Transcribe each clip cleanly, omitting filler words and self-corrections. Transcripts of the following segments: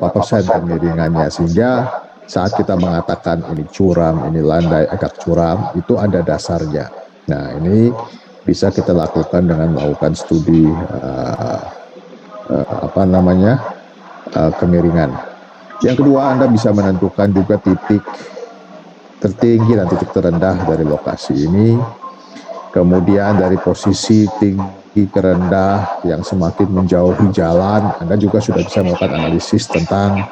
berapa persen kemiringannya, sehingga saat kita mengatakan ini curam, ini landai agak curam, itu ada dasarnya. Nah, ini bisa kita lakukan dengan melakukan studi kemiringan. Yang kedua, Anda bisa menentukan juga titik tertinggi dan titik terendah dari lokasi ini. Kemudian dari posisi tinggi ke rendah yang semakin menjauhi jalan, Anda juga sudah bisa melakukan analisis tentang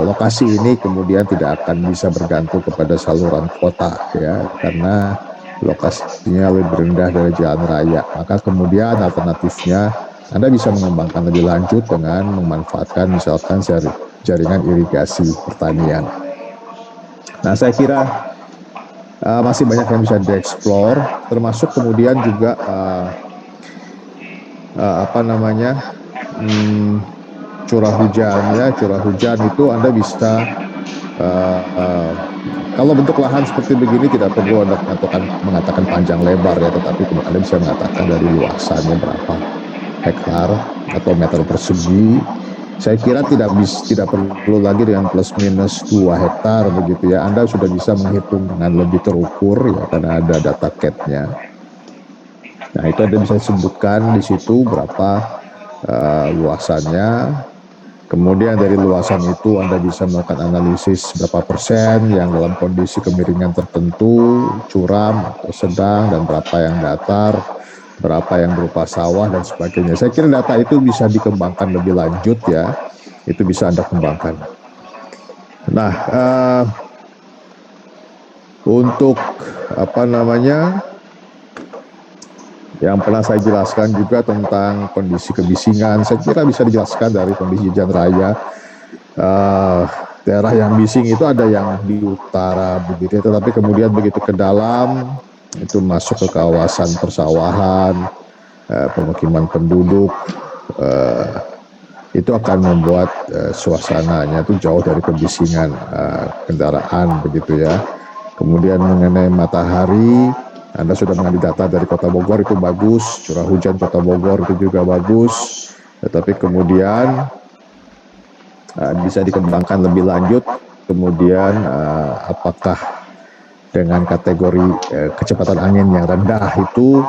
lokasi ini kemudian tidak akan bisa bergantung kepada saluran kota ya, karena lokasinya lebih rendah dari jalan raya. Maka kemudian alternatifnya Anda bisa mengembangkan lebih lanjut dengan memanfaatkan misalkan jaringan irigasi pertanian. Nah, saya kira masih banyak yang bisa dieksplor, termasuk kemudian juga curah hujan ya. Curah hujan itu Anda bisa kalau bentuk lahan seperti begini tidak perlu Anda mengatakan panjang lebar ya, tetapi Anda bisa mengatakan dari luasannya berapa hektar atau meter persegi. Saya kira tidak perlu lagi dengan plus minus 2 hektar begitu ya. Anda sudah bisa menghitung dengan lebih terukur ya, karena ada data CAD-nya. Nah, itu Anda bisa sebutkan di situ berapa luasannya. Kemudian dari luasan itu Anda bisa melakukan analisis berapa persen yang dalam kondisi kemiringan tertentu, curam atau sedang, dan berapa yang datar, berapa yang berupa sawah dan sebagainya. Saya kira data itu bisa dikembangkan lebih lanjut ya, itu bisa Anda kembangkan. Nah, untuk yang pernah saya jelaskan juga tentang kondisi kebisingan, saya kira bisa dijelaskan dari kondisi jalan raya. Daerah yang bising itu ada yang di utara begitu, tetapi kemudian begitu ke dalam itu masuk ke kawasan persawahan, pemukiman penduduk, itu akan membuat suasananya itu jauh dari kebisingan kendaraan begitu ya. Kemudian mengenai matahari, Anda sudah mengambil data dari Kota Bogor, itu bagus. Curah hujan Kota Bogor itu juga bagus. Tetapi kemudian bisa dikembangkan lebih lanjut. Kemudian apakah dengan kategori kecepatan angin yang rendah itu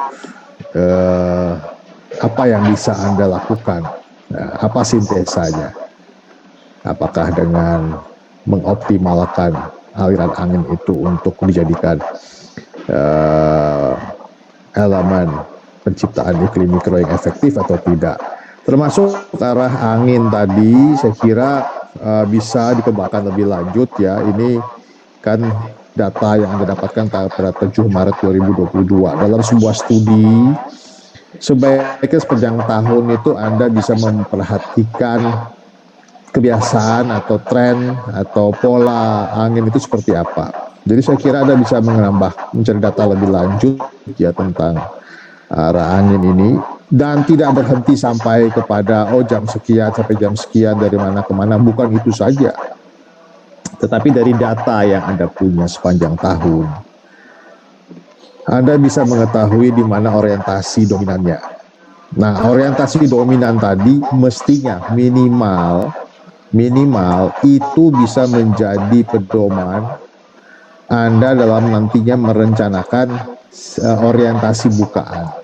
apa yang bisa Anda lakukan? Apa sintesanya? Apakah dengan mengoptimalkan aliran angin itu untuk dijadikan elemen penciptaan iklim mikro yang efektif atau tidak? Termasuk arah angin tadi, saya kira bisa dikembangkan lebih lanjut ya. Ini kan data yang Anda dapatkan pada 7 Maret 2022. Dalam sebuah studi, sebaiknya sepanjang tahun itu Anda bisa memperhatikan kebiasaan atau tren atau pola angin itu seperti apa. Jadi saya kira Anda bisa mencari data lebih lanjut ya tentang arah angin ini, dan tidak berhenti sampai kepada jam sekian sampai jam sekian dari mana ke mana. Bukan itu saja, tetapi dari data yang Anda punya sepanjang tahun, Anda bisa mengetahui di mana orientasi dominannya. Nah, orientasi dominan tadi mestinya minimal itu bisa menjadi pedoman Anda dalam nantinya merencanakan orientasi bukaan.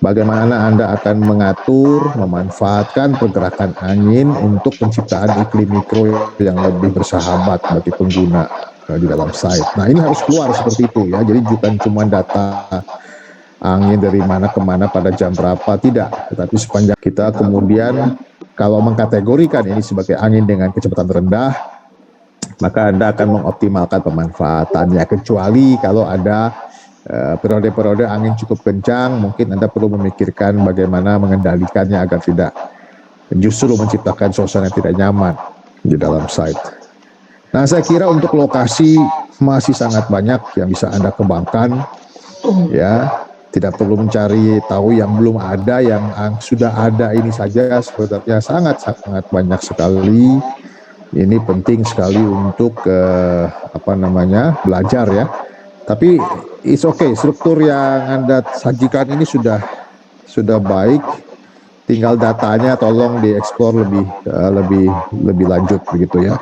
Bagaimana Anda akan mengatur, memanfaatkan pergerakan angin untuk penciptaan iklim mikro yang lebih bersahabat bagi pengguna di dalam site. Nah, ini harus keluar seperti itu ya. Jadi bukan cuma data angin dari mana ke mana pada jam berapa, tidak. Tetapi sepanjang kita kemudian kalau mengkategorikan ini sebagai angin dengan kecepatan rendah, maka Anda akan mengoptimalkan pemanfaatannya. Kecuali kalau ada periode-periode angin cukup kencang, mungkin Anda perlu memikirkan bagaimana mengendalikannya agar tidak justru menciptakan suasana yang tidak nyaman di dalam site. Nah, saya kira untuk lokasi masih sangat banyak yang bisa Anda kembangkan ya. Tidak perlu mencari tahu yang belum ada, yang sudah ada ini saja sebenarnya sangat banyak sekali. Ini penting sekali untuk belajar ya. Tapi it's okay, struktur yang Anda sajikan ini sudah baik tinggal datanya tolong dieksplor lebih lanjut begitu ya.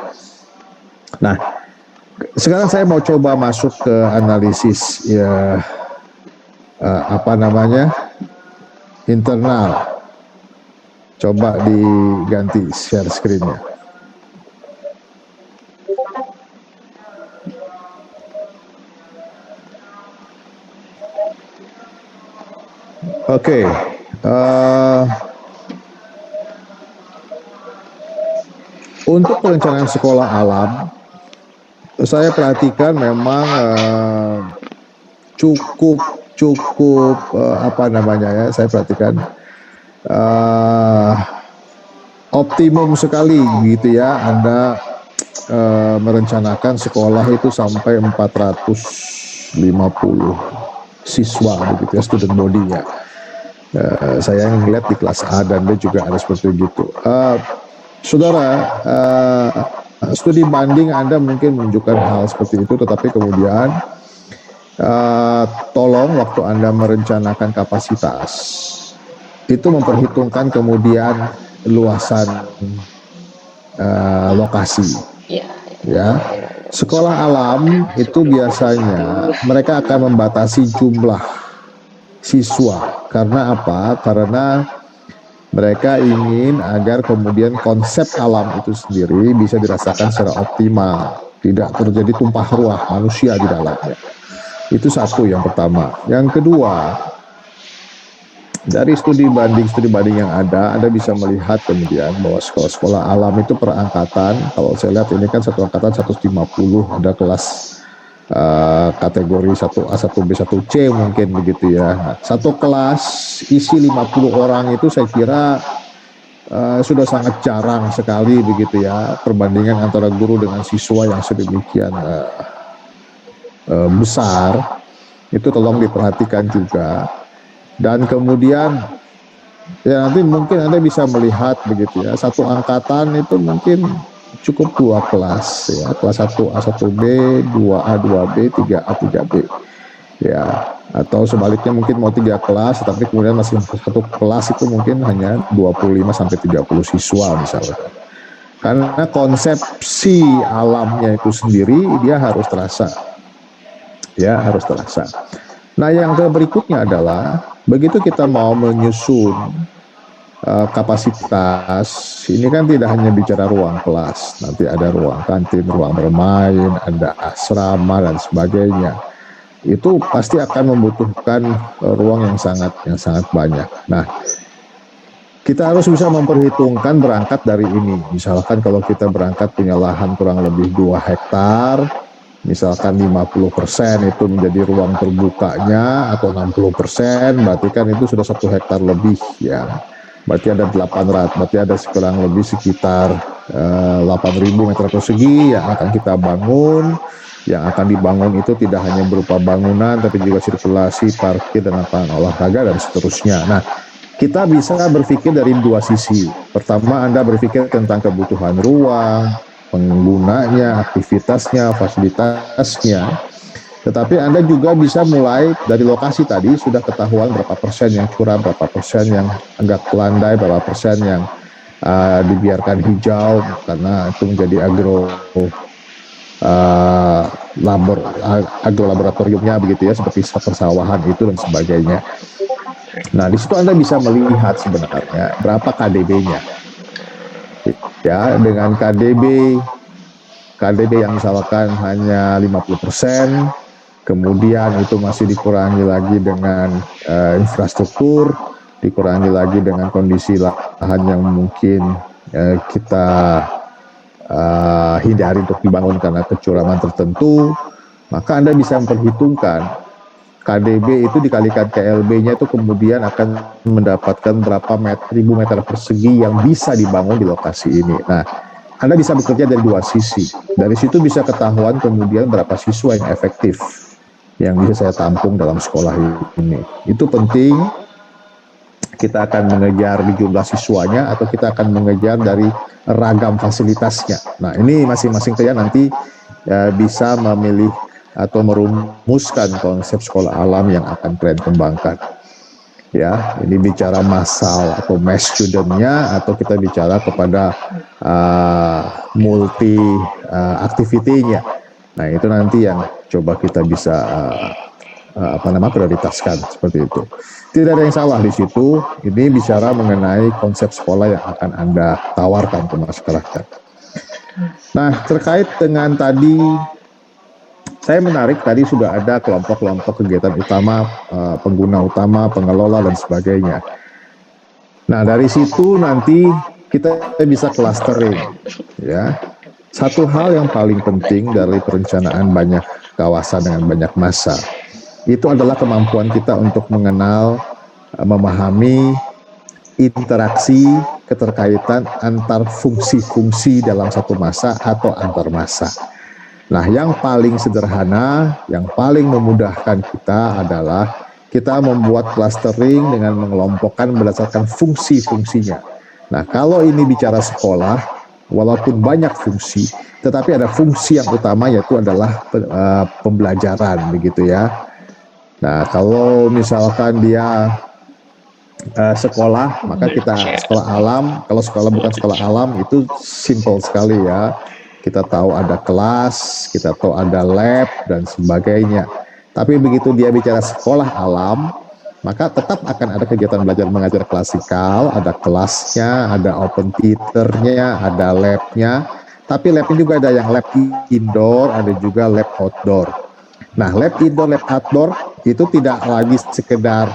Nah, sekarang saya mau coba masuk ke analisis ya, apa namanya, internal. Coba diganti share screen-nya. Oke, untuk perencanaan sekolah alam, saya perhatikan memang cukup apa namanya ya, saya perhatikan optimum sekali gitu ya. Anda merencanakan sekolah itu sampai 450 siswa begitu ya, student body-nya. Saya ngeliat di kelas A dan B juga ada seperti itu. Saudara, studi banding Anda mungkin menunjukkan hal seperti itu, tetapi kemudian tolong waktu Anda merencanakan kapasitas itu memperhitungkan kemudian luasan lokasi. Ya, sekolah alam itu biasanya mereka akan membatasi jumlah siswa. Karena apa? Karena mereka ingin agar kemudian konsep alam itu sendiri bisa dirasakan secara optimal, tidak terjadi tumpah ruah manusia di dalamnya. Itu satu yang pertama. Yang kedua, dari studi banding yang ada, Anda bisa melihat kemudian bahwa sekolah-sekolah alam itu per angkatan, kalau saya lihat ini kan satu angkatan 150, ada kelas kategori 1A, 1B, 1C mungkin begitu ya. Nah, satu kelas isi 50 orang itu saya kira sudah sangat jarang sekali begitu ya, perbandingan antara guru dengan siswa yang sedemikian besar. Itu tolong diperhatikan juga. Dan kemudian ya nanti mungkin Anda bisa melihat begitu ya, satu angkatan itu mungkin cukup 2 kelas ya, kelas 1A 1B, 2A 2B, 3A 3B ya, atau sebaliknya mungkin mau 3 kelas tapi kemudian masih satu kelas itu mungkin hanya 25 sampai 30 siswa misalnya. Karena konsepsi alamnya itu sendiri dia harus terasa. Ya, harus terasa. Nah, yang berikutnya adalah begitu kita mau menyusun kapasitas, ini kan tidak hanya bicara ruang kelas, nanti ada ruang kantin, ruang bermain, ada asrama dan sebagainya. Itu pasti akan membutuhkan ruang yang sangat banyak. Nah, kita harus bisa memperhitungkan berangkat dari ini. Misalkan kalau kita berangkat punya lahan kurang lebih 2 hektar, misalkan 50% itu menjadi ruang terbukanya atau 60%, berarti kan itu sudah 1 hektar lebih ya. Berarti ada 800, berarti ada kurang lebih sekitar 8.000 meter persegi yang akan kita bangun. Yang akan dibangun itu tidak hanya berupa bangunan, tapi juga sirkulasi, parkir, dan lapangan olahraga, dan seterusnya. Nah, kita bisa berpikir dari 2 sisi. Pertama, Anda berpikir tentang kebutuhan ruang, penggunanya, aktivitasnya, fasilitasnya. Tetapi Anda juga bisa mulai dari lokasi tadi, sudah ketahuan berapa persen yang curah, berapa persen yang agak landai, berapa persen yang dibiarkan hijau, karena itu menjadi agrolaboratoriumnya begitu ya, seperti persawahan itu dan sebagainya. Nah, di situ Anda bisa melihat sebenarnya berapa KDB-nya. Ya, dengan KDB yang misalkan hanya 50%, kemudian itu masih dikurangi lagi dengan infrastruktur, dikurangi lagi dengan kondisi lahan yang mungkin kita hindari untuk dibangun karena kecuraman tertentu, maka Anda bisa memperhitungkan KDB itu dikalikan KLB-nya itu kemudian akan mendapatkan berapa ribu meter persegi yang bisa dibangun di lokasi ini. Nah, Anda bisa bekerja dari 2 sisi. Dari situ bisa ketahuan kemudian berapa siswa yang efektif yang bisa saya tampung dalam sekolah ini. Itu penting. Kita akan mengejar di jumlah siswanya atau kita akan mengejar dari ragam fasilitasnya. Nah, ini masing-masing kalian nanti bisa memilih atau merumuskan konsep sekolah alam yang akan kalian kembangkan. Ya, ini bicara massal atau mass studentnya, atau kita bicara kepada multi activity-nya. Nah, itu nanti yang coba kita bisa prioritaskan seperti itu. Tidak ada yang salah di situ. Ini bicara mengenai konsep sekolah yang akan Anda tawarkan ke masyarakat. Nah, terkait dengan tadi, saya menarik tadi sudah ada kelompok-kelompok kegiatan utama, pengguna utama, pengelola dan sebagainya. Nah, dari situ nanti kita bisa clustering, ya. Satu hal yang paling penting dari perencanaan banyak kawasan dengan banyak massa itu adalah kemampuan kita untuk mengenal, memahami interaksi, keterkaitan antar fungsi-fungsi dalam satu massa atau antar massa. Nah, yang paling sederhana, yang paling memudahkan kita adalah kita membuat clustering dengan mengelompokkan berdasarkan fungsi-fungsinya. Nah, kalau ini bicara sekolah, walaupun banyak fungsi, tetapi ada fungsi yang utama yaitu adalah pembelajaran, begitu ya. Nah, kalau misalkan dia sekolah, maka kita sekolah alam. Kalau sekolah bukan sekolah alam, itu simple sekali ya. Kita tahu ada kelas, kita tahu ada lab dan sebagainya. Tapi begitu dia bicara sekolah alam, maka tetap akan ada kegiatan belajar mengajar klasikal, ada kelasnya, ada open theater-nya, ada lab-nya. Tapi lab-nya juga ada yang lab indoor, ada juga lab outdoor. Nah, lab indoor, lab outdoor itu tidak lagi sekedar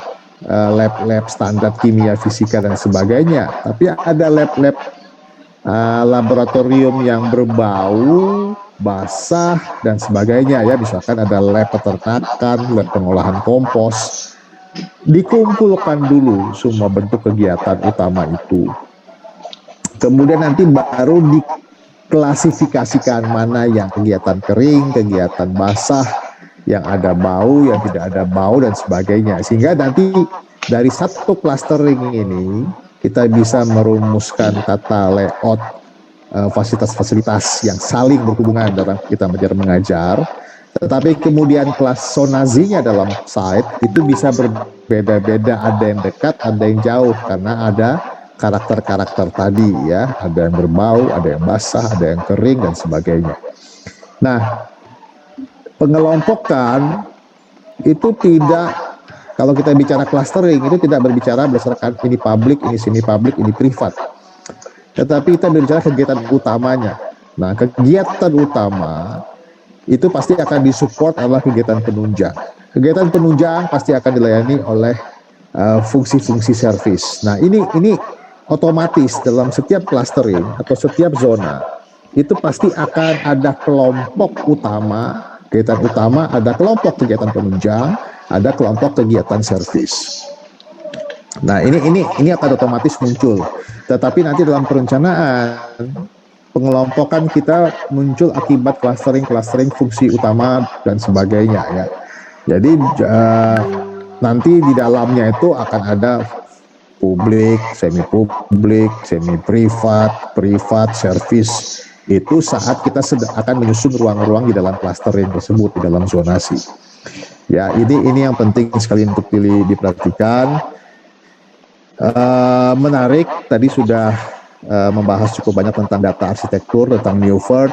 lab-lab standar kimia, fisika dan sebagainya, tapi ada lab-lab laboratorium yang berbau, basah dan sebagainya ya. Misalkan ada lab peternakan, lab pengolahan kompos. Dikumpulkan dulu semua bentuk kegiatan utama itu. Kemudian nanti baru diklasifikasikan mana yang kegiatan kering, kegiatan basah, yang ada bau, yang tidak ada bau dan sebagainya. Sehingga nanti dari satu clustering ini kita bisa merumuskan tata layout fasilitas-fasilitas yang saling berhubungan dalam kita belajar mengajar. Tetapi kemudian kelas zonazinya dalam site itu bisa berbeda-beda, ada yang dekat, ada yang jauh, karena ada karakter-karakter tadi ya, ada yang berbau, ada yang basah, ada yang kering dan sebagainya. Nah, pengelompokan itu tidak, kalau kita bicara clustering itu tidak berbicara berdasarkan ini publik, ini semi publik, ini privat. Tetapi kita berbicara kegiatan utamanya. Nah, kegiatan utama itu pasti akan disupport oleh kegiatan penunjang. Kegiatan penunjang pasti akan dilayani oleh fungsi-fungsi service. Nah, ini otomatis dalam setiap clustering atau setiap zona itu pasti akan ada kelompok utama, kegiatan utama, ada kelompok kegiatan penunjang, ada kelompok kegiatan servis. Nah, ini akan otomatis muncul. Tetapi nanti dalam perencanaan pengelompokan kita muncul akibat clustering fungsi utama dan sebagainya ya. Jadi nanti di dalamnya itu akan ada publik, semi privat, servis. Itu saat kita akan menyusun ruang-ruang di dalam clustering tersebut, di dalam zonasi. Ya, ini yang penting sekali untuk diperhatikan. Menarik, tadi sudah membahas cukup banyak tentang data arsitektur, tentang Newford,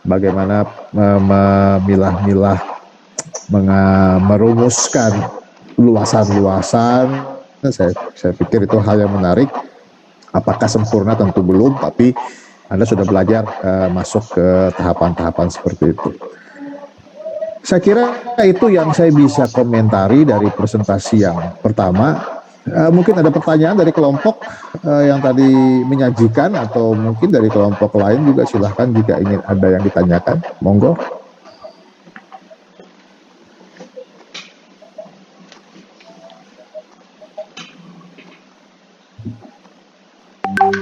bagaimana memilah-milah, merumuskan luasan-luasan. Saya pikir itu hal yang menarik. Apakah sempurna? Tentu belum, tapi Anda sudah belajar masuk ke tahapan-tahapan seperti itu. Saya kira itu yang saya bisa komentari dari presentasi yang pertama. Mungkin ada pertanyaan dari kelompok yang tadi menyajikan, atau mungkin dari kelompok lain juga, silahkan jika ingin ada yang ditanyakan, monggo.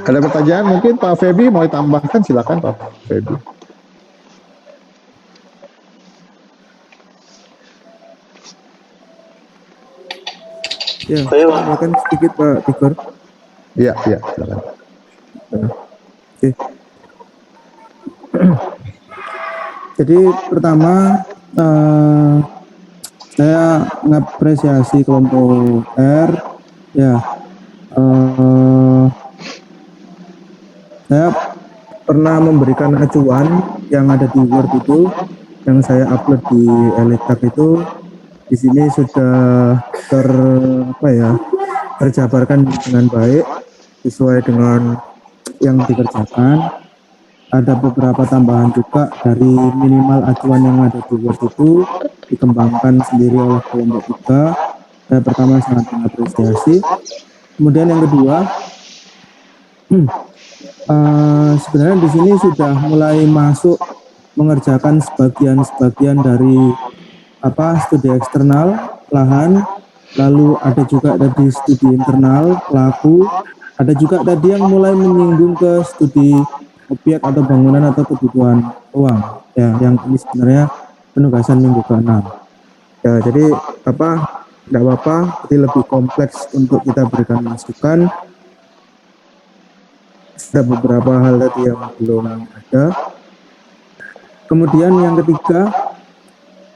Ada pertanyaan mungkin Pak Febi mau ditambahkan, silakan Pak Febi. Ya, silakan sedikit Pak Tigor. Iya, silakan. Oke. Jadi pertama saya mengapresiasi kelompok R Ya, eh, saya pernah memberikan acuan yang ada di Word itu, yang saya upload di Elitab itu. Di sini sudah ter apa ya, terjabarkan dengan baik sesuai dengan yang dikerjakan. Ada beberapa tambahan juga dari minimal acuan yang ada di Word itu dikembangkan sendiri oleh kelompok 3. Saya pertama sangat mengapresiasi. Kemudian yang kedua, sebenarnya di sini sudah mulai masuk mengerjakan sebagian-sebagian dari studi eksternal lahan, lalu ada juga dari studi internal pelaku, ada juga tadi yang mulai menyinggung ke studi objek atau bangunan atau kebutuhan ruang, ya, yang ini sebenarnya penugasan minggu ke-6. Ya, jadi tidak apa-apa, jadi lebih kompleks untuk kita berikan masukan. Ada beberapa hal tadi yang belum ada. Kemudian yang ketiga,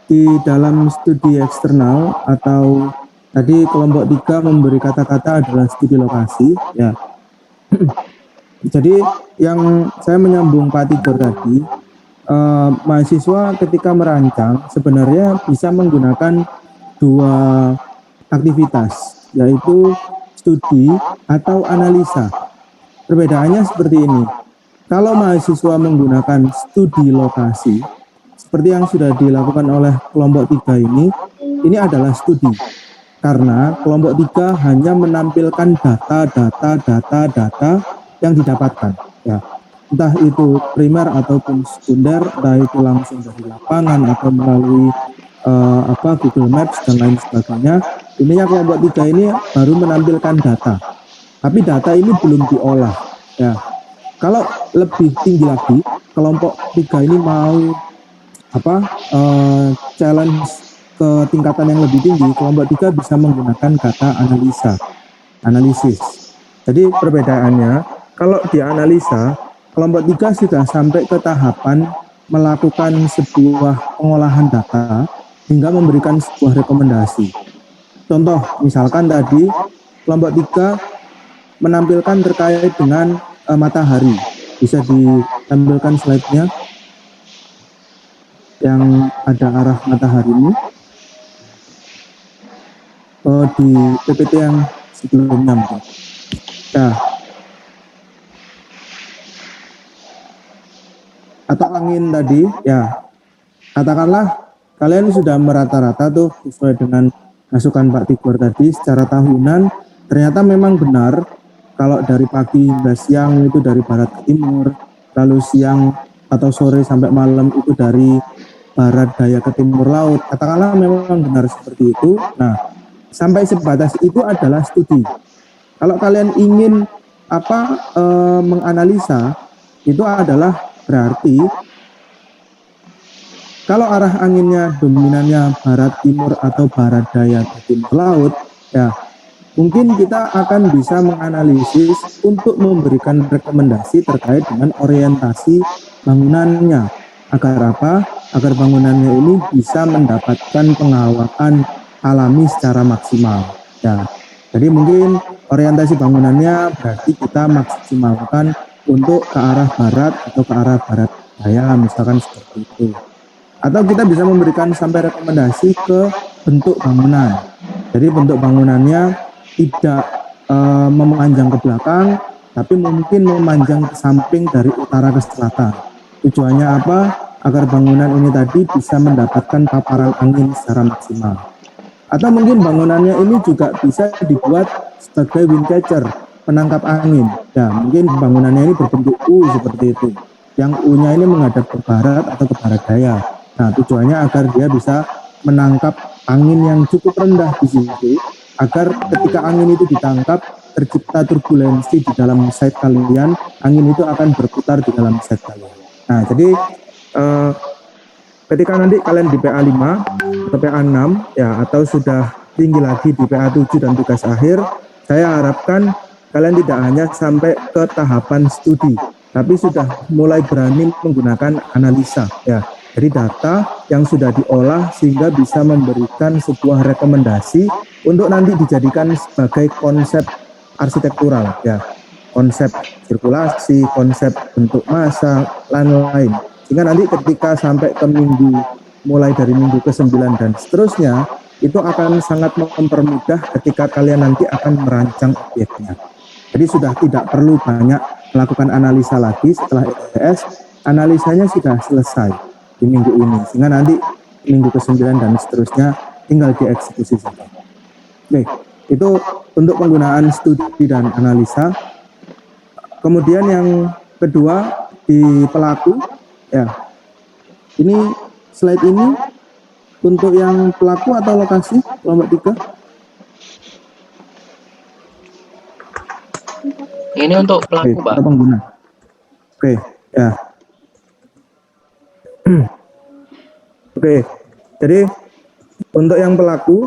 di dalam studi eksternal atau tadi kelompok 3 memberi kata-kata adalah studi lokasi, ya. Jadi yang saya menyambung Pak Tigor tadi, mahasiswa ketika merancang sebenarnya bisa menggunakan dua aktivitas, yaitu studi atau analisa. Perbedaannya seperti ini. Kalau mahasiswa menggunakan studi lokasi, seperti yang sudah dilakukan oleh kelompok 3 ini adalah studi. Karena kelompok 3 hanya menampilkan data yang didapatkan. Ya, entah itu primer ataupun sekunder, entah itu langsung dari lapangan atau melalui Google Maps dan lain sebagainya. Intinya kelompok 3 ini baru menampilkan data. Tapi data ini belum diolah. Ya, kalau lebih tinggi lagi, kelompok 3 ini mau challenge ke tingkatan yang lebih tinggi, kelompok 3 bisa menggunakan kata analisis. Jadi perbedaannya, kalau di analisa, kelompok 3 sudah sampai ke tahapan melakukan sebuah pengolahan data hingga memberikan sebuah rekomendasi. Contoh, misalkan tadi kelompok 3 menampilkan terkait dengan matahari. Bisa ditampilkan slide-nya yang ada arah matahari ini. Di PPT yang sebelumnya mungkin. Ya. Atau angin tadi, ya. Katakanlah kalian sudah merata-rata tuh sesuai dengan masukan Pak Tigor tadi secara tahunan, ternyata memang benar kalau dari pagi hingga siang itu dari barat ke timur, lalu siang atau sore sampai malam itu dari barat daya ke timur laut. Katakanlah memang benar seperti itu. Nah, sampai sebatas itu adalah studi. Kalau kalian ingin menganalisa, itu adalah berarti kalau arah anginnya dominannya barat timur atau barat daya ke timur laut, ya mungkin kita akan bisa menganalisis untuk memberikan rekomendasi terkait dengan orientasi bangunannya. Agar apa? Agar bangunannya ini bisa mendapatkan pengawasan alami secara maksimal. Ya, jadi mungkin orientasi bangunannya berarti kita maksimalkan untuk ke arah barat atau ke arah barat daya, misalkan seperti itu. Atau kita bisa memberikan sampai rekomendasi ke bentuk bangunan. Jadi bentuk bangunannya tidak memanjang ke belakang, tapi mungkin memanjang ke samping dari utara ke selatan. Tujuannya apa? Agar bangunan ini tadi bisa mendapatkan paparan angin secara maksimal. Atau mungkin bangunannya ini juga bisa dibuat sebagai wind catcher, penangkap angin. Ya, mungkin bangunannya ini berbentuk U seperti itu. Yang U-nya ini menghadap ke barat atau ke barat daya. Nah, tujuannya agar dia bisa menangkap angin yang cukup rendah di situ, agar ketika angin itu ditangkap, tercipta turbulensi di dalam site kalian, angin itu akan berputar di dalam site kalian. Nah, jadi ketika nanti kalian di PA 5 atau PA 6, ya, atau sudah tinggi lagi di PA 7 dan tugas akhir, saya harapkan kalian tidak hanya sampai ke tahapan studi, tapi sudah mulai berani menggunakan analisa, ya. Jadi data yang sudah diolah sehingga bisa memberikan sebuah rekomendasi untuk nanti dijadikan sebagai konsep arsitektural, ya, konsep sirkulasi, konsep bentuk massa, lain-lain. Sehingga nanti ketika sampai ke mulai dari minggu ke-9 dan seterusnya, itu akan sangat mempermudah ketika kalian nanti akan merancang objeknya. Jadi sudah tidak perlu banyak melakukan analisa lagi setelah ETS, analisanya sudah selesai di minggu ini, sehingga nanti minggu ke-9 dan seterusnya tinggal dieksekusi saja. Oke, itu untuk penggunaan studi dan analisa. Kemudian yang kedua di pelaku, ya, ini slide ini untuk yang pelaku atau lokasi kelompok 3. Ini untuk pelaku, Pak. Atau pengguna. Oke, ya. Oke, jadi untuk yang pelaku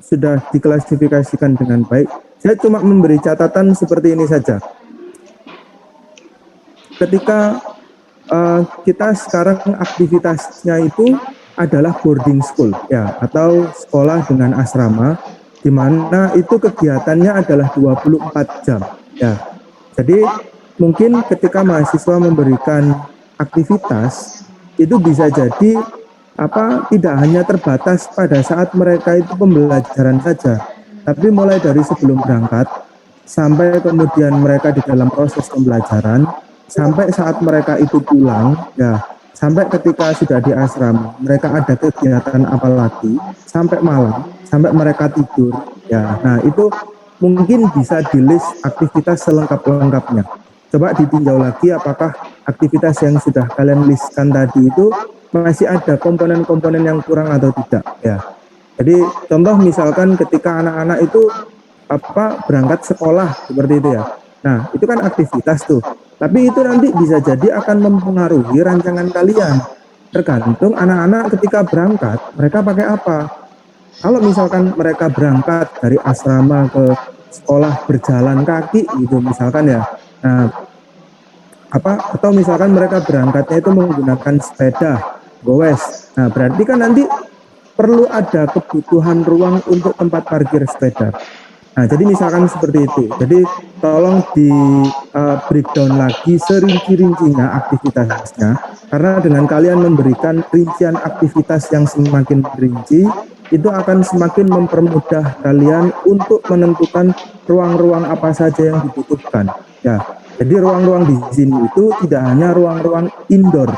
sudah diklasifikasikan dengan baik. Saya cuma memberi catatan seperti ini saja. Ketika kita sekarang aktivitasnya itu adalah boarding school, ya, atau sekolah dengan asrama, di mana itu kegiatannya adalah 24 jam, ya. Jadi mungkin ketika mahasiswa memberikan aktivitas itu bisa jadi tidak hanya terbatas pada saat mereka itu pembelajaran saja, tapi mulai dari sebelum berangkat sampai kemudian mereka di dalam proses pembelajaran sampai saat mereka itu pulang, ya, sampai ketika sudah di asrama mereka ada kegiatan apa lagi sampai malam, sampai mereka tidur, ya. Nah, itu mungkin bisa di list aktivitas selengkap-lengkapnya. Coba ditinjau lagi apakah aktivitas yang sudah kalian listkan tadi itu masih ada komponen-komponen yang kurang atau tidak, ya. Jadi contoh misalkan ketika anak-anak itu berangkat sekolah seperti itu, ya. Nah, itu kan aktivitas tuh. Tapi itu nanti bisa jadi akan mempengaruhi rancangan kalian. Tergantung anak-anak ketika berangkat, mereka pakai apa. Kalau misalkan mereka berangkat dari asrama ke sekolah berjalan kaki gitu misalkan, ya. Nah, atau misalkan mereka berangkatnya itu menggunakan sepeda, gowes. Nah, berarti kan nanti perlu ada kebutuhan ruang untuk tempat parkir sepeda. Nah, jadi misalkan seperti itu. Jadi tolong di breakdown lagi serinci-rincinya aktivitasnya, karena dengan kalian memberikan rincian aktivitas yang semakin rinci, itu akan semakin mempermudah kalian untuk menentukan ruang-ruang apa saja yang dibutuhkan. Ya, jadi ruang-ruang di sini itu tidak hanya ruang-ruang indoor,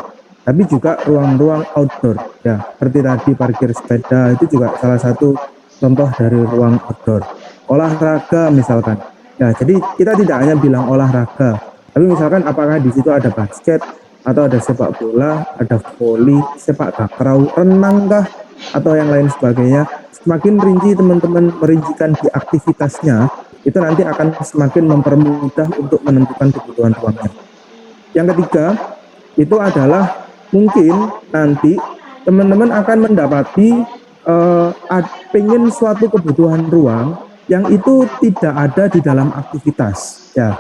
tapi juga ruang-ruang outdoor. Ya, seperti tadi parkir sepeda itu juga salah satu contoh dari ruang outdoor. Olahraga misalkan, ya, jadi kita tidak hanya bilang olahraga, tapi misalkan apakah di situ ada basket atau ada sepak bola, ada voli, sepak takraw, renang kah, atau yang lain sebagainya. Semakin rinci teman-teman merincikan di aktivitasnya, itu nanti akan semakin mempermudah untuk menentukan kebutuhan ruangnya. Yang ketiga itu adalah mungkin nanti teman-teman akan mendapati pengen suatu kebutuhan ruang yang itu tidak ada di dalam aktivitas, ya.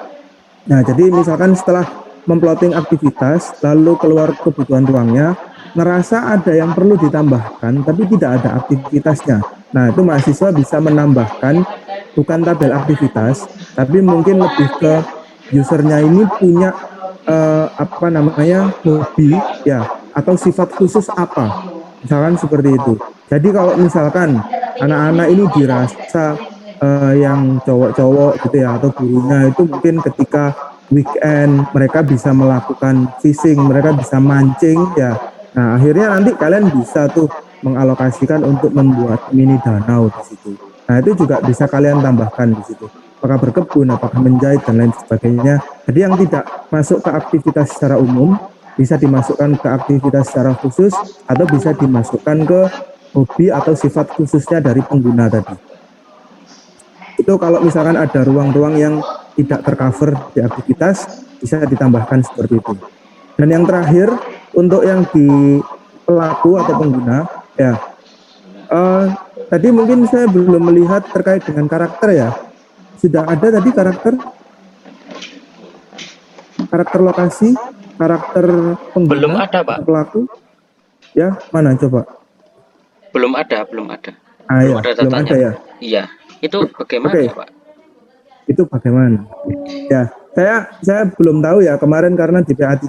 Nah, jadi misalkan setelah memploting aktivitas lalu keluar kebutuhan ruangnya, ngerasa ada yang perlu ditambahkan tapi tidak ada aktivitasnya. Nah, itu mahasiswa bisa menambahkan bukan tabel aktivitas, tapi mungkin lebih ke usernya ini punya hobi, ya, atau sifat khusus apa, misalkan seperti itu. Jadi kalau misalkan anak-anak ini dirasa yang cowok-cowok gitu, ya, atau gurunya itu mungkin ketika weekend mereka bisa melakukan fishing, mereka bisa mancing, ya. Nah, akhirnya nanti kalian bisa tuh mengalokasikan untuk membuat mini danau di situ. Nah, itu juga bisa kalian tambahkan di situ. Apakah berkebun, apakah menjahit dan lain sebagainya. Jadi yang tidak masuk ke aktivitas secara umum bisa dimasukkan ke aktivitas secara khusus atau bisa dimasukkan ke hobi atau sifat khususnya dari pengguna tadi. Itu kalau misalkan ada ruang-ruang yang tidak tercover di aktivitas, bisa ditambahkan seperti itu. Dan yang terakhir, untuk yang di pelaku atau pengguna, ya, tadi mungkin saya belum melihat terkait dengan karakter, ya. Sudah ada tadi karakter lokasi, karakter Belum pengguna ada, Pak. atau pelaku? Ya, mana coba? Belum ada, belum ada. Ah Belum ya, ada belum datanya. ada ya. Iya. Itu bagaimana Oke. ya, Pak? Itu bagaimana? Ya, saya belum tahu ya kemarin karena di PA3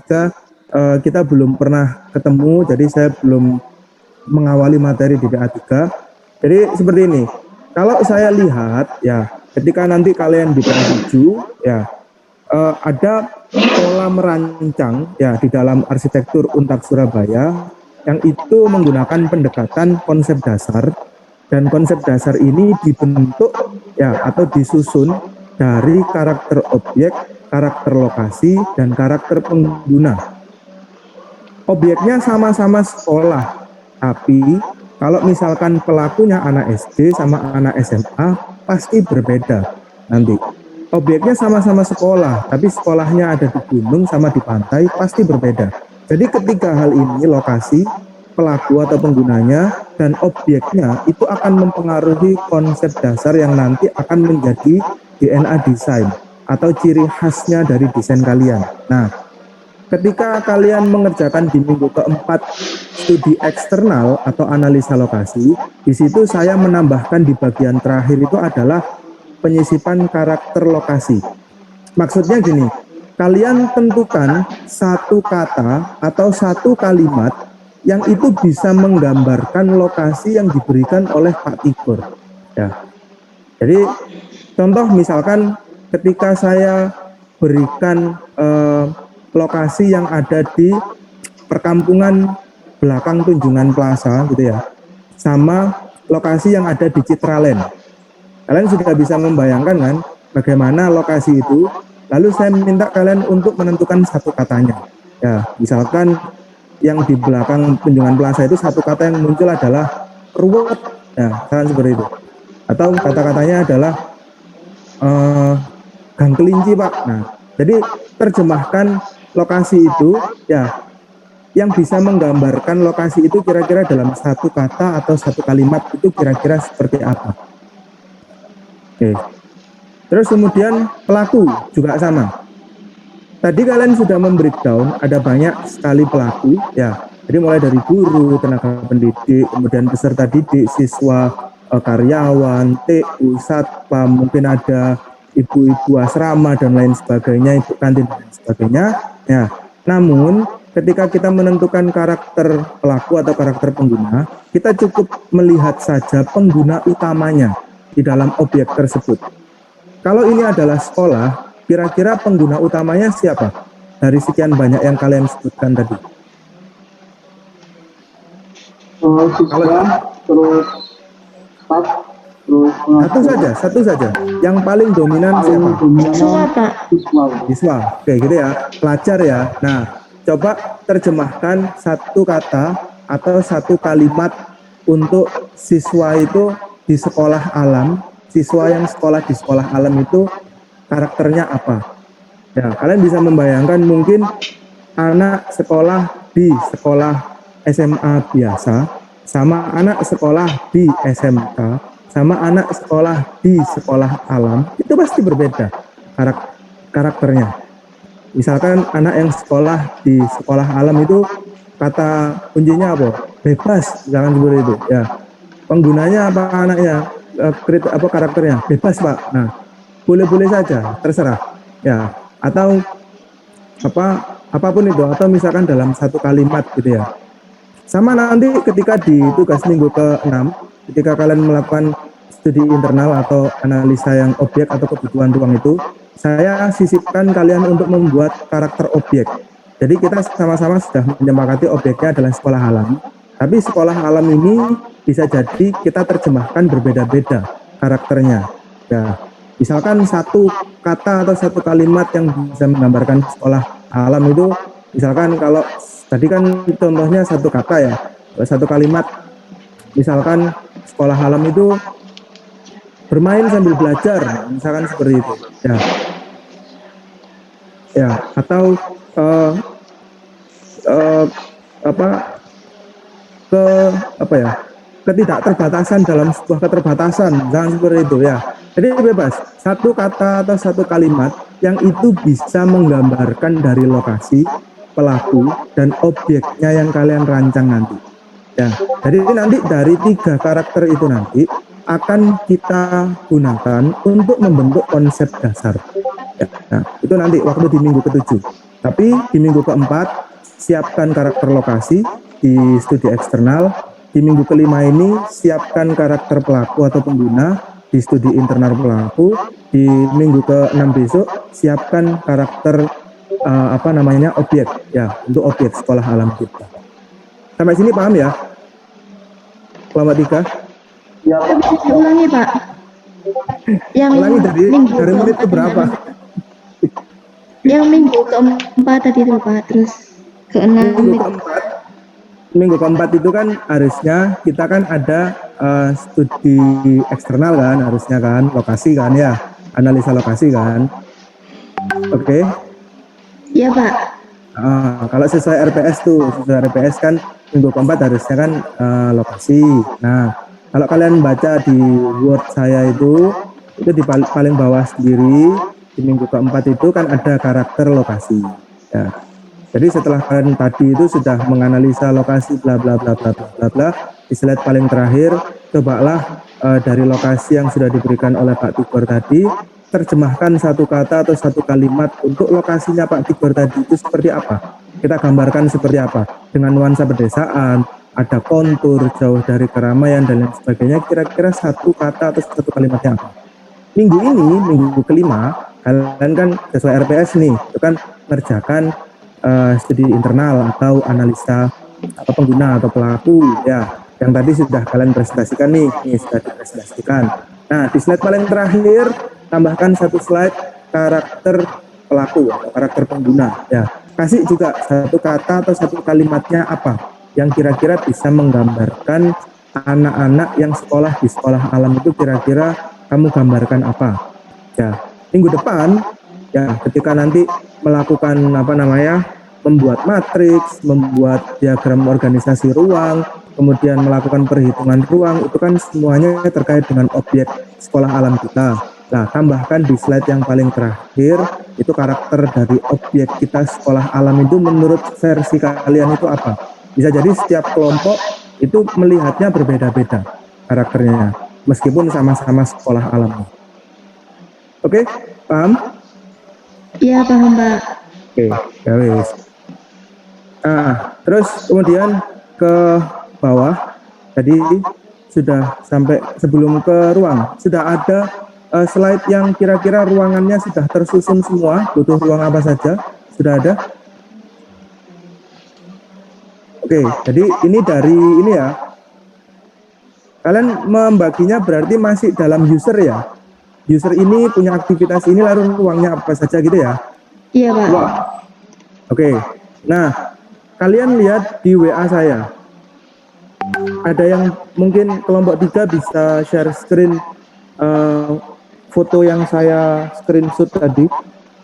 kita belum pernah ketemu, jadi saya belum mengawali materi di PA3. Jadi seperti ini. Kalau saya lihat ya, ketika nanti kalian di PA7 ya ada pola merancang ya di dalam arsitektur Untak Surabaya yang itu menggunakan pendekatan konsep dasar, dan konsep dasar ini dibentuk ya atau disusun dari karakter objek, karakter lokasi, dan karakter pengguna. Objeknya sama-sama sekolah, tapi kalau misalkan pelakunya anak SD sama anak SMA pasti berbeda nanti. Objeknya sama-sama sekolah, tapi sekolahnya ada di gunung sama di pantai pasti berbeda. Jadi ketiga hal ini, lokasi, pelaku atau penggunanya, dan objeknya itu akan mempengaruhi konsep dasar yang nanti akan menjadi DNA desain atau ciri khasnya dari desain kalian. Nah, ketika kalian mengerjakan di minggu keempat studi eksternal atau analisa lokasi, di situ saya menambahkan di bagian terakhir itu adalah penyisipan karakter lokasi. Maksudnya gini, kalian tentukan satu kata atau satu kalimat yang itu bisa menggambarkan lokasi yang diberikan oleh Pak Tigor. Ya. Jadi contoh misalkan ketika saya berikan lokasi yang ada di perkampungan belakang Tunjungan Plaza gitu ya, sama lokasi yang ada di Citraland. Kalian sudah bisa membayangkan kan bagaimana lokasi itu. Lalu saya minta kalian untuk menentukan satu katanya. Ya, misalkan yang di belakang Tunjungan Plaza itu satu kata yang muncul adalah ruwet. Ya, kan seperti itu. Atau kata-katanya adalah gang kelinci, Pak. Nah, jadi terjemahkan lokasi itu ya yang bisa menggambarkan lokasi itu kira-kira dalam satu kata atau satu kalimat itu kira-kira seperti apa. Oke. Terus kemudian pelaku juga sama. Tadi kalian sudah membreakdown ada banyak sekali pelaku ya. Jadi mulai dari guru, tenaga pendidik, kemudian peserta didik, siswa, karyawan, TU, satpam, mungkin ada ibu-ibu asrama dan lain sebagainya, ibu kantin dan lain sebagainya. Ya. Namun ketika kita menentukan karakter pelaku atau karakter pengguna, kita cukup melihat saja pengguna utamanya di dalam objek tersebut. Kalau ini adalah sekolah, kira-kira pengguna utamanya siapa? Dari sekian banyak yang kalian sebutkan tadi. Siswa, terus staff, terus Satu saja. Yang paling dominan siapa? siswa, Pak. Siswa. Oke, gitu ya. Pelajar ya. Nah, coba terjemahkan satu kata atau satu kalimat untuk siswa itu di sekolah alam. Siswa yang sekolah di sekolah alam itu karakternya apa? Ya, kalian bisa membayangkan mungkin anak sekolah di sekolah SMA biasa sama anak sekolah di SMK sama anak sekolah di sekolah alam itu pasti berbeda karakternya. Misalkan anak yang sekolah di sekolah alam itu kata kuncinya apa? Bebas, jangan seperti itu ya. Penggunanya apa anaknya? Apa karakternya? Bebas, Pak. Nah, boleh-boleh saja, terserah. Ya, atau apapun itu, atau misalkan dalam satu kalimat gitu ya. Sama nanti ketika di tugas minggu ke-6, ketika kalian melakukan studi internal atau analisa yang objek atau kebutuhan ruang itu, saya sisipkan kalian untuk membuat karakter objek. Jadi kita sama-sama sudah menyepakati objeknya adalah sekolah alam. Tapi sekolah alam ini bisa jadi kita terjemahkan berbeda-beda karakternya. Ya, misalkan satu kata atau satu kalimat yang bisa menggambarkan sekolah alam itu, misalkan kalau tadi kan contohnya satu kata ya, satu kalimat. Misalkan sekolah alam itu bermain sambil belajar, misalkan seperti itu. Ya, ya atau ketidakterbatasan dalam sebuah keterbatasan, jangan seperti itu ya. Jadi bebas, satu kata atau satu kalimat yang itu bisa menggambarkan dari lokasi, pelaku dan objeknya yang kalian rancang nanti. Ya, jadi nanti dari 3 karakter itu nanti akan kita gunakan untuk membentuk konsep dasar. Ya, nah, itu nanti waktu di minggu ke-7. Tapi di minggu ke-4 siapkan karakter lokasi di studi eksternal. Di minggu ke-5 ini siapkan karakter pelaku atau pengguna di studi internal pelaku. Di minggu ke-6 besok siapkan karakter objek ya, untuk objek sekolah alam kita. Sampai sini paham ya? Kelompok 3. Ya, Bisa ulangi Pak. Yang Ulangi dari minggu menit ke keempat berapa? Yang minggu keempat tadi itu Pak, terus keenam. Minggu keempat itu kan harusnya kita kan ada studi eksternal kan, harusnya kan, lokasi kan ya, analisa lokasi kan. Oke. Iya Pak. Kalau sesuai RPS kan minggu keempat harusnya kan lokasi. Nah, kalau kalian baca di Word saya itu di paling bawah sendiri di minggu keempat itu kan ada karakter lokasi. Ya. Jadi setelah kalian tadi itu sudah menganalisa lokasi bla bla bla bla bla bla bla, di slide paling terakhir cobalah dari lokasi yang sudah diberikan oleh Pak Tigor tadi, terjemahkan satu kata atau satu kalimat untuk lokasinya Pak Tigor tadi itu seperti apa. Kita gambarkan seperti apa, dengan nuansa pedesaan, ada kontur, jauh dari keramaian dan lain sebagainya. Kira-kira satu kata atau satu kalimatnya apa. Minggu ini, minggu ke-5, kalian kan sesuai RPS nih, itu kan mengerjakan studi internal atau analisa atau pengguna atau pelaku ya, yang tadi sudah kalian presentasikan nih sudah dipresentasikan. Nah, di slide paling terakhir tambahkan satu slide karakter pelaku atau karakter pengguna ya, kasih juga satu kata atau satu kalimatnya apa yang kira-kira bisa menggambarkan anak-anak yang sekolah di sekolah alam itu. Kira-kira kamu gambarkan apa ya. Minggu depan ya, ketika nanti melakukan membuat matriks, membuat diagram organisasi ruang, kemudian melakukan perhitungan ruang, itu kan semuanya terkait dengan objek sekolah alam kita. Nah, tambahkan di slide yang paling terakhir itu karakter dari objek kita sekolah alam itu menurut versi kalian itu apa. Bisa jadi setiap kelompok itu melihatnya berbeda-beda karakternya, meskipun sama-sama sekolah alam. Oke, paham? Iya paham Pak. Oke, ya wis. Terus kemudian ke bawah tadi sudah sampai sebelum ke ruang, sudah ada slide yang kira-kira ruangannya sudah tersusun semua, butuh ruang apa saja, sudah ada. Oke, jadi ini dari ini ya, kalian membaginya berarti masih dalam user ya. User ini punya aktivitas ini, lalu ruangnya apa saja gitu ya? Iya Pak. Oke, nah kalian lihat di WA saya, ada yang mungkin kelompok 3 bisa share screen foto yang saya screenshot tadi,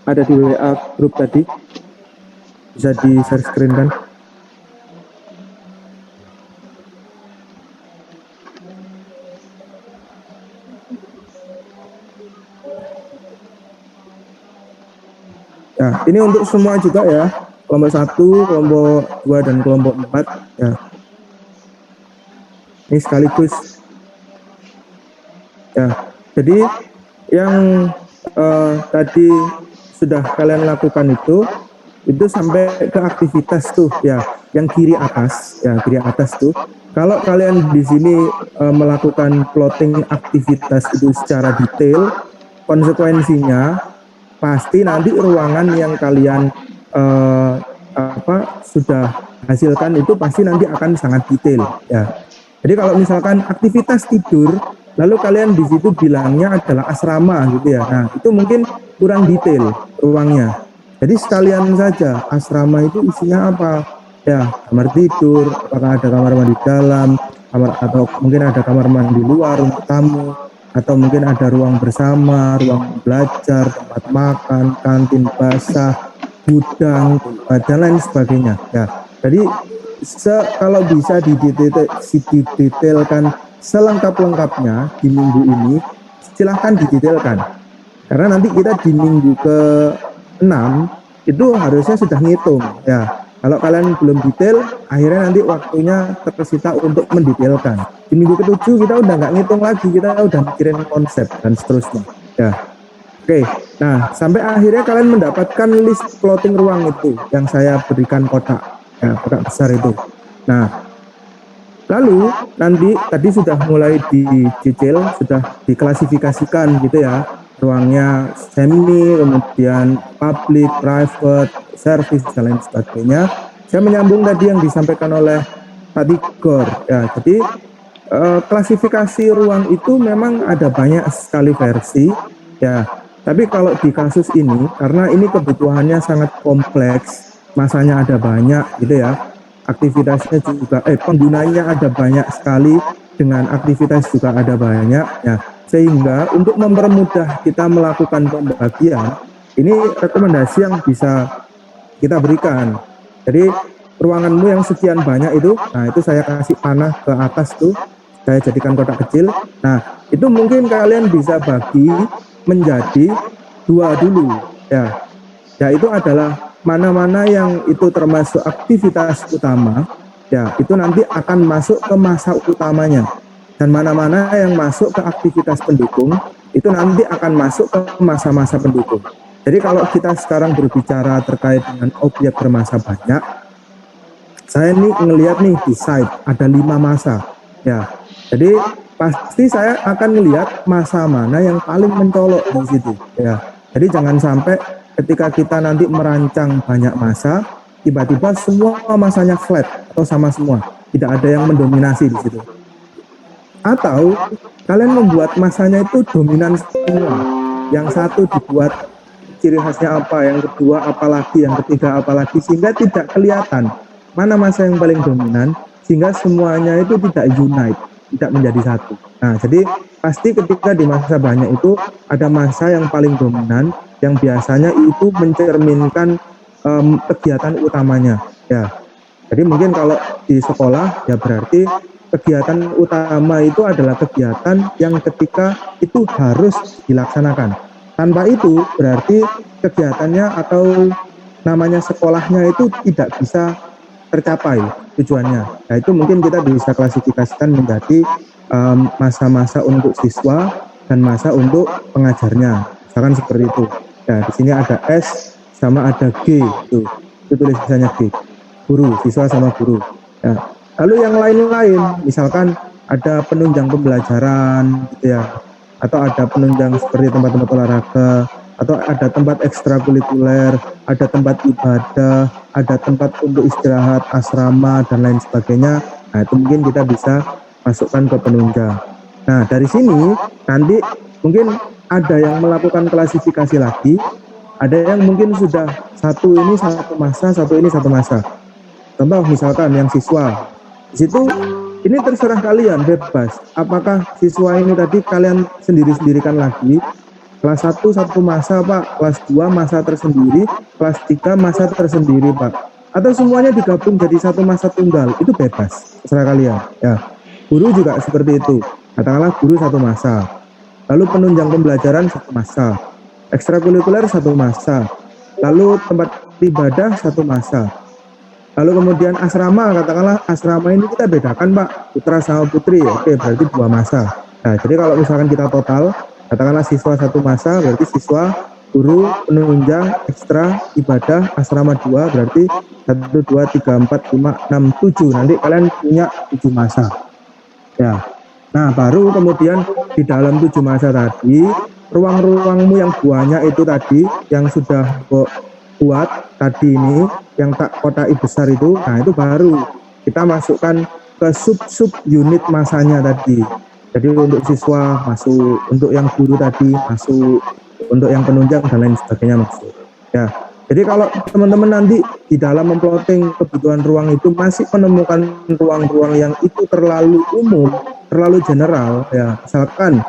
ada di WA grup tadi, bisa di share screen kan? Nah, ini untuk semua juga ya, kelompok 1, kelompok 2, dan kelompok 4 ya. Ini sekaligus ya. Jadi yang tadi sudah kalian lakukan itu sampai ke aktivitas tuh ya, yang kiri atas ya, kiri atas tuh. Kalau kalian di sini melakukan plotting aktivitas itu secara detail, konsekuensinya pasti nanti ruangan yang kalian sudah hasilkan itu pasti nanti akan sangat detail ya. Jadi kalau misalkan aktivitas tidur, lalu kalian di situ bilangnya adalah asrama gitu ya, nah itu mungkin kurang detail ruangnya. Jadi sekalian saja asrama itu isinya apa ya, kamar tidur, apakah ada kamar mandi dalam, atau mungkin ada kamar mandi luar untuk tamu, atau mungkin ada ruang bersama, ruang belajar, tempat makan, kantin basah, gudang, dan lain sebagainya ya. Jadi kalau bisa didetailkan selengkap-lengkapnya di minggu ini, silahkan didetailkan, karena nanti kita di minggu ke-6 itu harusnya sudah ngitung ya, Kalau kalian belum detail, akhirnya nanti waktunya tersita untuk mendetailkan. Di minggu ke-7 kita udah nggak ngitung lagi, kita udah mikirin konsep dan seterusnya. Ya, oke. Nah, sampai akhirnya kalian mendapatkan list plotting ruang itu yang saya berikan kotak, ya, kotak besar itu. Nah, lalu nanti tadi sudah mulai dicicil, sudah diklasifikasikan gitu ya, ruangnya semi, kemudian public, private, service dan lain sebagainya. Saya menyambung tadi yang disampaikan oleh Pak Tigor ya. Jadi klasifikasi ruang itu memang ada banyak sekali versi ya. Tapi kalau di kasus ini karena ini kebutuhannya sangat kompleks, masanya ada banyak gitu ya. Aktivitasnya juga penggunanya ada banyak sekali, dengan aktivitas juga ada banyak ya, sehingga untuk mempermudah kita melakukan pembagian ini rekomendasi yang bisa kita berikan. Jadi ruanganmu yang sekian banyak itu, nah itu saya kasih panah ke atas tuh, saya jadikan kotak kecil. Nah itu mungkin kalian bisa bagi menjadi 2 dulu ya, itu adalah mana-mana yang itu termasuk aktivitas utama, ya itu nanti akan masuk ke masa utamanya. Dan mana-mana yang masuk ke aktivitas pendukung, itu nanti akan masuk ke masa-masa pendukung. Jadi kalau kita sekarang berbicara terkait dengan objek bermasa banyak, saya nih ngelihat nih di site ada 5 masa, ya. Jadi pasti saya akan melihat masa mana yang paling mencolok di situ, ya. Jadi jangan sampai ketika kita nanti merancang banyak masa, tiba-tiba semua masanya flat atau sama semua, tidak ada yang mendominasi di situ. Atau kalian membuat masanya itu dominan semua. Yang satu dibuat ciri khasnya apa, yang kedua apalagi, yang ketiga apalagi, sehingga tidak kelihatan mana masa yang paling dominan, sehingga semuanya itu tidak unite, tidak menjadi satu. Nah, jadi pasti ketika di masa banyak itu ada masa yang paling dominan, yang biasanya itu mencerminkan kegiatan utamanya ya. Jadi mungkin kalau di sekolah ya berarti kegiatan utama itu adalah kegiatan yang ketika itu harus dilaksanakan. Tanpa itu berarti kegiatannya atau namanya sekolahnya itu tidak bisa tercapai tujuannya. Nah itu mungkin kita bisa klasifikasikan menjadi masa-masa untuk siswa dan masa untuk pengajarnya, misalkan seperti itu. Nah, di sini ada S sama ada G, itu tulisannya G, guru, siswa sama guru. Nah, lalu yang lain-lain, misalkan ada penunjang pembelajaran, gitu ya, atau ada penunjang seperti tempat-tempat olahraga, atau ada tempat ekstrakurikuler, ada tempat ibadah, ada tempat untuk istirahat, asrama dan lain sebagainya. Nah, itu mungkin kita bisa masukkan ke penunjang. Nah, dari sini nanti mungkin ada yang melakukan klasifikasi lagi, ada yang mungkin sudah satu ini satu masa, satu ini satu masa. Contoh misalkan yang siswa, di situ ini terserah kalian bebas. Apakah siswa ini tadi kalian sendiri-sendirikan lagi, kelas 1 satu masa Pak, kelas 2 masa tersendiri, kelas 3 masa tersendiri Pak, atau semuanya digabung jadi satu masa tunggal, itu bebas, terserah kalian ya. Guru juga seperti itu, katakanlah guru satu masa, lalu penunjang pembelajaran satu masa, ekstrakurikuler satu masa, lalu tempat ibadah satu masa, lalu kemudian asrama, katakanlah asrama ini kita bedakan Pak, putra sama putri, oke berarti 2 masa. Nah jadi kalau misalkan kita total, katakanlah siswa satu masa, berarti siswa, guru, penunjang, ekstra, ibadah, asrama 2, berarti 1, 2, 3, 4, 5, 6, 7, nanti kalian punya 7 masa ya. Nah baru kemudian di dalam 7 masa tadi, ruang-ruangmu yang banyak itu tadi, yang sudah buat tadi ini, yang tak kotak besar itu, nah itu baru kita masukkan ke sub-sub unit masanya tadi. Jadi untuk siswa masuk, untuk yang guru tadi masuk, untuk yang penunjang dan lain sebagainya masuk. Ya, jadi kalau teman-teman nanti di dalam memplotting kebutuhan ruang itu masih menemukan ruang-ruang yang itu terlalu umum, terlalu general, ya misalkan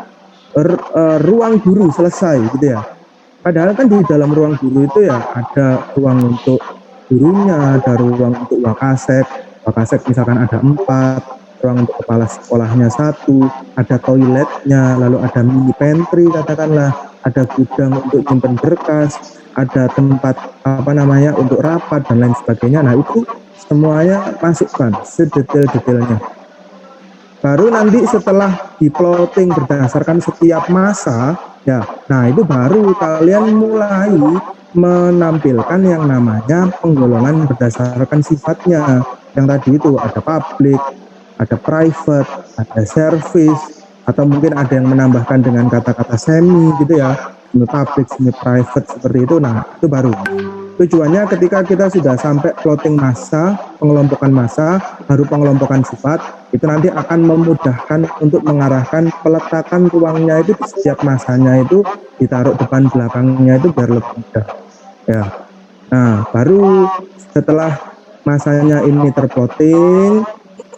ruang guru selesai gitu ya. Padahal kan di dalam ruang guru itu ya ada ruang untuk gurunya, ada ruang untuk wakasek misalkan ada 4, ruang untuk kepala sekolahnya 1, ada toiletnya, lalu ada mini pantry katakanlah, ada gudang untuk simpan berkas, ada tempat untuk rapat dan lain sebagainya. Nah, itu semuanya masukkan sedetail-detailnya. Baru nanti setelah di plotting berdasarkan setiap masa, ya, nah itu baru kalian mulai menampilkan yang namanya penggolongan berdasarkan sifatnya. Yang tadi itu ada public, ada private, ada service, atau mungkin ada yang menambahkan dengan kata-kata semi gitu ya, semi public, semi private seperti itu. Nah, itu baru. Tujuannya ketika kita sudah sampai plotting masa, pengelompokan masa, baru pengelompokan sifat, itu nanti akan memudahkan untuk mengarahkan peletakan ruangnya itu di setiap masanya itu ditaruh depan belakangnya itu biar lebih mudah. Ya. Nah, baru setelah masanya ini terplotting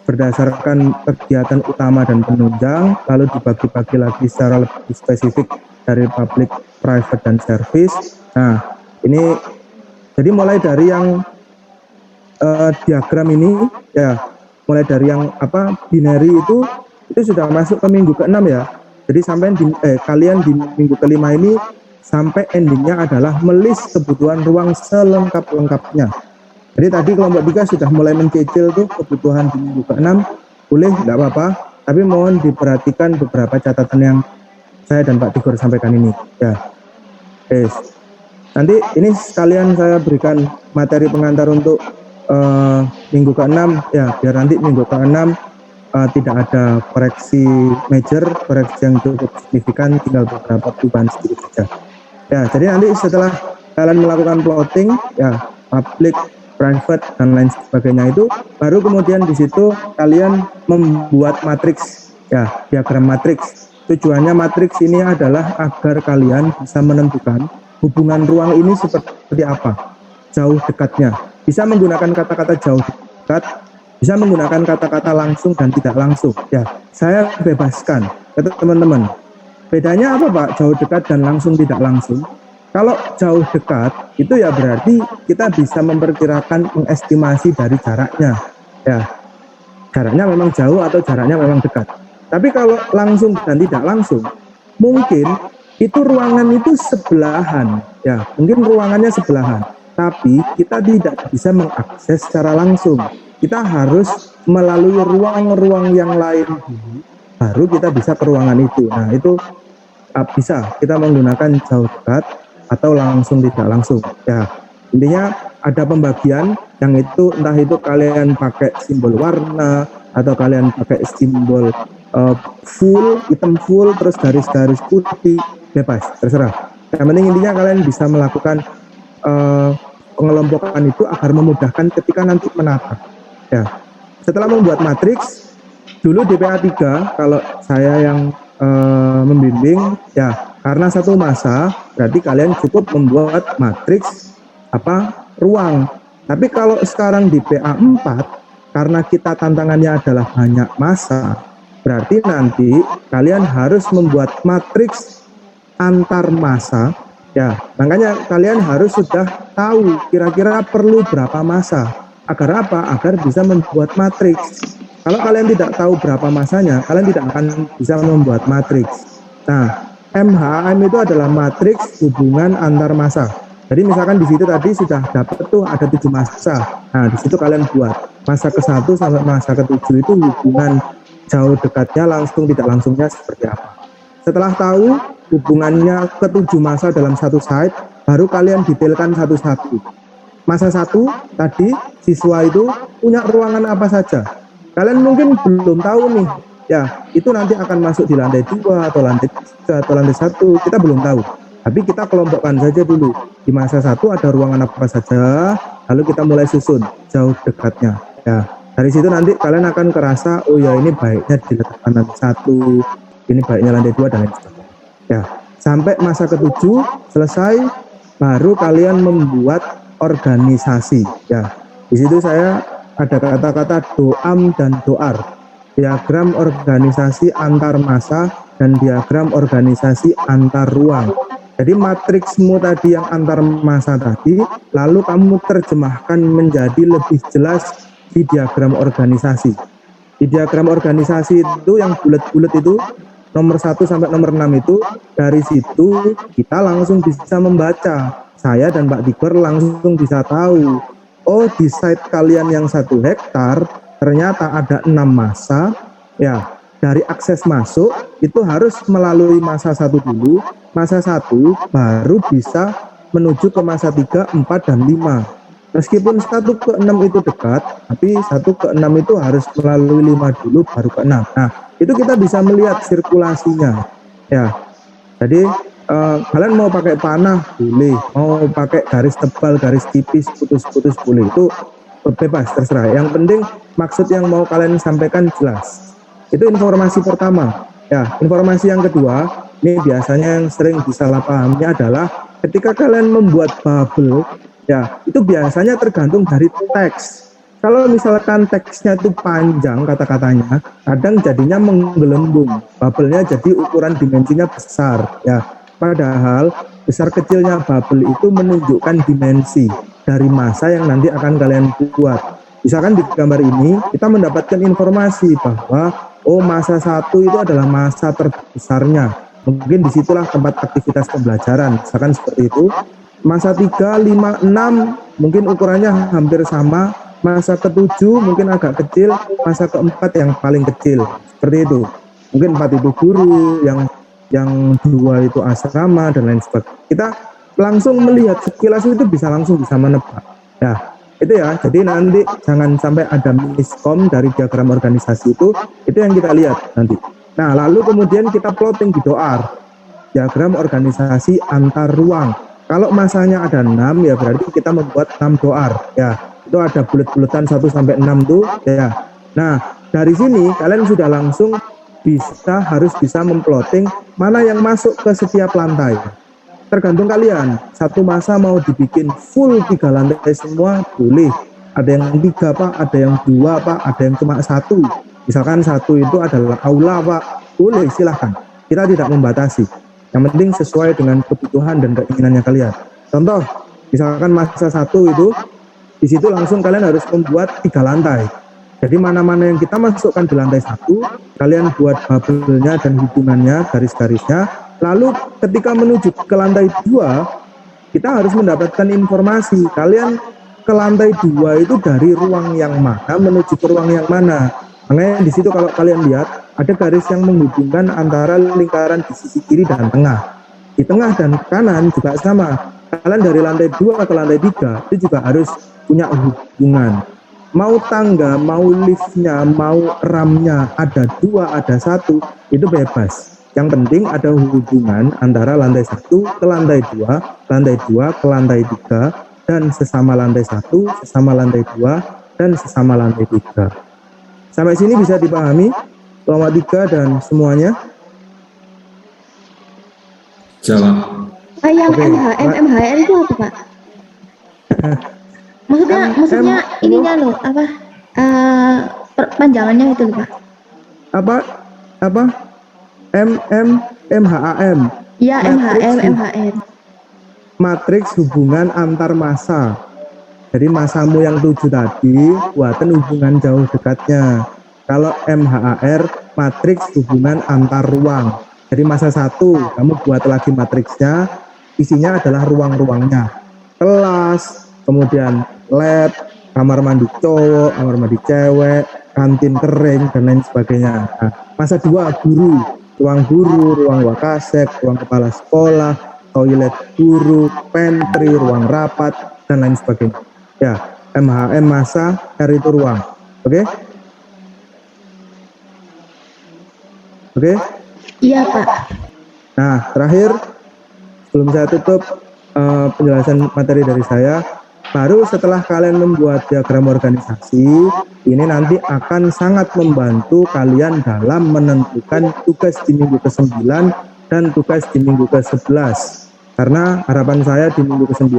berdasarkan kegiatan utama dan penunjang, lalu dibagi-bagi lagi secara lebih spesifik dari public, private, dan service. Nah, ini jadi mulai dari yang diagram ini, ya, mulai dari yang binary itu sudah masuk ke minggu ke-6 ya. Jadi sampai kalian di minggu ke-5 ini sampai endingnya adalah melis kebutuhan ruang selengkap-lengkapnya. Jadi tadi kelompok 3 sudah mulai mencicil tuh kebutuhan di minggu ke-6, boleh, tidak apa-apa, tapi mohon diperhatikan beberapa catatan yang saya dan Pak Tigor sampaikan ini. Ya, nanti ini sekalian saya berikan materi pengantar untuk minggu ke-6 ya, biar nanti minggu ke-6 tidak ada koreksi major, koreksi yang cukup signifikan, tinggal beberapa perubahan sedikit saja. Ya, jadi nanti setelah kalian melakukan plotting ya, public, private, dan lain sebagainya itu, baru kemudian di situ kalian membuat matriks ya, diagram matriks. Tujuannya matriks ini adalah agar kalian bisa menentukan hubungan ruang ini seperti apa, jauh dekatnya. Bisa menggunakan kata-kata jauh dekat, bisa menggunakan kata-kata langsung dan tidak langsung. Ya, saya bebaskan ke teman-teman. Bedanya apa Pak, jauh dekat dan langsung tidak langsung? Kalau jauh dekat itu ya berarti kita bisa memperkirakan, mengestimasi dari jaraknya. Ya, jaraknya memang jauh atau jaraknya memang dekat. Tapi kalau langsung dan tidak langsung, mungkin itu ruangan itu sebelahan, ya mungkin ruangannya sebelahan, tapi kita tidak bisa mengakses secara langsung. Kita harus melalui ruang-ruang yang lain dulu, baru kita bisa ke ruangan itu. Nah itu bisa kita menggunakan jauh dekat atau langsung tidak langsung. Ya intinya ada pembagian yang itu entah itu kalian pakai simbol warna atau kalian pakai simbol full, hitam full, terus garis-garis putih, bebas, terserah. Yang penting intinya kalian bisa melakukan pengelompokan itu agar memudahkan ketika nanti menata. Ya, setelah membuat matriks, dulu DPA 3 kalau saya yang membimbing, ya karena satu masa, berarti kalian cukup membuat matriks ruang. Tapi kalau sekarang di PA 4, karena kita tantangannya adalah banyak masa, berarti nanti kalian harus membuat matriks antar masa. Ya, makanya kalian harus sudah tahu kira-kira perlu berapa masa. Agar apa? Agar bisa membuat matriks. Kalau kalian tidak tahu berapa masanya, kalian tidak akan bisa membuat matriks. Nah, MHM itu adalah matriks hubungan antar masa. Jadi misalkan di situ tadi sudah dapat tuh ada 7 masa. Nah, di situ kalian buat masa ke-1 sampai masa ke-7 itu hubungan jauh dekatnya, langsung tidak langsungnya seperti apa. Setelah tahu hubungannya ke-7 masa dalam satu site, baru kalian detailkan satu-satu. Masa 1 tadi siswa itu punya ruangan apa saja. Kalian mungkin belum tahu nih, ya itu nanti akan masuk di lantai 2 atau lantai 3 atau lantai 1, kita belum tahu. Tapi kita kelompokkan saja dulu. Di masa 1 ada ruangan apa saja, lalu kita mulai susun jauh dekatnya. Ya, dari situ nanti kalian akan kerasa, oh ya ini baiknya diletakkan lantai 1, ini baiknya lantai 2 dan lain sebagainya. Ya, sampai masa ke-7 selesai, baru kalian membuat organisasi. Ya, di situ saya ada kata-kata doam dan doar, diagram organisasi antar masa dan diagram organisasi antar ruang. Jadi matriksmu tadi yang antar masa tadi, lalu kamu terjemahkan menjadi lebih jelas di diagram organisasi. Di diagram organisasi itu yang bulat-bulat itu nomor 1 sampai nomor 6 itu, dari situ kita langsung bisa membaca. Saya dan Pak Tigor langsung bisa tahu, oh di site kalian yang 1 hektar ternyata ada 6 masa. Ya, dari akses masuk itu harus melalui masa 1 dulu, masa 1 baru bisa menuju ke masa 3, 4, dan 5. Meskipun 1 ke 6 itu dekat, tapi 1 ke 6 itu harus melalui 5 dulu baru ke 6. Nah, itu kita bisa melihat sirkulasinya. Ya, jadi kalian mau pakai panah boleh, mau pakai garis tebal, garis tipis, putus-putus boleh, itu bebas, terserah. Yang penting maksud yang mau kalian sampaikan jelas. Itu informasi pertama. Ya, informasi yang kedua, ini biasanya yang sering disalahpahami adalah ketika kalian membuat bubble, ya itu biasanya tergantung dari teks. Kalau misalkan teksnya itu panjang kata-katanya, kadang jadinya menggelembung, bubble-nya jadi ukuran dimensinya besar. Ya, padahal besar kecilnya bubble itu menunjukkan dimensi dari masa yang nanti akan kalian buat. Misalkan di gambar ini kita mendapatkan informasi bahwa oh masa 1 itu adalah masa terbesarnya. Mungkin disitulah tempat aktivitas pembelajaran. Misalkan seperti itu. Masa 3, 5, 6 mungkin ukurannya hampir sama. Masa ke-7 mungkin agak kecil. Masa ke-4 yang paling kecil. Seperti itu. Mungkin 4 itu guru, yang 2 itu asrama dan lain sebagainya. Kita langsung melihat sekilas itu langsung bisa menebak. Ya, itu ya. Jadi nanti jangan sampai ada miskom dari diagram organisasi itu yang kita lihat nanti. Nah, lalu kemudian kita plotting di DOAR, diagram organisasi antar ruang. Kalau masanya ada 6, ya berarti kita membuat 6 DOAR. Ya, itu ada bulet-buletan 1 sampai 6 tuh. Ya. Nah, dari sini kalian sudah langsung harus bisa memplotting mana yang masuk ke setiap lantai. Tergantung kalian, 1 masa mau dibikin full 3 lantai semua boleh. Ada yang 3 Pak, ada yang 2 Pak, ada yang cuma 1. Misalkan 1 itu adalah aula Pak, boleh silahkan. Kita tidak membatasi. Yang penting sesuai dengan kebutuhan dan keinginannya kalian. Contoh, misalkan masa 1 itu, di situ langsung kalian harus membuat 3 lantai. Jadi mana-mana yang kita masukkan di lantai 1, kalian buat bubble-nya dan hubungannya, garis-garisnya. Lalu ketika menuju ke lantai 2, kita harus mendapatkan informasi. Kalian ke lantai 2 itu dari ruang yang mana menuju ke ruang yang mana. Makanya di situ kalau kalian lihat, ada garis yang menghubungkan antara lingkaran di sisi kiri dan tengah. Di tengah dan kanan juga sama. Kalian dari lantai 2 ke lantai 3, itu juga harus punya hubungan. Mau tangga, mau liftnya, mau ramnya, ada 2, ada 1, itu bebas. Yang penting ada hubungan antara lantai 1 ke lantai 2, lantai 2 ke lantai 3, dan sesama lantai 1, sesama lantai 2, dan sesama lantai 3. Sampai sini bisa dipahami, kelompok 3 dan semuanya? Jawab. Yang Oke. MHR itu apa Pak? Maksudnya ininya loh, apa? Panjangannya itu loh Pak. Apa? MHAM. Iya, MHM. Matriks hubungan antar massa. Jadi massamu yang 7 tadi, buatan hubungan jauh dekatnya. Kalau MHAR, matriks hubungan antar ruang. Jadi masa 1, kamu buat lagi matriksnya, isinya adalah ruang-ruangnya. Kelas, kemudian lab, kamar mandi cowok, kamar mandi cewek, kantin kering, dan lain sebagainya. Nah, masa 2, guru. Ruang guru, ruang wakasek, ruang kepala sekolah, toilet guru, pantry, ruang rapat, dan lain sebagainya. Ya, MHM masa, R itu ruang. Oke? Oke? Iya Pak. Nah, terakhir, sebelum saya tutup penjelasan materi dari saya, baru setelah kalian membuat diagram organisasi, ini nanti akan sangat membantu kalian dalam menentukan tugas di minggu ke-9 dan tugas di minggu ke-11. Karena harapan saya di minggu ke-9,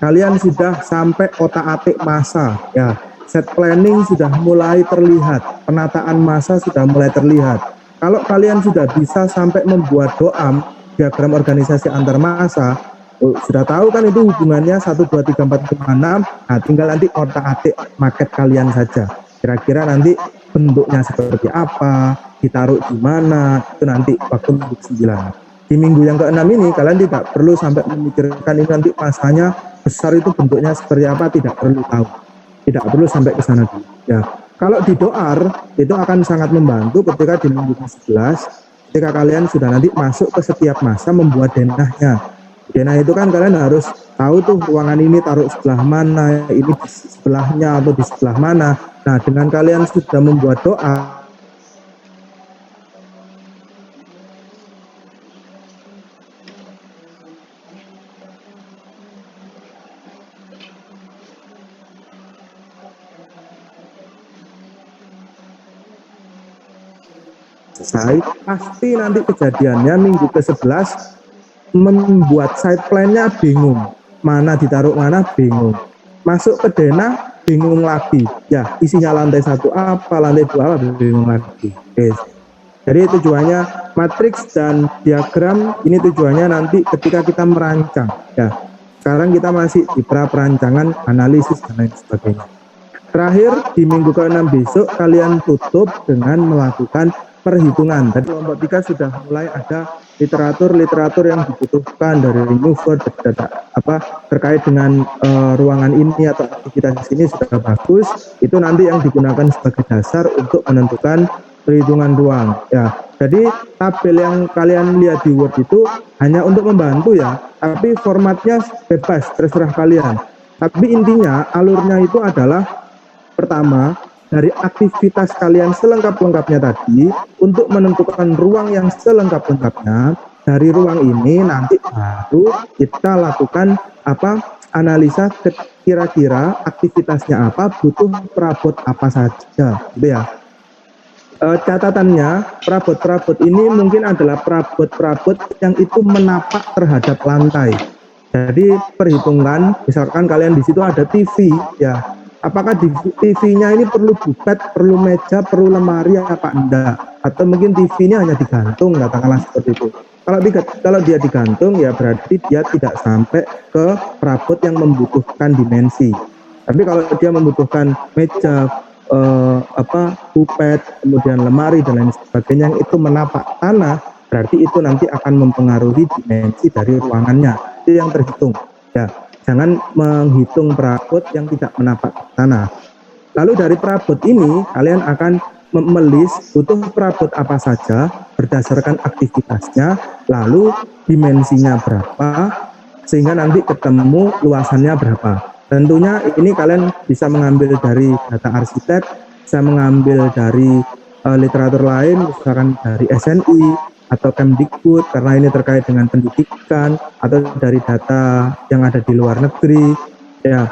kalian sudah sampai otak-atik masa. Ya, set planning sudah mulai terlihat, penataan masa sudah mulai terlihat. Kalau kalian sudah bisa sampai membuat doam, diagram organisasi antar masa, sudah tahu kan itu hubungannya 1, 2, 3, 4, 5, 6. Nah, tinggal nanti otak-atik market kalian saja. Kira-kira nanti bentuknya seperti apa, ditaruh di mana, itu nanti waktu minggu 9. Di minggu yang ke-6 ini kalian tidak perlu sampai memikirkan ini nanti masanya besar itu bentuknya seperti apa, tidak perlu tahu. Tidak perlu sampai ke sana dulu. Ya, kalau di doar itu akan sangat membantu ketika di minggu ke-11 ketika kalian sudah nanti masuk ke setiap masa membuat denahnya. Denah itu kan kalian harus tahu tuh ruangan ini taruh sebelah mana, ini di sebelahnya atau di sebelah mana. Nah, dengan kalian sudah membuat doa, selesai, pasti nanti kejadiannya minggu ke-11 membuat side plan-nya bingung. Mana ditaruh mana bingung. Masuk ke denah bingung lagi. Ya, isinya lantai 1 apa, lantai 2 apa, bingung lagi. Oke. Jadi tujuannya matriks dan diagram ini tujuannya nanti ketika kita merancang. Ya, sekarang kita masih di perancangan, analisis dan lain sebagainya. Terakhir di minggu ke-6 besok kalian tutup dengan melakukan perhitungan. Tadi kelompok 3 sudah mulai ada literatur yang dibutuhkan dari remover terkait dengan ruangan ini atau aktivitas ini sudah bagus. Itu nanti yang digunakan sebagai dasar untuk menentukan perhitungan ruang. Ya, jadi tabel yang kalian lihat di Word itu hanya untuk membantu ya, tapi formatnya bebas terserah kalian. Tapi intinya alurnya itu adalah pertama, dari aktivitas kalian selengkap-lengkapnya tadi untuk menentukan ruang yang selengkap-lengkapnya. Dari ruang ini nanti baru kita lakukan analisa kira-kira aktivitasnya apa, butuh perabot apa saja, gitu ya. Catatannya perabot-perabot ini mungkin adalah perabot-perabot yang itu menapak terhadap lantai. Jadi perhitungan, misalkan kalian di situ ada TV ya. Apakah di TV-nya ini perlu bufet, perlu meja, perlu lemari apa enggak? Atau mungkin TV ini hanya digantung, katakanlah seperti itu. Kalau dia digantung ya berarti dia tidak sampai ke perabot yang membutuhkan dimensi. Tapi kalau dia membutuhkan meja, bufet, kemudian lemari dan lain sebagainya yang itu menapak tanah, berarti itu nanti akan mempengaruhi dimensi dari ruangannya. Itu yang terhitung. Ya. Jangan menghitung perabot yang tidak menapak tanah. Lalu dari perabot ini kalian akan melis butuh perabot apa saja berdasarkan aktivitasnya, lalu dimensinya berapa, sehingga nanti ketemu luasannya berapa. Tentunya ini kalian bisa mengambil dari data arsitek, bisa mengambil dari literatur lain, misalkan dari SNI, atau Kemdikbud karena ini terkait dengan pendidikan, atau dari data yang ada di luar negeri ya,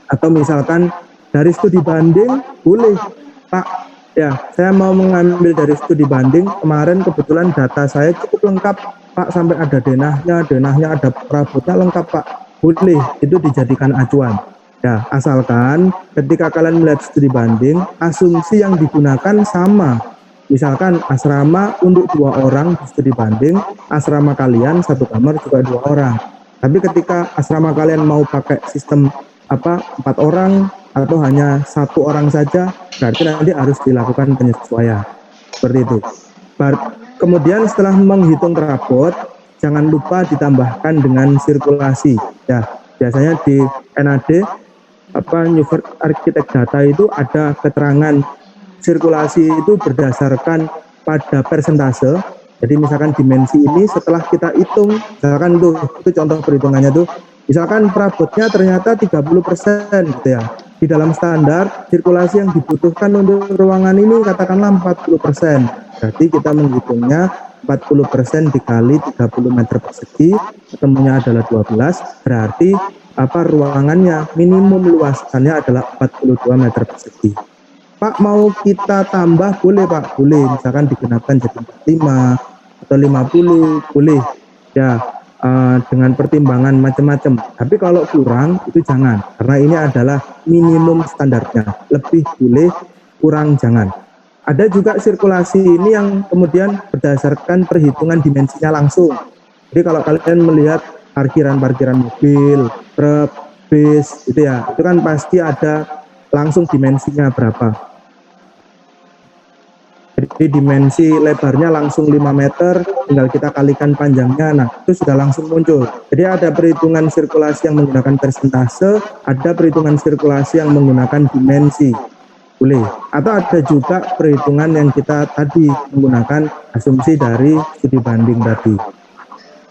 atau misalkan dari studi banding boleh Pak ya, saya mau mengambil dari studi banding kemarin kebetulan data saya cukup lengkap Pak, sampai ada denahnya ada perabotnya lengkap Pak, boleh, itu dijadikan acuan ya, asalkan ketika kalian melihat studi banding asumsi yang digunakan sama. Misalkan asrama untuk 2 orang di studi banding, asrama kalian 1 kamar juga 2 orang. Tapi ketika asrama kalian mau pakai sistem 4 orang atau hanya 1 orang saja, berarti nanti harus dilakukan penyesuaian. Seperti itu. Kemudian setelah menghitung perabot, jangan lupa ditambahkan dengan sirkulasi. Ya, biasanya di NAD New Architect Data itu ada keterangan sirkulasi itu berdasarkan pada persentase. Jadi misalkan dimensi ini setelah kita hitung, misalkan itu contoh perhitungannya tuh, misalkan perabotnya ternyata 30% gitu ya. Di dalam standar sirkulasi yang dibutuhkan untuk ruangan ini katakanlah 40%. Berarti kita menghitungnya 40% dikali 30 meter persegi, ketemunya adalah 12, berarti ruangannya minimum luasannya adalah 42 meter persegi. Pak mau kita tambah boleh Pak, boleh, misalkan digunakan jadi 45 atau 50 boleh ya, dengan pertimbangan macam-macam. Tapi kalau kurang itu jangan, karena ini adalah minimum standarnya, lebih boleh, kurang jangan. Ada juga sirkulasi ini yang kemudian berdasarkan perhitungan dimensinya langsung. Jadi kalau kalian melihat parkiran mobil, truk, bis gitu ya, itu kan pasti ada langsung dimensinya berapa. Jadi dimensi lebarnya langsung 5 meter, tinggal kita kalikan panjangnya, nah itu sudah langsung muncul. Jadi ada perhitungan sirkulasi yang menggunakan persentase, ada perhitungan sirkulasi yang menggunakan dimensi. Boleh. Atau ada juga perhitungan yang kita tadi menggunakan asumsi dari studi banding tadi.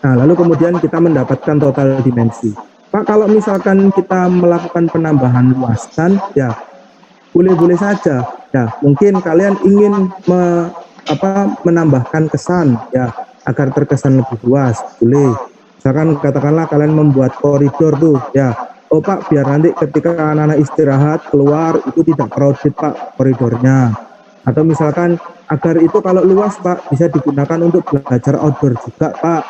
Nah, lalu kemudian kita mendapatkan total dimensi. Pak, kalau misalkan kita melakukan penambahan luasan, ya boleh-boleh saja. Ya, mungkin kalian ingin menambahkan kesan, ya, agar terkesan lebih luas. Boleh. Misalkan katakanlah kalian membuat koridor tuh, ya. Oh Pak, biar nanti ketika anak-anak istirahat keluar itu tidak crowded Pak koridornya. Atau misalkan agar itu kalau luas Pak bisa digunakan untuk belajar outdoor juga Pak,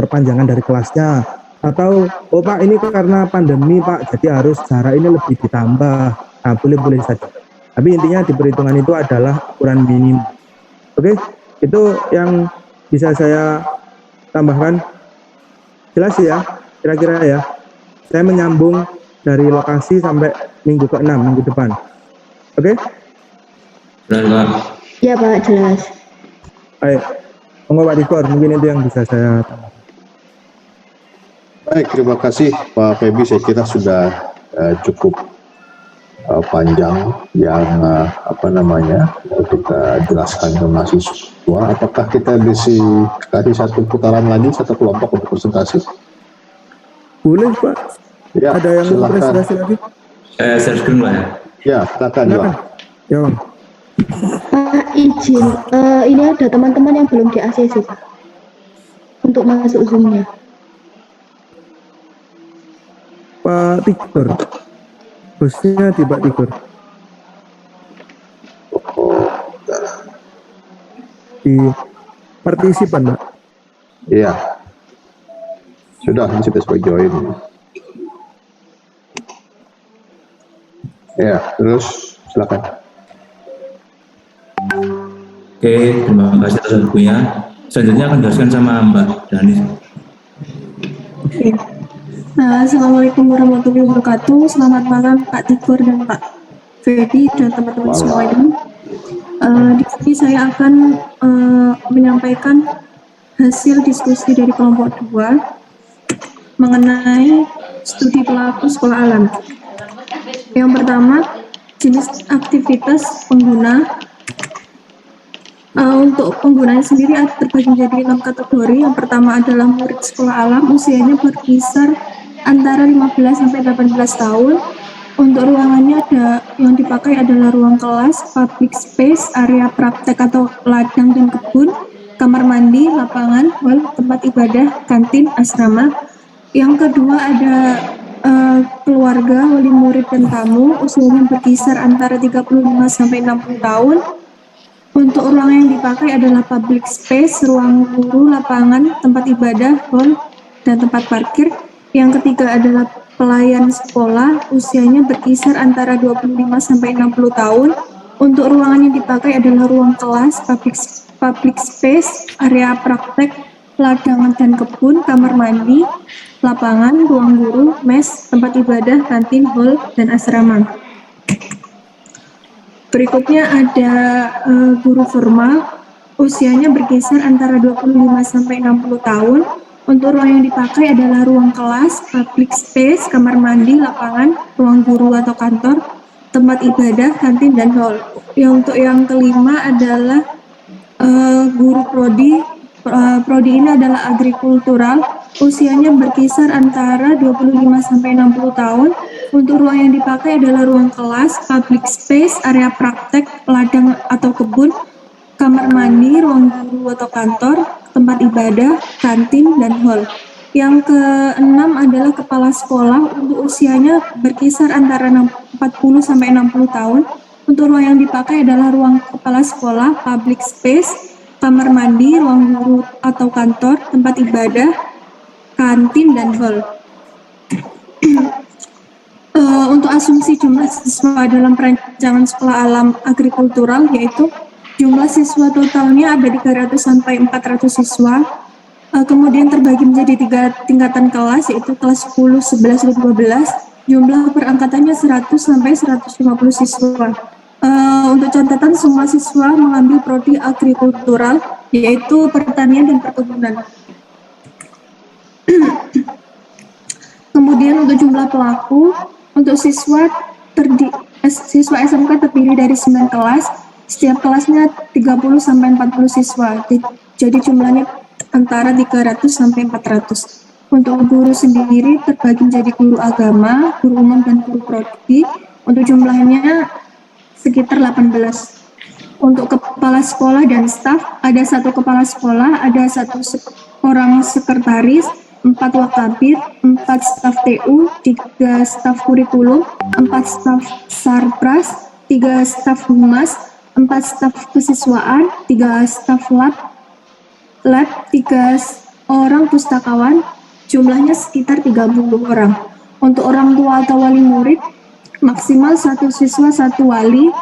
perpanjangan dari kelasnya. Atau oh Pak ini karena pandemi Pak jadi harus jarak ini lebih ditambah. Nah boleh-boleh saja. Tapi intinya di perhitungan itu adalah ukuran minimum. Oke, itu yang bisa saya tambahkan. Jelas ya, kira-kira ya. Saya menyambung dari lokasi sampai minggu ke-6, minggu depan. Oke? Jelas, Pak. Ya Pak, jelas. Baik. Monggo Pak Dikor, mungkin itu yang bisa saya tambahkan. Baik, terima kasih Pak Febi. Saya kira sudah cukup panjang yang kita jelaskan ke mahasiswa. Apakah kita bisa kasih satu putaran lagi, satu kelompok untuk presentasi? Boleh Pak. Ya, Ada yang mau silakan. presentasi lagi? Share screen Pak ya. Ya, silakan Johan. Ya Bang. Pak izin, ini ada teman-teman yang belum di ACC Pak. Untuk masuk Zoom-nya. Pak Tigor. Bosnya di Pak Tigor. Di partisipan Pak. Iya. Sudah, ini sudah sebagai join. Ya, terus silakan. Oke, terima kasih atas waktunya. Selanjutnya akan dijelaskan sama Mbak Dani. Oke. Assalamualaikum warahmatullahi wabarakatuh. Selamat malam Pak Tigor dan Pak Fedi dan teman-teman semuanya. Di sini saya akan menyampaikan hasil diskusi dari kelompok 2 mengenai studi pelaku sekolah alam. Yang pertama, jenis aktivitas pengguna. Untuk penggunanya sendiri terbagi menjadi 6 kategori. Yang pertama adalah murid sekolah alam, usianya berkisar antara 15 sampai 18 tahun. Untuk ruangannya yang dipakai adalah ruang kelas, public space, area praktek atau ladang dan kebun, kamar mandi, lapangan, hall, tempat ibadah, kantin, asrama. Yang kedua ada keluarga, wali murid dan tamu, usianya berkisar antara 35 sampai 60 tahun. Untuk ruangan yang dipakai adalah public space, ruang guru, lapangan, tempat ibadah, hall, dan tempat parkir. Yang ketiga adalah pelayan sekolah, usianya berkisar antara 25 sampai 60 tahun. Untuk ruangan yang dipakai adalah ruang kelas, public space, area praktek, ladang dan kebun, kamar mandi, lapangan, ruang guru, mes, tempat ibadah, kantin, hall, dan asrama. Berikutnya ada guru formal, usianya berkisar antara 25 sampai 60 tahun. Untuk ruang yang dipakai adalah ruang kelas, public space, kamar mandi, lapangan, ruang guru atau kantor, tempat ibadah, kantin, dan hall. Untuk yang kelima adalah guru prodi. Prodi ini adalah agrikultural, usianya berkisar antara 25 sampai 60 tahun. Untuk ruang yang dipakai adalah ruang kelas, public space, area praktek, ladang atau kebun, kamar mandi, ruang guru atau kantor, tempat ibadah, kantin, dan hall. Yang keenam adalah kepala sekolah, untuk usianya berkisar antara 40 sampai 60 tahun. Untuk ruang yang dipakai adalah ruang kepala sekolah, public space, kamar mandi, ruang guru atau kantor, tempat ibadah, kantin, dan hall. Untuk asumsi jumlah siswa dalam perancangan sekolah alam agrikultural, yaitu jumlah siswa totalnya ada 300 sampai 400 siswa. Kemudian terbagi menjadi 3 tingkatan kelas, yaitu kelas 10, 11, dan 12. Jumlah perangkatannya 100 sampai 150 siswa. Untuk catatan, semua siswa mengambil prodi agrikultural, yaitu pertanian dan perkebunan. Kemudian untuk jumlah pelaku, untuk siswa SMK terdiri dari 9 kelas, setiap kelasnya 30 sampai 40 siswa. Jadi jumlahnya antara 300 sampai 400. Untuk guru sendiri terbagi menjadi guru agama, guru umum dan guru prodi. Untuk jumlahnya sekitar 18. Untuk kepala sekolah dan staf, ada 1 kepala sekolah, ada 1 orang sekretaris, 4 wakabir, 4 staf TU, 3 staf kurikulum, 4 staf sarpras, 3 staf humas, 4 staf kesiswaan, 3 staf lab, 3 orang pustakawan, jumlahnya sekitar 30 orang. Untuk orang tua atau wali murid, maksimal 1 siswa 1 wali,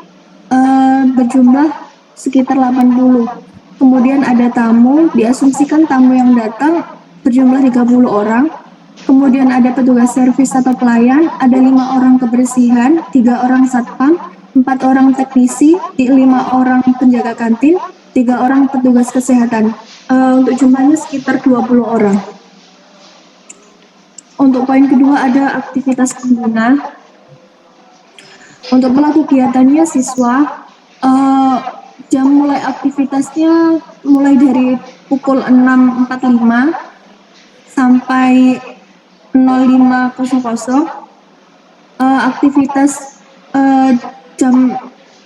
berjumlah sekitar 80. Kemudian ada tamu, diasumsikan tamu yang datang berjumlah 30 orang. Kemudian ada petugas servis atau pelayan, ada 5 orang kebersihan, 3 orang satpam, 4 orang teknisi, 5 orang penjaga kantin, 3 orang petugas kesehatan. Untuk jumlahnya sekitar 20 orang. Untuk poin kedua ada aktivitas pengguna. Untuk pelaku kegiatannya siswa, jam mulai aktivitasnya mulai dari pukul 6.45 sampai 05.00. Aktivitas jam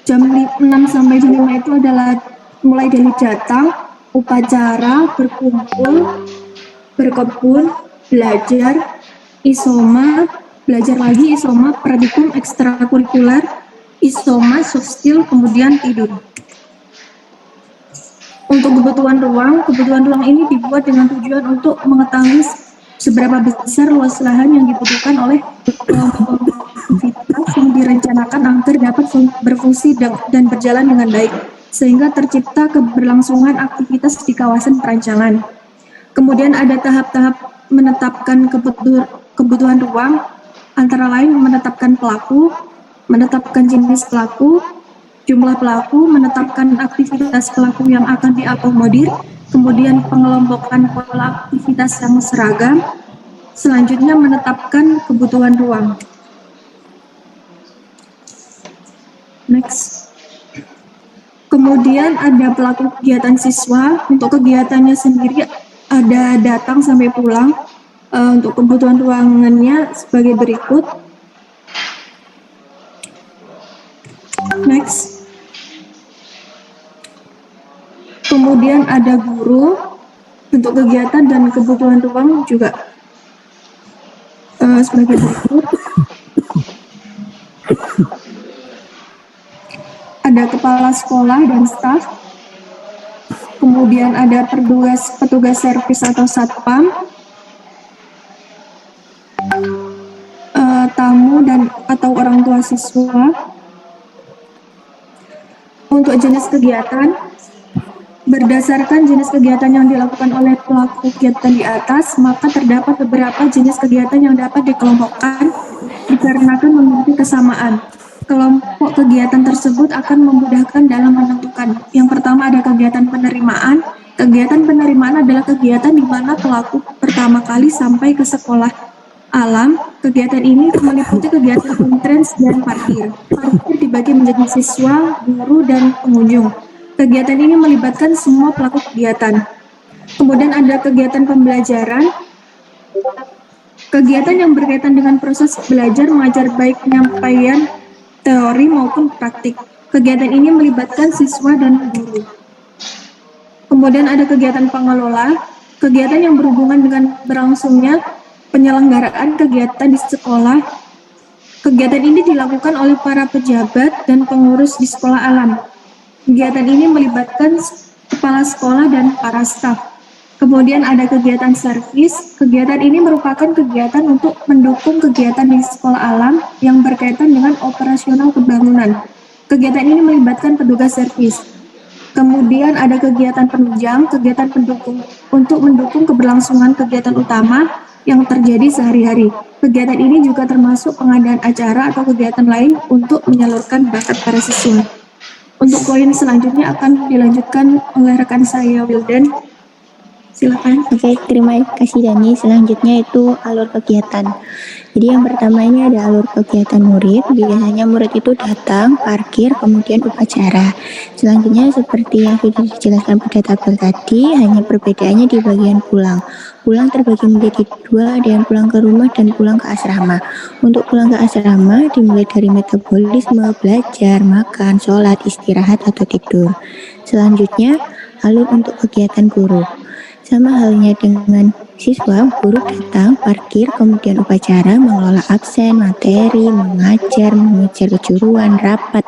6 sampai jam 5 itu adalah mulai dari datang, upacara, berkumpul, berkebun, belajar, isoma, belajar lagi, isoma, praktikum, ekstrakurikuler, isoma, soft skill, kemudian tidur. Untuk kebutuhan ruang ini dibuat dengan tujuan untuk mengetahui seberapa besar luas lahan yang dibutuhkan oleh aktivitas yang direncanakan agar dapat berfungsi dan berjalan dengan baik, sehingga tercipta keberlangsungan aktivitas di kawasan perancangan. Kemudian ada tahap-tahap menetapkan kebutuhan ruang, antara lain menetapkan pelaku, menetapkan jenis pelaku, jumlah pelaku, menetapkan aktivitas pelaku yang akan diakomodir, kemudian pengelompokan pola aktivitas yang seragam, selanjutnya menetapkan kebutuhan ruang. Next. Kemudian ada pelaku kegiatan siswa. Untuk kegiatannya sendiri ada datang sampai pulang. Untuk kebutuhan ruangannya sebagai berikut. Next. Kemudian ada guru. Untuk kegiatan dan kebutuhan ruang juga sebagai berikut. Ada kepala sekolah dan staf. Kemudian ada petugas servis atau satpam. Tamu dan atau orang tua siswa. Untuk jenis kegiatan, berdasarkan jenis kegiatan yang dilakukan oleh pelaku kegiatan di atas, maka terdapat beberapa jenis kegiatan yang dapat dikelompokkan dikarenakan memiliki kesamaan. Kelompok kegiatan tersebut akan memudahkan dalam menentukan. Yang pertama ada kegiatan penerimaan. Kegiatan penerimaan adalah kegiatan di mana pelaku pertama kali sampai ke sekolah alam. Kegiatan ini meliputi kegiatan entrance dan parkir. Parkir dibagi menjadi siswa, guru, dan pengunjung. Kegiatan ini melibatkan semua pelaku kegiatan. Kemudian ada kegiatan pembelajaran. Kegiatan yang berkaitan dengan proses belajar mengajar baik penyampaian teori maupun praktik. Kegiatan ini melibatkan siswa dan guru. Kemudian ada kegiatan pengelola. Kegiatan yang berhubungan dengan berlangsungnya penyelenggaraan kegiatan di sekolah. Kegiatan ini dilakukan oleh para pejabat dan pengurus di sekolah alam. Kegiatan ini melibatkan kepala sekolah dan para staf. Kemudian ada kegiatan servis. Kegiatan ini merupakan kegiatan untuk mendukung kegiatan di sekolah alam yang berkaitan dengan operasional pembangunan. Kegiatan ini melibatkan petugas servis. Kemudian ada kegiatan penunjang, kegiatan pendukung untuk mendukung keberlangsungan kegiatan utama. yang terjadi sehari-hari. Kegiatan ini juga termasuk pengadaan acara atau kegiatan lain untuk menyalurkan bakat para siswa. Untuk poin selanjutnya akan dilanjutkan oleh rekan saya, Wildan. Silakan. Oke, terima kasih Dani. Selanjutnya itu alur kegiatan. Jadi yang pertama ini ada alur kegiatan murid. Biasanya murid itu datang, parkir, kemudian upacara. Selanjutnya seperti yang sudah dijelaskan pada tabel tadi, hanya perbedaannya di bagian pulang. Pulang terbagi menjadi dua, ada yang pulang ke rumah dan pulang ke asrama. Untuk pulang ke asrama dimulai dari metabolisme, belajar, makan, sholat, istirahat, atau tidur. Selanjutnya alur untuk kegiatan guru. Sama halnya dengan siswa, guru datang, parkir, kemudian upacara, mengelola absen, materi, mengajar, mengejar kejuruan, rapat,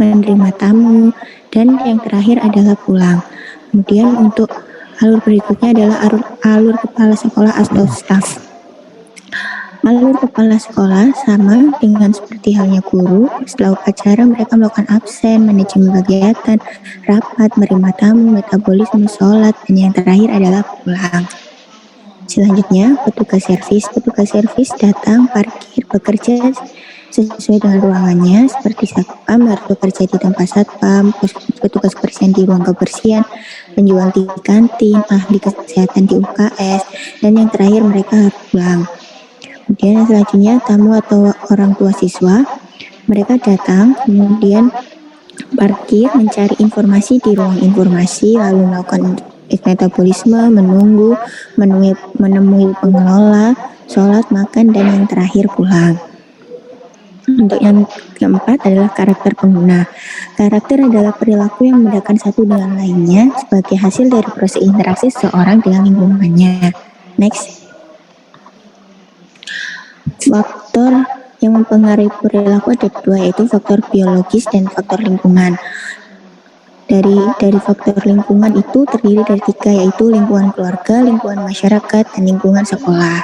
menerima tamu, dan yang terakhir adalah pulang. Kemudian untuk alur berikutnya adalah alur kepala sekolah atau staf. Alur kepala sekolah sama dengan seperti halnya guru. Setelah upacara mereka melakukan absen, manajemen kegiatan, rapat, menerima tamu, metabolisme, sholat, dan yang terakhir adalah pulang. Selanjutnya petugas servis datang, parkir, bekerja sesuai dengan ruangannya, seperti satpam harus bekerja di tempat satpam, petugas kebersihan di ruang kebersihan, penjual di kantin, ahli kesehatan di UKS, dan yang terakhir mereka harus pulang. Kemudian selanjutnya tamu atau orang tua siswa, mereka datang, kemudian parkir, mencari informasi di ruang informasi, lalu melakukan metabolisme, menunggu, menemui pengelola, sholat, makan, dan yang terakhir pulang. Untuk yang keempat adalah karakter pengguna. Karakter adalah perilaku yang membedakan satu dengan lainnya sebagai hasil dari proses interaksi seseorang dengan lingkungannya. Next. Faktor yang mempengaruhi perilaku ada dua, yaitu faktor biologis dan faktor lingkungan. Dari faktor lingkungan itu terdiri dari tiga, yaitu lingkungan keluarga, lingkungan masyarakat, dan lingkungan sekolah.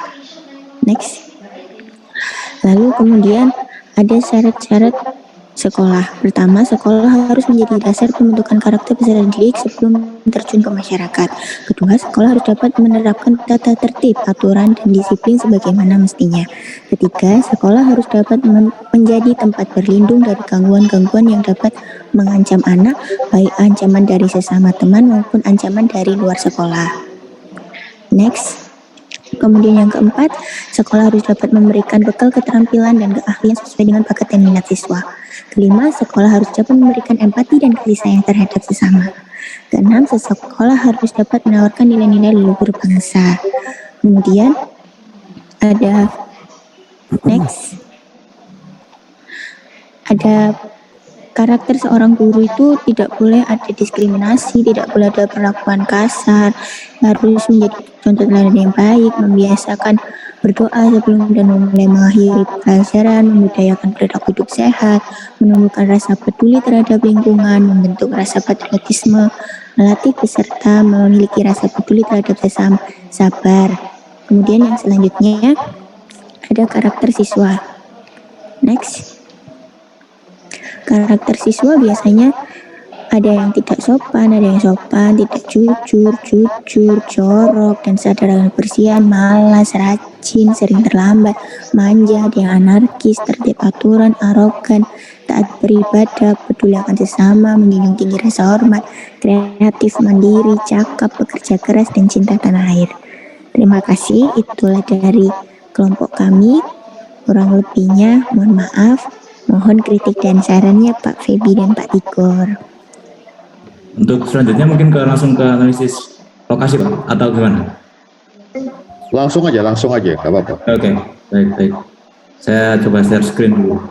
Next. Lalu kemudian ada syarat-syarat sekolah. Pertama, sekolah harus menjadi dasar pembentukan karakter peserta didik sebelum terjun ke masyarakat. Kedua, sekolah harus dapat menerapkan tata tertib, aturan, dan disiplin sebagaimana mestinya. Ketiga, sekolah harus dapat menjadi tempat berlindung dari gangguan-gangguan yang dapat mengancam anak, baik ancaman dari sesama teman maupun ancaman dari luar sekolah. Next. Kemudian yang keempat, sekolah harus dapat memberikan bekal keterampilan dan keahlian sesuai dengan bakat dan minat siswa. Kelima, sekolah harus dapat memberikan empati dan kasih sayang terhadap sesama. Keenam, sekolah harus dapat menawarkan nilai-nilai leluhur bangsa. Kemudian ada karakter seorang guru itu tidak boleh ada diskriminasi, tidak boleh ada perlakuan kasar, harus menjadi contoh teladan yang baik, membiasakan berdoa sebelum dan memulai mengakhiri pelajaran, membudayakan perilaku hidup sehat, menumbuhkan rasa peduli terhadap lingkungan, membentuk rasa patriotisme, melatih peserta memiliki rasa peduli terhadap sesama, sabar. Kemudian yang selanjutnya ada karakter siswa. Next. Karakter siswa biasanya ada yang tidak sopan, ada yang sopan, tidak jujur, jorok, dan sadar akan kebersihan, malas, rajin, sering terlambat, manja, ada yang anarkis, tertib aturan, arogan, taat beribadah, peduli akan sesama, menjunjung tinggi rasa hormat, kreatif, mandiri, cakap, bekerja keras, dan cinta tanah air. Terima kasih, itulah dari kelompok kami. Kurang lebihnya, mohon maaf. Mohon kritik dan sarannya Pak Febi dan Pak Tigor. Untuk selanjutnya mungkin langsung ke analisis lokasi Pak, atau gimana? Langsung aja, nggak apa-apa. Oke, baik. Saya coba share screen dulu.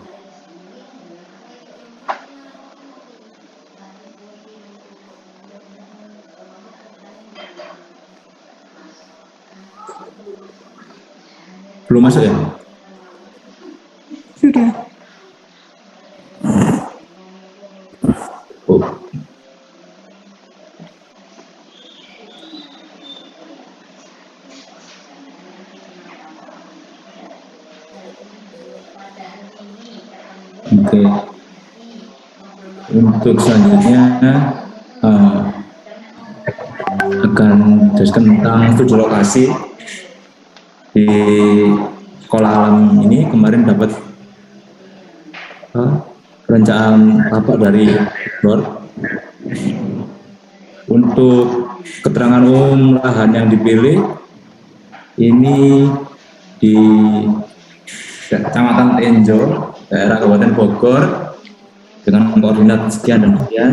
Belum masuk ya? Sudah. Oh. Oke. Untuk selanjutnya akan jelaskan tentang studi lokasi. di sekolah alam ini kemarin dapat perencanaan tapak dari Bor. Untuk keterangan umum lahan yang dipilih ini di Kecamatan Tenjo, daerah Kabupaten Bogor, dengan koordinat sekian dan sekian,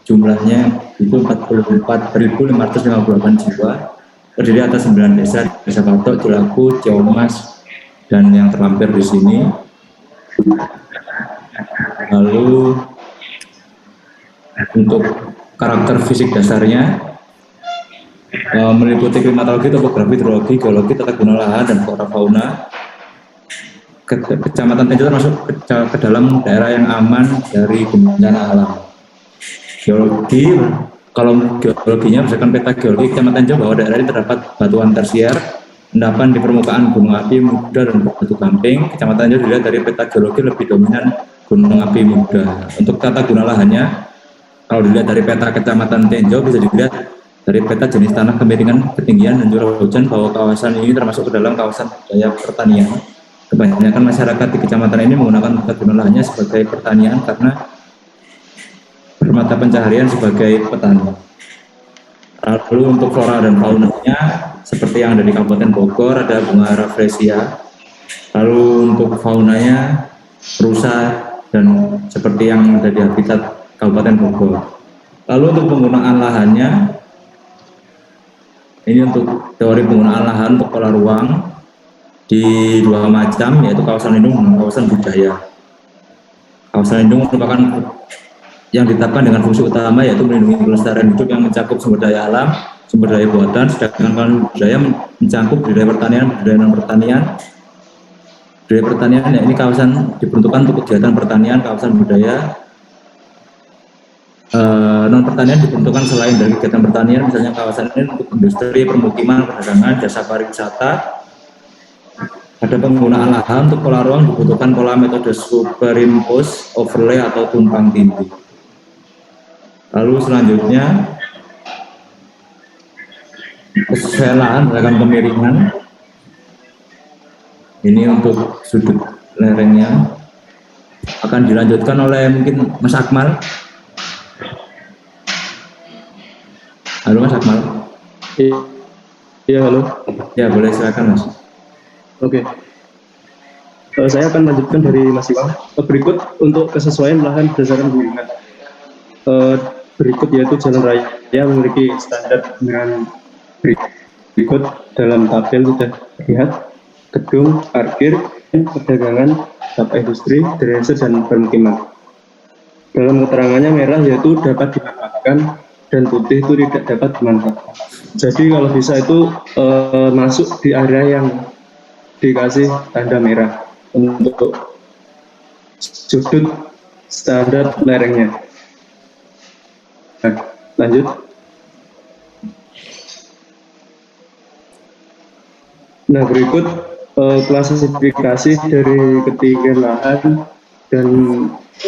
jumlahnya itu 44.558 jiwa, terdiri atas 9 desa, Desa Patok, Cilaku, Ciamas, dan yang terlampir di sini. Lalu untuk karakter fisik dasarnya meliputi klimatologi, topografi, hidrologi, geologi, tata guna lahan, dan flora fauna. Kecamatan Tenjo termasuk ke dalam daerah yang aman dari bencana alam. Geologi, kalau geologinya berdasarkan peta geologi Kecamatan Tenjo bahwa daerah ini terdapat batuan tersier, endapan di permukaan gunung api muda dan batu gamping. Kecamatan Tenjo dilihat dari peta geologi lebih dominan gunung api muda. Untuk tata guna lahannya, kalau dilihat dari peta Kecamatan Tenjo bisa dilihat dari peta jenis tanah, kemiringan, ketinggian, dan curah hujan bahwa kawasan ini termasuk ke dalam kawasan budaya pertanian. Kebanyakan masyarakat di kecamatan ini menggunakan tata guna lahannya sebagai pertanian karena bermata pencaharian sebagai petani. Lalu untuk flora dan faunanya seperti yang ada di Kabupaten Bogor ada bunga rafflesia. Lalu untuk faunanya rusa dan seperti yang ada di habitat Kabupaten Bogor. Lalu untuk penggunaan lahannya, ini untuk teori penggunaan lahan untuk pola ruang di 2 macam, yaitu kawasan lindung dan kawasan budaya. Kawasan lindung merupakan yang ditetapkan dengan fungsi utama yaitu melindungi kelestarian hidup yang mencakup sumber daya alam, sumber daya buatan, sedangkan kawasan budaya mencakup budaya pertanian, budaya non pertanian. Budaya pertanian ya, ini kawasan diperuntukkan untuk kegiatan pertanian. Kawasan budaya non pertanian diperuntukkan selain dari kegiatan pertanian, misalnya kawasan ini untuk industri, permukiman, perdagangan, jasa pariwisata. Ada penggunaan lahan untuk pola ruang dibutuhkan pola metode superimpose, overlay atau tumpang tindih. Lalu selanjutnya kesesuaian lahan berdasarkan kemiringan. Ini untuk sudut lerengnya akan dilanjutkan oleh mungkin Mas Akmal. Halo Mas Akmal. Iya, halo. Ya boleh, silakan Mas. Oke. Saya akan lanjutkan dari Mas Iwan. Berikut untuk kesesuaian lahan berdasarkan kemiringan. Berikut yaitu jalan raya memiliki standar dengan berikut dalam tabel sudah terlihat: gedung, parkir, perdagangan, tapak industri, drainase, dan permukiman. Dalam keterangannya merah yaitu dapat dimanfaatkan dan putih itu tidak dapat dimanfaatkan. Jadi kalau bisa itu masuk di area yang dikasih tanda merah untuk sudut standar lerengnya. Nah, lanjut. Nah, berikut klasifikasi dari ketinggian lahan dan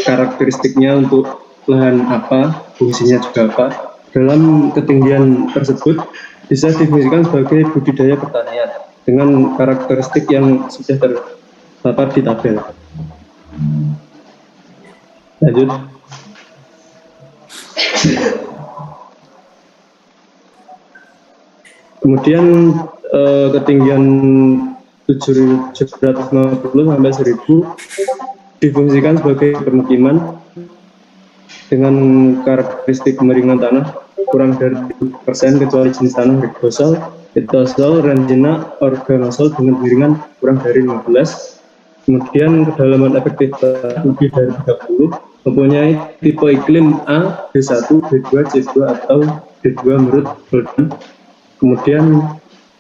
karakteristiknya untuk lahan apa, fungsinya juga apa. Dalam ketinggian tersebut bisa difungsikan sebagai budidaya pertanian dengan karakteristik yang sudah terdapat di tabel. Lanjut. Kemudian ketinggian 750 sampai 1000 difungsikan sebagai permukiman dengan karakteristik kemiringan tanah kurang dari 10% kecuali jenis tanah rigosol, etosol, renjina, organosol dengan kemiringan kurang dari 15. Kemudian kedalaman efektif lebih dari 30, mempunyai tipe iklim A, B1, B2, C2 atau D2 menurut Golden. Kemudian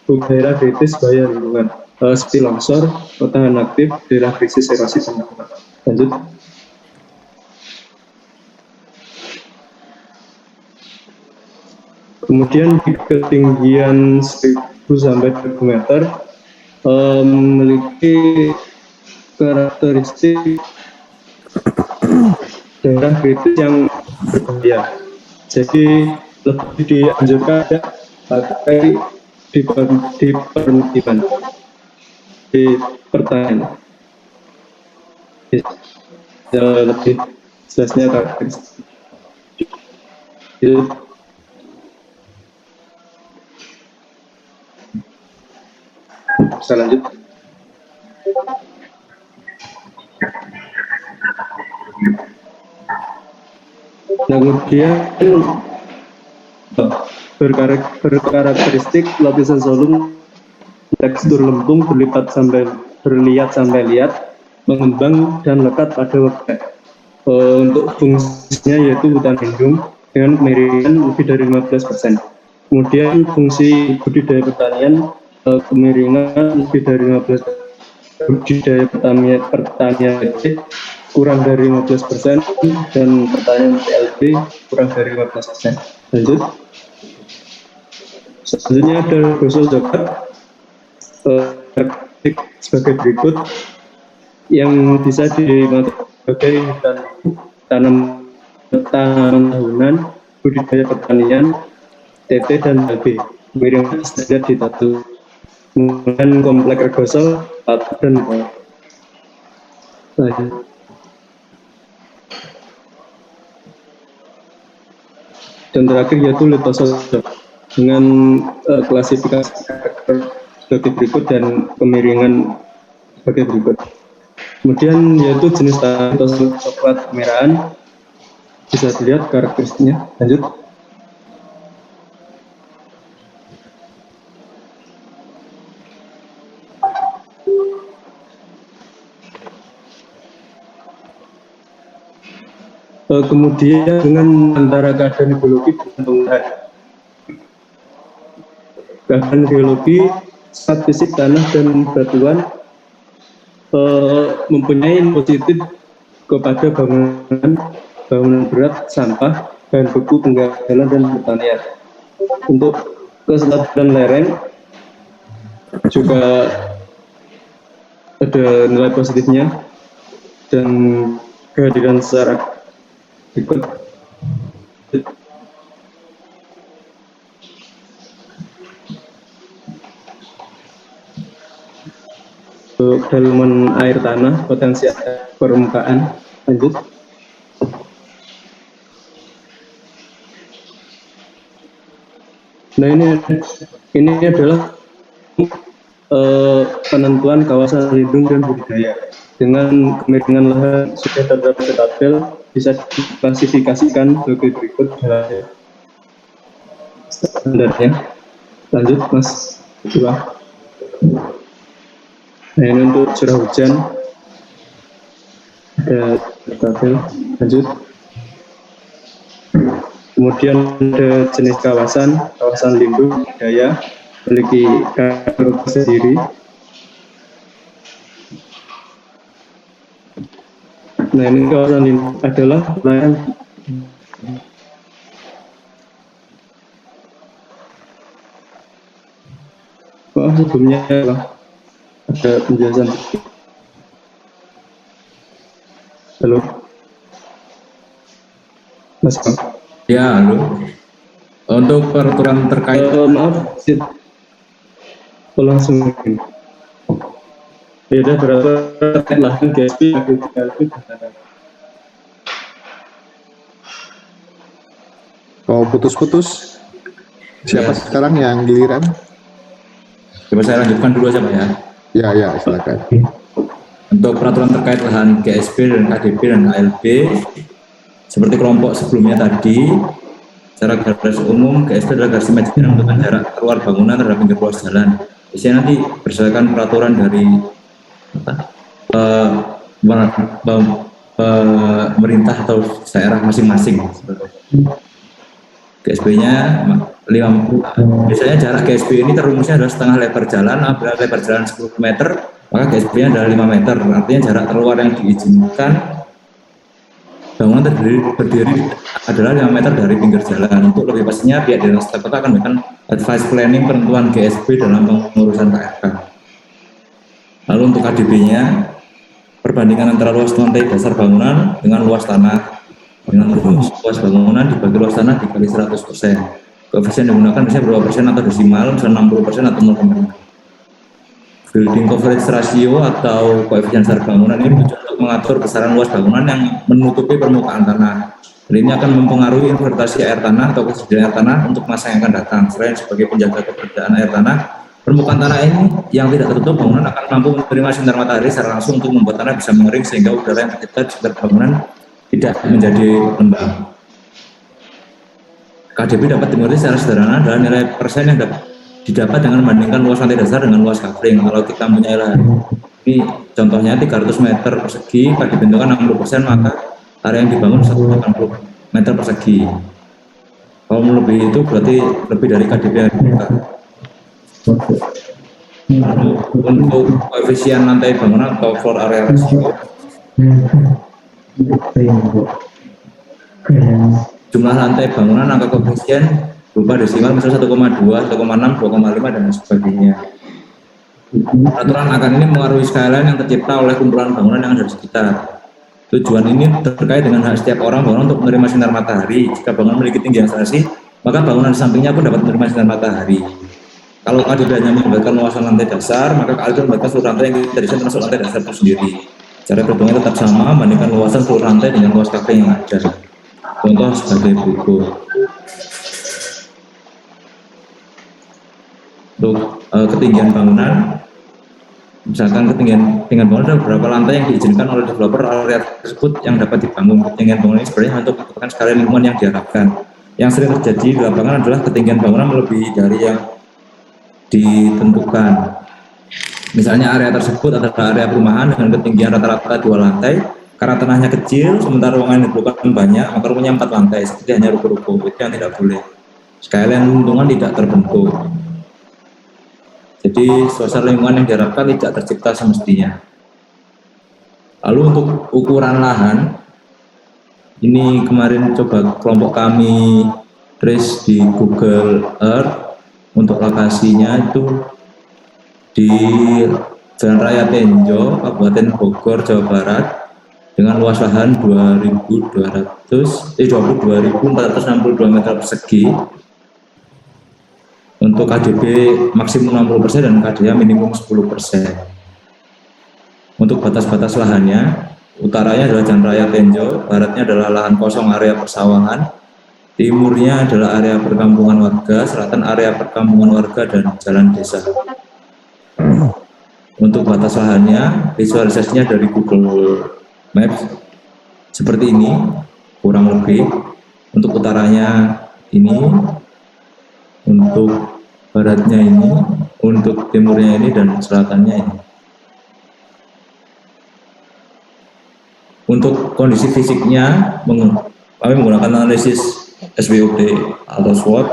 daerah kritis bahaya lingkungan, seperti longsor, tahan aktif, daerah krisis erosi pemukiman. Lanjut. Kemudian di ketinggian 1000 sampai 2000 meter memiliki karakteristik daerah kritis yang berbahaya. Jadi lebih dianjurkan pakai di permukiman. pertanian. Bisa lebih jelasnya karakteristik. Bisa lanjut. Nah, kemudian berkarakteristik lapisan solum tekstur lempung berlipat sampai liat, mengembang dan lekat pada website. Untuk fungsinya yaitu hutan lindung dengan kemiringan lebih dari 15%. Kemudian fungsi budidaya pertanian kemiringan lebih dari 15%. Budidaya pertanian kurang dari 15% dan pertanian PLB kurang dari 15%. Lanjut. Selanjutnya ada gosol jokat sebagai berikut yang bisa dimaksud sebagai tanaman tahunan, budidaya pertanian, TT dan LB, kemiringan standar di tatu. Kemudian komplek regosol, patu dan bawah. Dan terakhir yaitu litosol dengan klasifikasi sebagai berikut dan kemiringan sebagai berikut. Kemudian yaitu jenis litosol coklat kemerahan, bisa dilihat karakteristiknya. Lanjut. Kemudian dengan antara keadaan geologi dan tumbuhan. Keadaan geologi, sifat fisik tanah dan batuan mempunyai positif kepada bangunan berat, sampah, bahan beku, penggagalan dan pertanian. Untuk keselatan lereng juga ada nilai positifnya dan kehadiran secara berikut. Kedalaman air tanah, potensi permukaan. Lanjut. Nah, ini adalah penentuan kawasan lindung dan budidaya. Dengan kemiringan lahan sudah terdapat tabel, bisa diklasifikasikan sebagai berikut standarnya. Lanjut, Mas. Coba. Nah, ini untuk curah hujan. Ada tabel. Lanjut. Kemudian ada jenis kawasan lindung budidaya memiliki karakter sendiri. Nah, ini kawasan lindung adalah wilayah sebelumnya ada penjelasan. Halo, Mas. Ya, halo. Untuk peraturan terkait maaf, langsung. Beda berapa terkait lahan GSP, Oh, putus-putus. Siapa Ya. sekarang yang giliran? coba saya lanjutkan dulu aja Pak ya. Ya, silakan. Untuk peraturan terkait lahan GSP dan KDP dan ALB, seperti kelompok sebelumnya tadi, secara garis umum GSP adalah garis imajiner yang menentukan jarak keluar bangunan terhadap pinggir ruas jalan. Biasanya nanti berdasarkan peraturan dari pemerintah atau daerah masing-masing. GSP-nya 50. Biasanya jarak GSP ini terumusnya adalah setengah lebar jalan. Apabila lebar jalan 10 meter, maka GSP-nya adalah 5 meter. Artinya jarak keluar yang diizinkan bangunan berdiri adalah 5 meter dari pinggir jalan. Untuk lebih pastinya, pihak Dinas Tata Kota akan memberikan advice planning penentuan GSP dalam pengurusan KRK. Lalu untuk KDB-nya, perbandingan antara luas lantai dasar bangunan dengan luas tanah. Dengan luas bangunan dibagi luas tanah dikali 100%. Koefisien yang digunakan biasanya berapa persen atau desimal, misalnya 60% atau 0,5. building coverage ratio atau koefisien besar bangunan ini bertujuan untuk mengatur besaran luas bangunan yang menutupi permukaan tanah. Dan ini akan mempengaruhi infiltrasi air tanah atau kesediaan air tanah untuk masa yang akan datang. Selain sebagai penjaga keberadaan air tanah, permukaan tanah ini yang tidak tertutup bangunan akan mampu menerima sinar matahari secara langsung untuk membuat tanah bisa mengering sehingga udara yang tercipta di sekitar bangunan tidak menjadi lembab. KDP dapat dimengerti secara sederhana adalah nilai persen yang didapat dengan membandingkan luas lantai dasar dengan luas covering. Kalau kita punya ini contohnya 300 meter persegi, pada dibentukkan 60%, maka area yang dibangun 180 meter persegi. Kalau melebihi itu berarti lebih dari KDP yang dibuka. Untuk koefisien lantai bangunan atau floor area ratio, jumlah lantai bangunan angka koefisien berupa desimal misalnya 1,2, 1,6, 2,5 dan sebagainya. Peraturan akan ini mengaruhi skyline yang tercipta oleh kumpulan bangunan yang ada di sekitar. Tujuan ini terkait dengan hak setiap orang bangunan untuk menerima sinar matahari. Jika bangunan memiliki tinggi yang serasi, maka bangunan di sampingnya pun dapat menerima sinar matahari. Kalau KDP hanya melibatkan luasan lantai dasar, maka KDP melibatkan seluruh lantai yang kita desain termasuk lantai dasar itu sendiri. Cara perhitungannya tetap sama, bandingkan luasan seluruh lantai dengan luas covering yang ada. Contoh sebagai berikut. Untuk ketinggian bangunan, misalkan ketinggian bangunan ada beberapa lantai yang diizinkan oleh developer area tersebut yang dapat dibangun. Ketinggian bangunan ini sebenarnya untuk merupakan skala lingkungan yang diharapkan. Yang sering terjadi di lapangan adalah ketinggian bangunan melebihi dari yang ditentukan. Misalnya area tersebut adalah area perumahan dengan ketinggian rata-rata 2 lantai, karena tanahnya kecil, sementara ruangan yang diperlukan banyak, maka rumahnya 4 lantai, seperti hanya ruko-ruko, itu yang tidak boleh. Skyline lingkungan tidak terbentuk. Jadi suasana lingkungan yang diharapkan tidak tercipta semestinya. Lalu untuk ukuran lahan, ini kemarin coba kelompok kami trace di Google Earth. Untuk lokasinya itu di Jalan Raya Tenjo, Kabupaten Bogor, Jawa Barat, dengan luas lahan 22.462 meter persegi. Untuk KDP maksimum 60% dan KDA minimum 10%. Untuk batas-batas lahannya, utaranya adalah Jalan Raya Tenjo, baratnya adalah lahan kosong area persawahan, timurnya adalah area perkampungan warga, selatan area perkampungan warga dan jalan desa. Untuk batas lahannya, visualisasinya dari Google Maps seperti ini, kurang lebih. Untuk utaranya ini, untuk baratnya ini, untuk timurnya ini, dan selatannya ini. Untuk kondisi fisiknya, kami menggunakan analisis SWOT atau SWOT.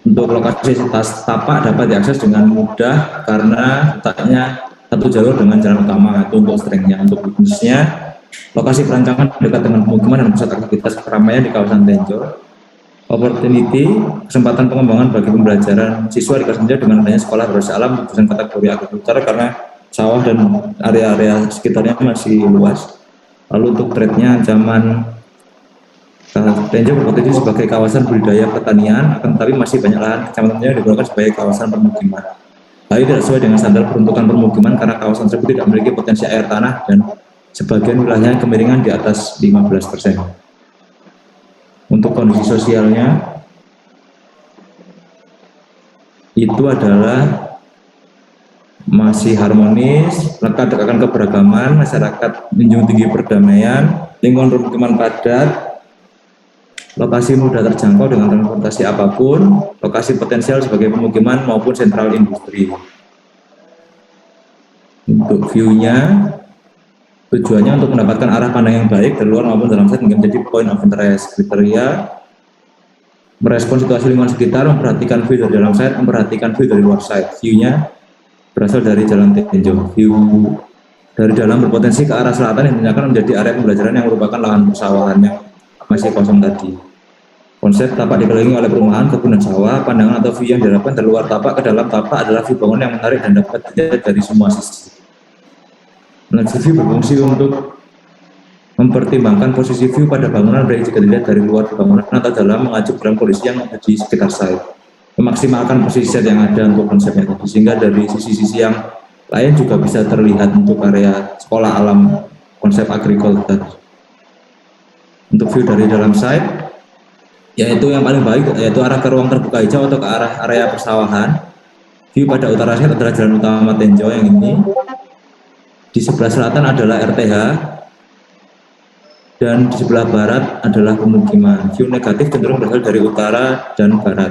Untuk lokasi tapak dapat diakses dengan mudah karena letaknya satu jalur dengan jalan utama, itu untuk strength-nya. Untuk weakness-nya, lokasi perancangan dekat dengan pemukiman dan pusat aktivitas keramaian di kawasan Tenjo. Opportunity, kesempatan pengembangan bagi pembelajaran siswa di kawasan Tenjo dengan adanya sekolah berbasis alam jurusan kategori agrikultur karena sawah dan area-area sekitarnya masih luas. Lalu untuk trade-nya, ancaman Tenjo berpotensi sebagai kawasan budidaya pertanian, akan tetapi masih banyak lahan kecamatannya digunakan sebagai kawasan permukiman. Hal ini tidak sesuai dengan standar peruntukan permukiman karena kawasan tersebut tidak memiliki potensi air tanah dan sebagian wilayahnya kemiringan di atas 15%. Untuk kondisi sosialnya, itu adalah masih harmonis, lekat akan keberagaman, masyarakat menjunjung tinggi perdamaian, lingkungan permukiman padat, lokasi mudah terjangkau dengan transportasi apapun, lokasi potensial sebagai pemukiman maupun sentral industri. Untuk view-nya, tujuannya untuk mendapatkan arah pandang yang baik dari luar maupun dalam site hingga menjadi point of interest. Kriteria merespon situasi lingkungan sekitar, memperhatikan view dari dalam site, memperhatikan view dari luar site. View-nya berasal dari Jalan Tenjo. View dari dalam berpotensi ke arah selatan yang dinyatakan menjadi area pembelajaran yang merupakan lahan persawahan yang masih kosong tadi. Konsep tapak dikelilingi oleh perumahan, kebun dan sawah. Pandangan atau view yang diharapkan dari luar tapak ke dalam tapak adalah view bangunan yang menarik dan dapat dilihat dari semua sisi. Analisis view berfungsi untuk mempertimbangkan posisi view pada bangunan baik jika dilihat dari luar bangunan atau dalam mengacu dalam kondisi yang ada di sekitar site. memaksimalkan pesisir yang ada untuk konsepnya tadi, sehingga dari sisi-sisi yang lain juga bisa terlihat untuk area sekolah alam konsep agrikultur. Untuk view dari dalam site, yaitu yang paling baik yaitu arah ke ruang terbuka hijau atau ke arah area persawahan. View pada utara site adalah jalan utama Tenjo yang ini. Di sebelah selatan adalah RTH dan di sebelah barat adalah pemukiman. View negatif cenderung berasal dari utara dan barat.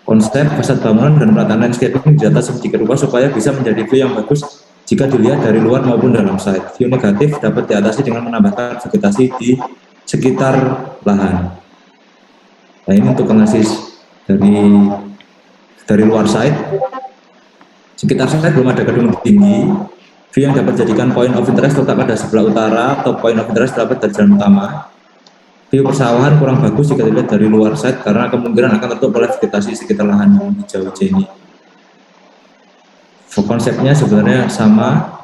Konsep fasad bangunan dan penataan landscaping ditata sedemikian rupa supaya bisa menjadi view yang bagus jika dilihat dari luar maupun dalam site. View negatif dapat diatasi dengan menambahkan vegetasi di sekitar lahan. Nah, ini untuk analisis dari luar site. Sekitar site belum ada gedung tinggi. View yang dapat dijadikan point of interest terletak pada sebelah utara atau point of interest dapat dari jalan utama. View persawahan kurang bagus jika dilihat dari luar site karena kemungkinan akan tertutup oleh vegetasi sekitar lahan yang hijau-hijau ini. Konsepnya sebenarnya sama,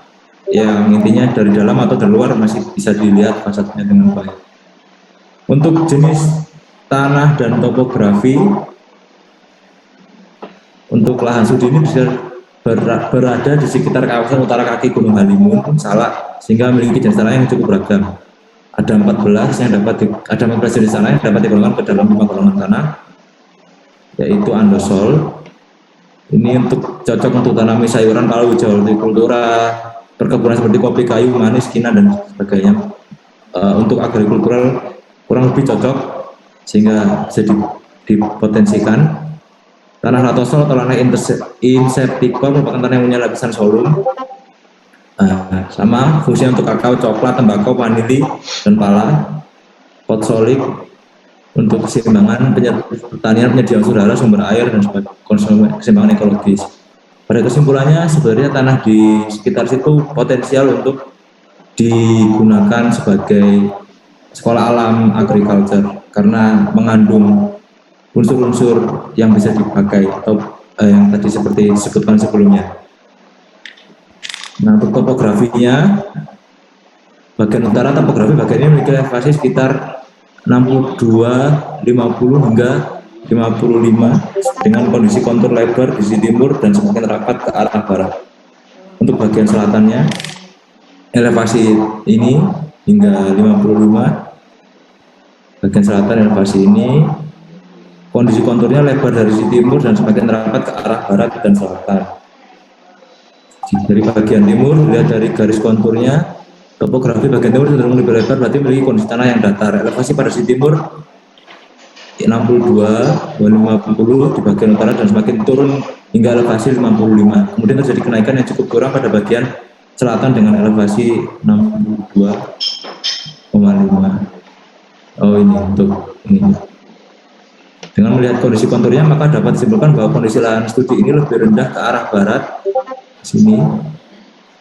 yang intinya dari dalam atau dari luar masih bisa dilihat fasadnya dengan baik. Untuk jenis tanah dan topografi, untuk lahan studi ini bisa berada di sekitar kawasan utara kaki Gunung Halimun, Salak, sehingga memiliki jenis tanah yang cukup beragam. Ada 14 jenis tanah yang dapat digolongkan ke dalam 5 golongan tanah, yaitu andosol. Ini cocok untuk tanami sayuran, kalau hijau hortikultura, perkebunan seperti kopi, kayu, manis, kina dan sebagainya. Untuk agrikultural kurang lebih cocok sehingga bisa dipotensikan. Tanah latosol atau tanah inseptikol merupakan tanah yang punya lapisan solum. Sama fungsinya untuk kakao, coklat, tembakau, vanili, dan pala. Potsolik untuk keseimbangan pertanian, penyedia unsur hara, sumber air, dan keseimbangan ekologis. Pada kesimpulannya, sebenarnya tanah di sekitar situ potensial untuk digunakan sebagai sekolah alam agriculture karena mengandung unsur-unsur yang bisa dipakai atau yang tadi seperti disebutkan sebelumnya. Nah, untuk topografinya, bagian utara topografi bagian ini memiliki elevasi sekitar 62, 50 hingga 55 dengan kondisi kontur lebar di sisi timur dan semakin rapat ke arah barat. Untuk bagian selatannya, elevasi ini hingga 55, bagian selatan elevasi ini, kondisi konturnya lebar dari sisi timur dan semakin rapat ke arah barat dan selatan. Dari bagian timur, lihat dari garis konturnya, topografi bagian timur cenderung lebih lebar, berarti memiliki kondisi tanah yang datar. Elevasi pada sisi timur 62, 50 di bagian utara dan semakin turun hingga elevasi 55. Kemudian terjadi kenaikan yang cukup kurang pada bagian selatan dengan elevasi 62,5. Oh, ini untuk ini. Dengan melihat kondisi konturnya, maka dapat disimpulkan bahwa kondisi lahan studi ini lebih rendah ke arah barat sini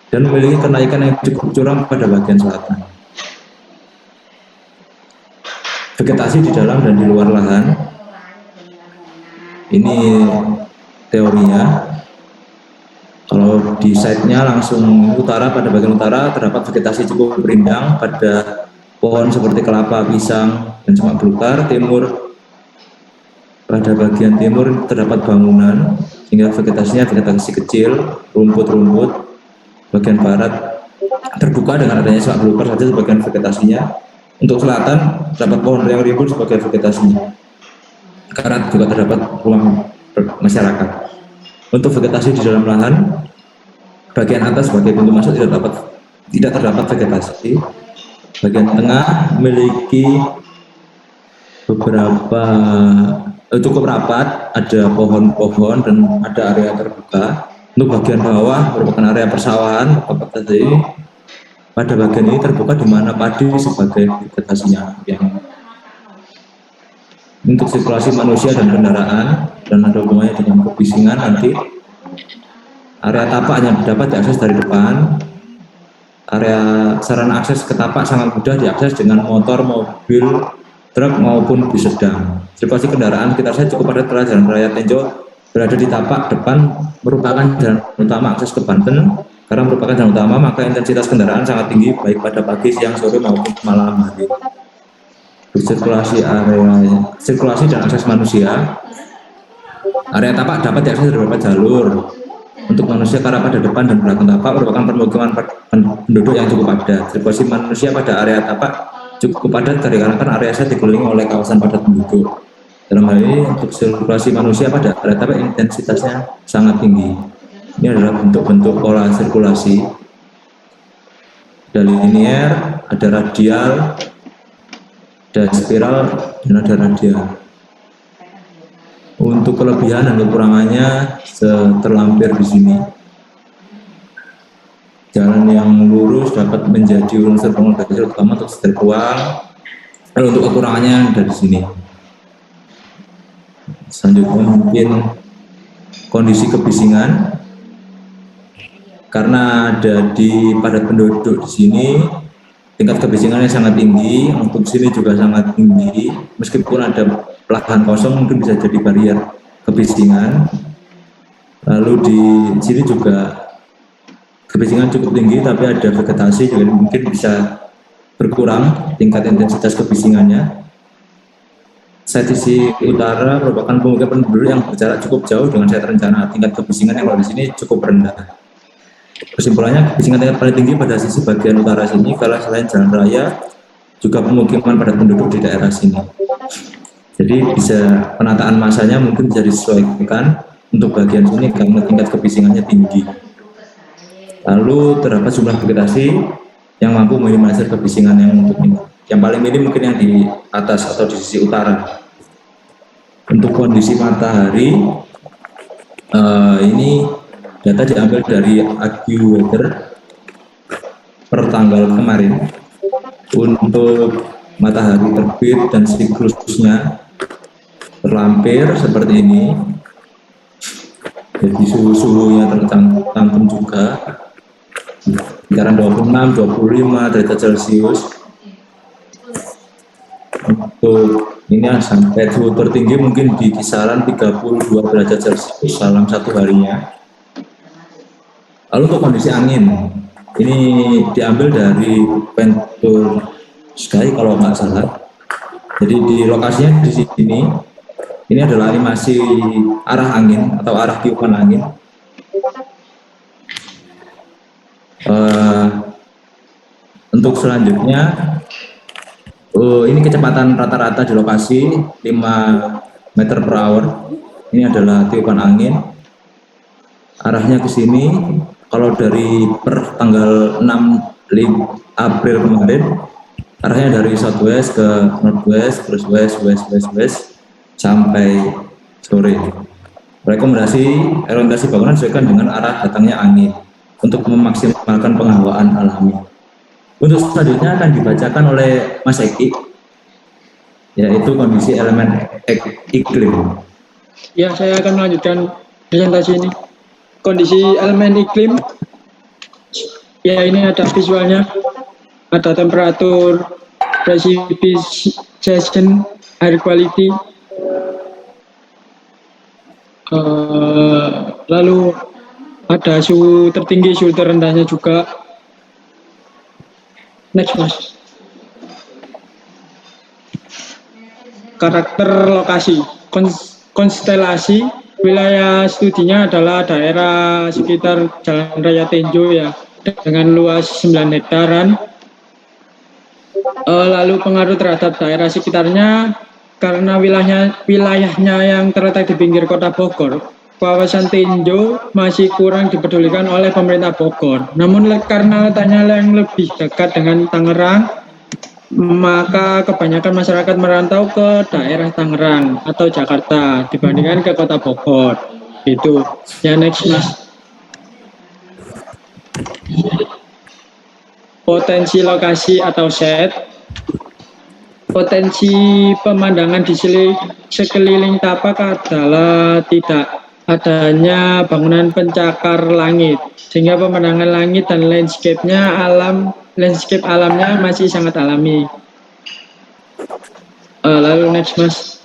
dan memiliki kenaikan yang cukup curam pada bagian selatan. Vegetasi di dalam dan di luar lahan, ini teorinya. Kalau di site-nya langsung utara, pada bagian utara terdapat vegetasi cukup rindang pada pohon seperti kelapa, pisang, dan semak belukar. Timur, pada bagian timur terdapat bangunan sehingga vegetasinya vegetasi kecil, rumput-rumput. Bagian barat terbuka dengan adanya semak belukar saja sebagian vegetasinya. Untuk selatan terdapat pohon yang rimbun sebagai vegetasinya, karena juga terdapat ruang masyarakat. Untuk vegetasi di dalam lahan, bagian atas sebagai pintu masuk tidak terdapat vegetasi. Bagian tengah memiliki beberapa cukup rapat, ada pohon-pohon dan ada area terbuka. Untuk bagian bawah merupakan area persawahan. Pada bagian ini terbuka di mana padi sebagai vegetasinya. Untuk sirkulasi manusia dan kendaraan dan ada hubungannya dengan kebisingan nanti. Area tapak hanya dapat diakses dari depan. Area sarana akses ke tapak sangat mudah diakses dengan motor, mobil, truk maupun bis sedang. Sirkulasi kendaraan sekitar saya cukup padat karena jalan raya Tenjo berada di tapak depan merupakan jalan utama akses ke Banten. Karena merupakan jalan utama, maka intensitas kendaraan sangat tinggi baik pada pagi, siang, sore maupun malam hari. Sirkulasi dan akses manusia. Area tapak dapat diakses dari beberapa jalur. Untuk manusia ke arah pada depan dan belakang tapak merupakan permukiman penduduk yang cukup padat. Sirkulasi manusia pada area tapak cukup padat dikarenakan area set dikelilingi oleh kawasan padat penduduk. Dalam hal ini untuk sirkulasi manusia pada area tapak intensitasnya sangat tinggi. Ini adalah bentuk-bentuk pola sirkulasi. Ada linear, ada radial, ada spiral, dan ada radial. Untuk kelebihan dan kekurangannya terlampir di sini. Jalan yang lurus dapat menjadi unsur pengorganisasi utama untuk setiap ruang. Lalu untuk kekurangannya ada di sini. Selanjutnya mungkin kondisi kebisingan. Karena ada di padat penduduk di sini, tingkat kebisingannya sangat tinggi. Untuk sini juga sangat tinggi. Meskipun ada lahan kosong mungkin bisa jadi barrier kebisingan. Lalu di sini juga kebisingan cukup tinggi, tapi ada vegetasi jadi mungkin bisa berkurang tingkat intensitas kebisingannya. Sisi utara merupakan pemukiman penduduk yang berjarak cukup jauh dengan set rencana. Tingkat kebisingan yang ada di sini cukup rendah. Kesimpulannya, kebisingan tingkat paling tinggi pada sisi bagian utara sini, karena selain jalan raya, juga pemukiman padat penduduk di daerah sini. Jadi bisa penataan masanya mungkin bisa disesuaikan untuk bagian sini karena tingkat kebisingannya tinggi. Lalu terdapat jumlah vegetasi yang mampu meminimalisir kebisingan yang untuk ini. Yang paling minim mungkin yang di atas atau di sisi utara. Untuk kondisi matahari, ini data diambil dari AccuWeather per tanggal kemarin. Untuk matahari terbit dan siklusnya terlampir seperti ini. Jadi suhu-suhunya tercantum juga. Kisaran 26-25 derajat Celcius. Untuk ini sampai suhu tertinggi mungkin di kisaran 32 derajat Celcius dalam satu harinya. Lalu untuk kondisi angin, ini diambil dari Venture Sky kalau nggak salah. Jadi di lokasinya di sini, ini adalah animasi arah angin atau arah tiupan angin. Untuk selanjutnya, ini kecepatan rata-rata di lokasi 5 meter per hour. Ini adalah tiupan angin. Arahnya ke sini. Kalau dari per tanggal 6 April kemarin, arahnya dari southwest ke northwest, terus west sampai sore. Rekomendasi orientasi bangunan sesuaikan dengan arah datangnya angin untuk memaksimalkan penghawaan alami. Untuk selanjutnya akan dibacakan oleh Mas Eki, yaitu kondisi elemen iklim. Ya, saya akan melanjutkan presentasi ini. Kondisi elemen iklim, ya ini ada visualnya, ada temperatur, precipitation, air quality, lalu ada suhu tertinggi, suhu terendahnya juga. Next, Mas. Karakter lokasi, konstelasi, wilayah studinya adalah daerah sekitar Jalan Raya Tenjo ya, dengan luas 9 hektaran. Lalu pengaruh terhadap daerah sekitarnya, karena wilayahnya yang terletak di pinggir kota Bogor, kawasan Tenjo masih kurang dipedulikan oleh pemerintah Bogor. Namun karena letaknya yang lebih dekat dengan Tangerang, maka kebanyakan masyarakat merantau ke daerah Tangerang atau Jakarta dibandingkan ke kota Bogor. Itu. Ya, next, Mas. Potensi lokasi atau set. Potensi pemandangan di sekeliling tapak adalah tidak adanya bangunan pencakar langit, sehingga pemandangan langit dan landscape alamnya masih sangat alami. Lalu next, Mas.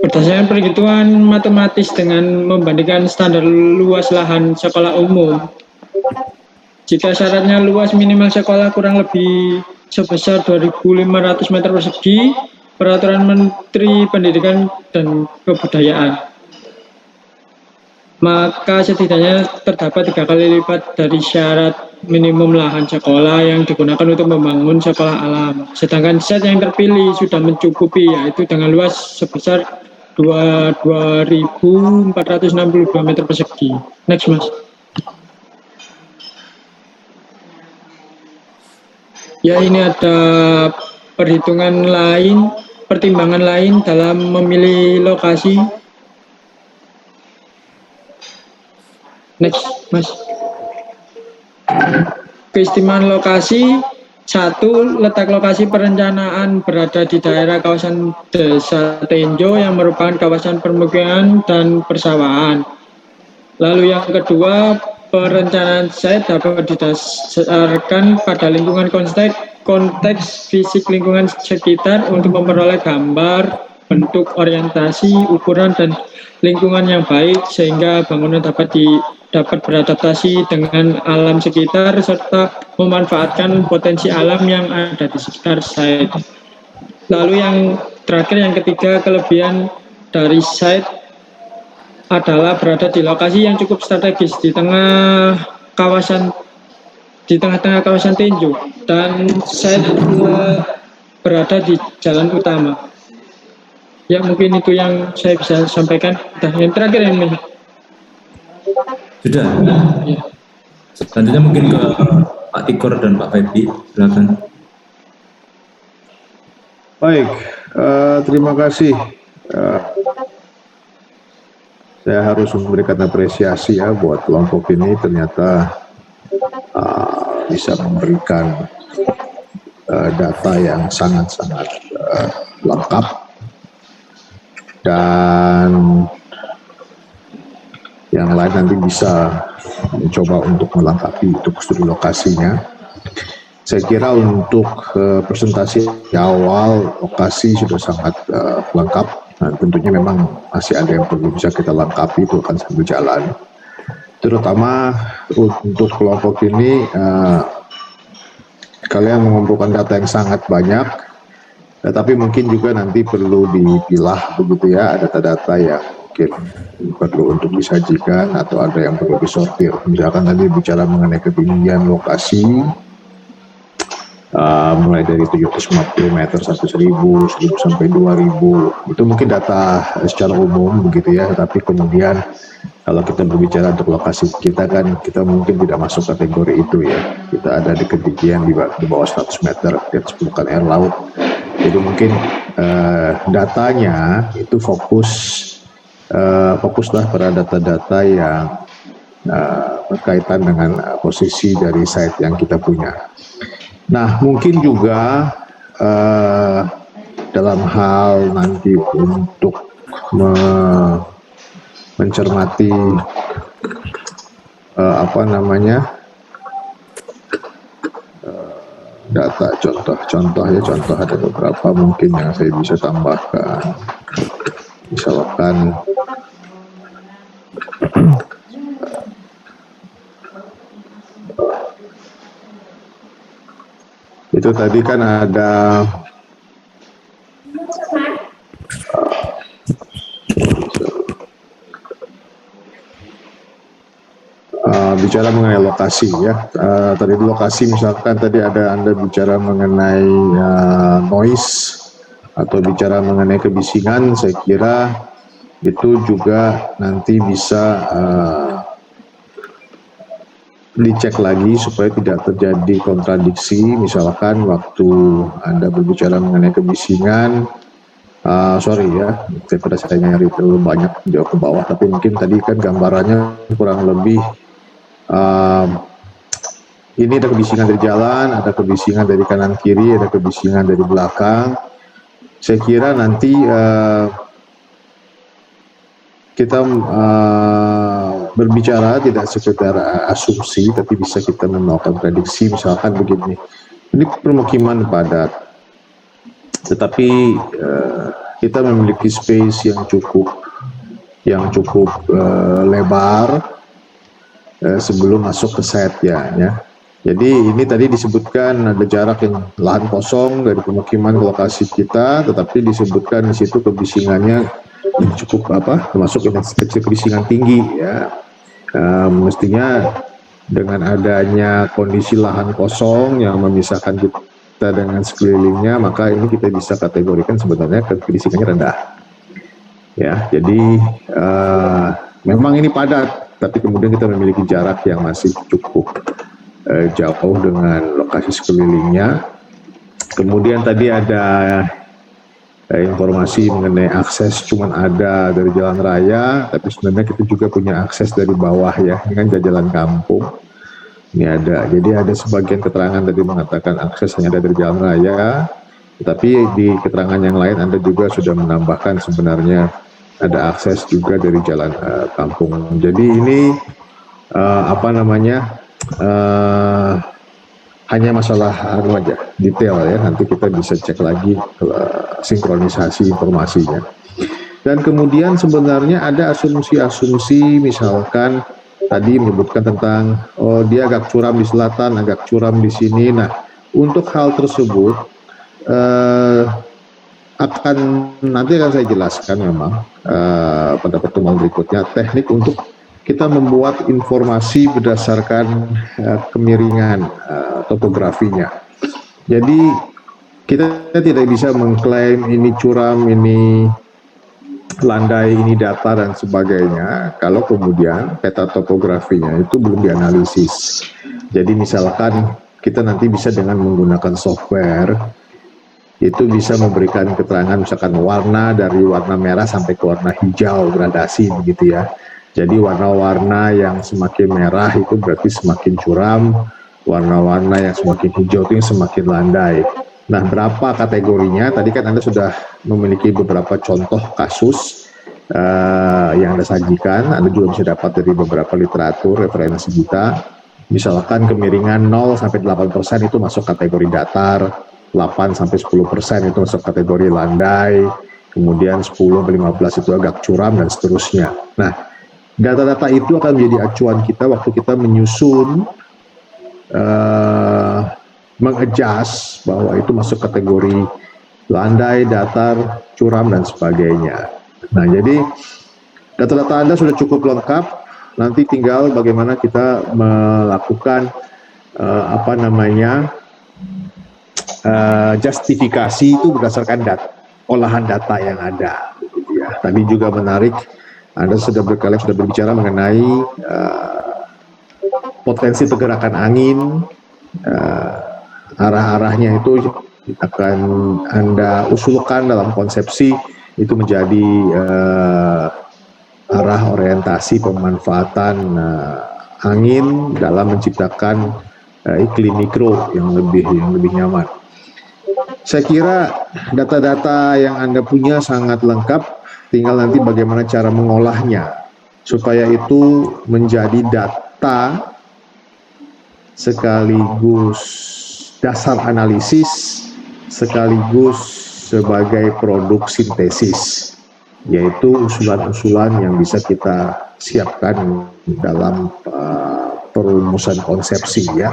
Berdasarkan perhitungan matematis dengan membandingkan standar luas lahan sekolah umum, jika syaratnya luas minimal sekolah kurang lebih sebesar 2.500 meter persegi, Peraturan Menteri Pendidikan dan Kebudayaan. Maka setidaknya terdapat 3 kali lipat dari syarat minimum lahan sekolah yang digunakan untuk membangun sekolah alam. Sedangkan site yang terpilih sudah mencukupi, yaitu dengan luas sebesar 2.462 meter persegi. Next, Mas. Ya, ini ada perhitungan lain, pertimbangan lain dalam memilih lokasi. Next, Mas. Keistimewaan lokasi. 1. Letak lokasi perencanaan berada di daerah kawasan Desa Tenjo yang merupakan kawasan permukiman dan persawahan. Lalu yang kedua, perencanaan site dapat didasarkan pada lingkungan konteks fisik lingkungan sekitar untuk memperoleh gambar, bentuk, orientasi, ukuran, dan lingkungan yang baik sehingga bangunan dapat beradaptasi dengan alam sekitar serta memanfaatkan potensi alam yang ada di sekitar site. Lalu yang terakhir, yang ketiga, kelebihan dari site adalah berada di lokasi yang cukup strategis di tengah-tengah kawasan Tenjo dan site berada di jalan utama. Ya, mungkin itu yang saya bisa sampaikan. Dan yang terakhir ini. Sudah. Ya. Selanjutnya mungkin ke Pak Tikor dan Pak Feby, silakan. Baik, terima kasih. Saya harus memberikan apresiasi ya buat kelompok ini, ternyata bisa memberikan data yang sangat-sangat lengkap. Dan yang lain nanti bisa mencoba untuk melengkapi untuk studi lokasinya. Saya kira untuk presentasi awal lokasi sudah sangat lengkap. Nah, tentunya memang masih ada yang perlu bisa kita lengkapi, itu akan sambil jalan. Terutama untuk kelompok ini, kalian mengumpulkan data yang sangat banyak. Tetapi mungkin juga nanti perlu dipilah begitu ya, data-data yang mungkin perlu untuk disajikan atau ada yang perlu disortir. Misalkan tadi bicara mengenai ketinggian lokasi, mulai dari 750 meter sampai 1000 sampai 2000, itu mungkin data secara umum begitu ya. Tapi kemudian kalau kita berbicara untuk lokasi kita kan, kita mungkin tidak masuk kategori itu ya. Kita ada di ketinggian di bawah 100 meter di atas permukaan air laut. Jadi mungkin datanya itu fokuslah pada data-data yang berkaitan dengan posisi dari site yang kita punya. Nah, mungkin juga dalam hal nanti untuk mencermati data contoh ada beberapa mungkin yang saya bisa tambahkan. Misalkan itu tadi kan ada bicara mengenai lokasi ya. Tadi di lokasi misalkan tadi ada Anda bicara mengenai noise atau bicara mengenai kebisingan, saya kira itu juga nanti bisa dicek lagi supaya tidak terjadi kontradiksi. Misalkan waktu Anda berbicara mengenai kebisingan, sorry ya, daripada saya nyari terlalu banyak jauh ke bawah, tapi mungkin tadi kan gambarannya kurang lebih ini ada kebisingan dari jalan, ada kebisingan dari kanan kiri, ada kebisingan dari belakang. Saya kira nanti kita berbicara tidak sekedar asumsi, tapi bisa kita melakukan prediksi. Misalkan begini, ini permukiman padat, tetapi kita memiliki space yang cukup lebar sebelum masuk ke site ya. Jadi ini tadi disebutkan ada jarak yang lahan kosong dari pemukiman ke lokasi kita, tetapi disebutkan di situ kebisingannya cukup termasuk intensitas kebisingan tinggi ya. Mestinya dengan adanya kondisi lahan kosong yang memisahkan kita dengan sekelilingnya, maka ini kita bisa kategorikan sebenarnya kebisingannya rendah. Ya, jadi memang ini padat, tapi kemudian kita memiliki jarak yang masih cukup jauh dengan lokasi sekelilingnya. Kemudian tadi ada informasi mengenai akses cuman ada dari jalan raya, tapi sebenarnya kita juga punya akses dari bawah ya, ini kan jalan kampung. Ini ada, jadi ada sebagian keterangan tadi mengatakan akses hanya ada dari jalan raya, tetapi di keterangan yang lain Anda juga sudah menambahkan sebenarnya ada akses juga dari jalan kampung. Jadi ini hanya masalah aja detail ya, nanti kita bisa cek lagi sinkronisasi informasinya. Dan kemudian sebenarnya ada asumsi-asumsi, misalkan tadi menyebutkan tentang dia agak curam di selatan, agak curam di sini. Nah, untuk hal tersebut nanti akan saya jelaskan memang pada pertemuan berikutnya teknik untuk kita membuat informasi berdasarkan kemiringan topografinya. Jadi kita tidak bisa mengklaim ini curam, ini landai, ini datar dan sebagainya kalau kemudian peta topografinya itu belum dianalisis. Jadi misalkan kita nanti bisa dengan menggunakan software itu bisa memberikan keterangan misalkan warna dari warna merah sampai ke warna hijau, gradasi begitu ya. Jadi warna-warna yang semakin merah itu berarti semakin curam, warna-warna yang semakin hijau itu semakin landai. Nah, berapa kategorinya? Tadi kan Anda sudah memiliki beberapa contoh kasus yang Anda sajikan. Anda juga bisa dapat dari beberapa literatur referensi kita. Misalkan kemiringan 0 sampai 8% itu masuk kategori datar, 8 sampai 10% itu masuk kategori landai, kemudian 10 sampai 15 itu agak curam dan seterusnya. Nah, data-data itu akan menjadi acuan kita waktu kita menyusun, mengadjust bahwa itu masuk kategori landai, datar, curam, dan sebagainya. Nah, jadi data-data Anda sudah cukup lengkap, nanti tinggal bagaimana kita melakukan justifikasi itu berdasarkan olahan data yang ada. Ya, tadi juga menarik, Anda sudah berbicara mengenai potensi pergerakan angin, arah-arahnya itu akan Anda usulkan dalam konsepsi itu menjadi arah orientasi pemanfaatan angin dalam menciptakan iklim mikro yang lebih nyaman. Saya kira data-data yang Anda punya sangat lengkap, tinggal nanti bagaimana cara mengolahnya supaya itu menjadi data sekaligus dasar analisis sekaligus sebagai produk sintesis, yaitu usulan-usulan yang bisa kita siapkan dalam perumusan konsepsi ya.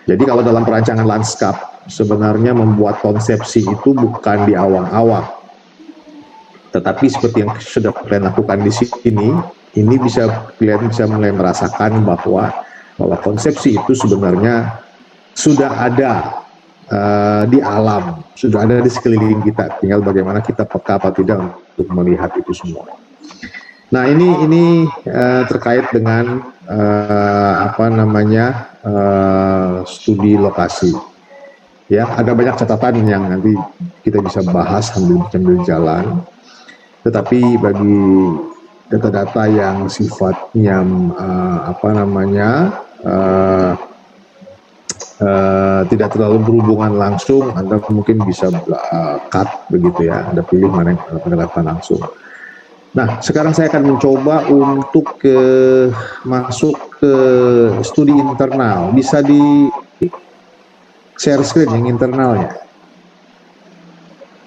Jadi kalau dalam perancangan lanskap sebenarnya membuat konsepsi itu bukan di awang-awang, tetapi seperti yang sudah kalian lakukan di sini, ini kalian bisa mulai merasakan bahwa konsepsi itu sebenarnya sudah ada di alam, sudah ada di sekeliling kita, tinggal bagaimana kita peka apa tidak untuk melihat itu semua. Nah, ini terkait dengan studi lokasi. Ya, ada banyak catatan yang nanti kita bisa bahas sambil jalan. Tetapi bagi data-data yang sifatnya tidak terlalu berhubungan langsung, Anda mungkin bisa cut begitu ya, Anda pilih mana yang pendekatan langsung. Nah, sekarang saya akan mencoba untuk masuk ke studi internal. Bisa di share screen yang internalnya?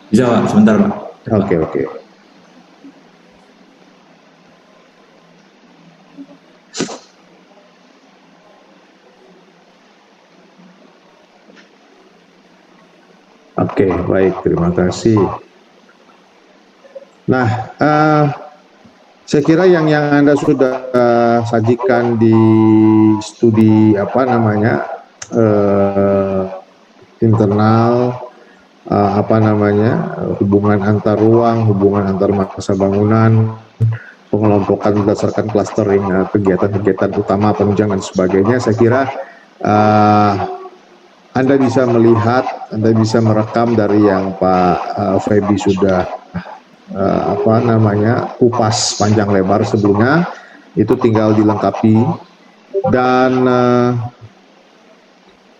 Bisa Pak, sebentar Pak. Oke. Oke, baik, terima kasih. Nah, saya kira yang Anda sudah sajikan di studi internal, hubungan antar ruang, hubungan antar masa bangunan, pengelompokan berdasarkan clustering kegiatan-kegiatan utama, penunjang dan sebagainya. Saya kira Anda bisa melihat, Anda bisa merekam dari yang Pak Feby sudah kupas panjang lebar sebelumnya, itu tinggal dilengkapi. Dan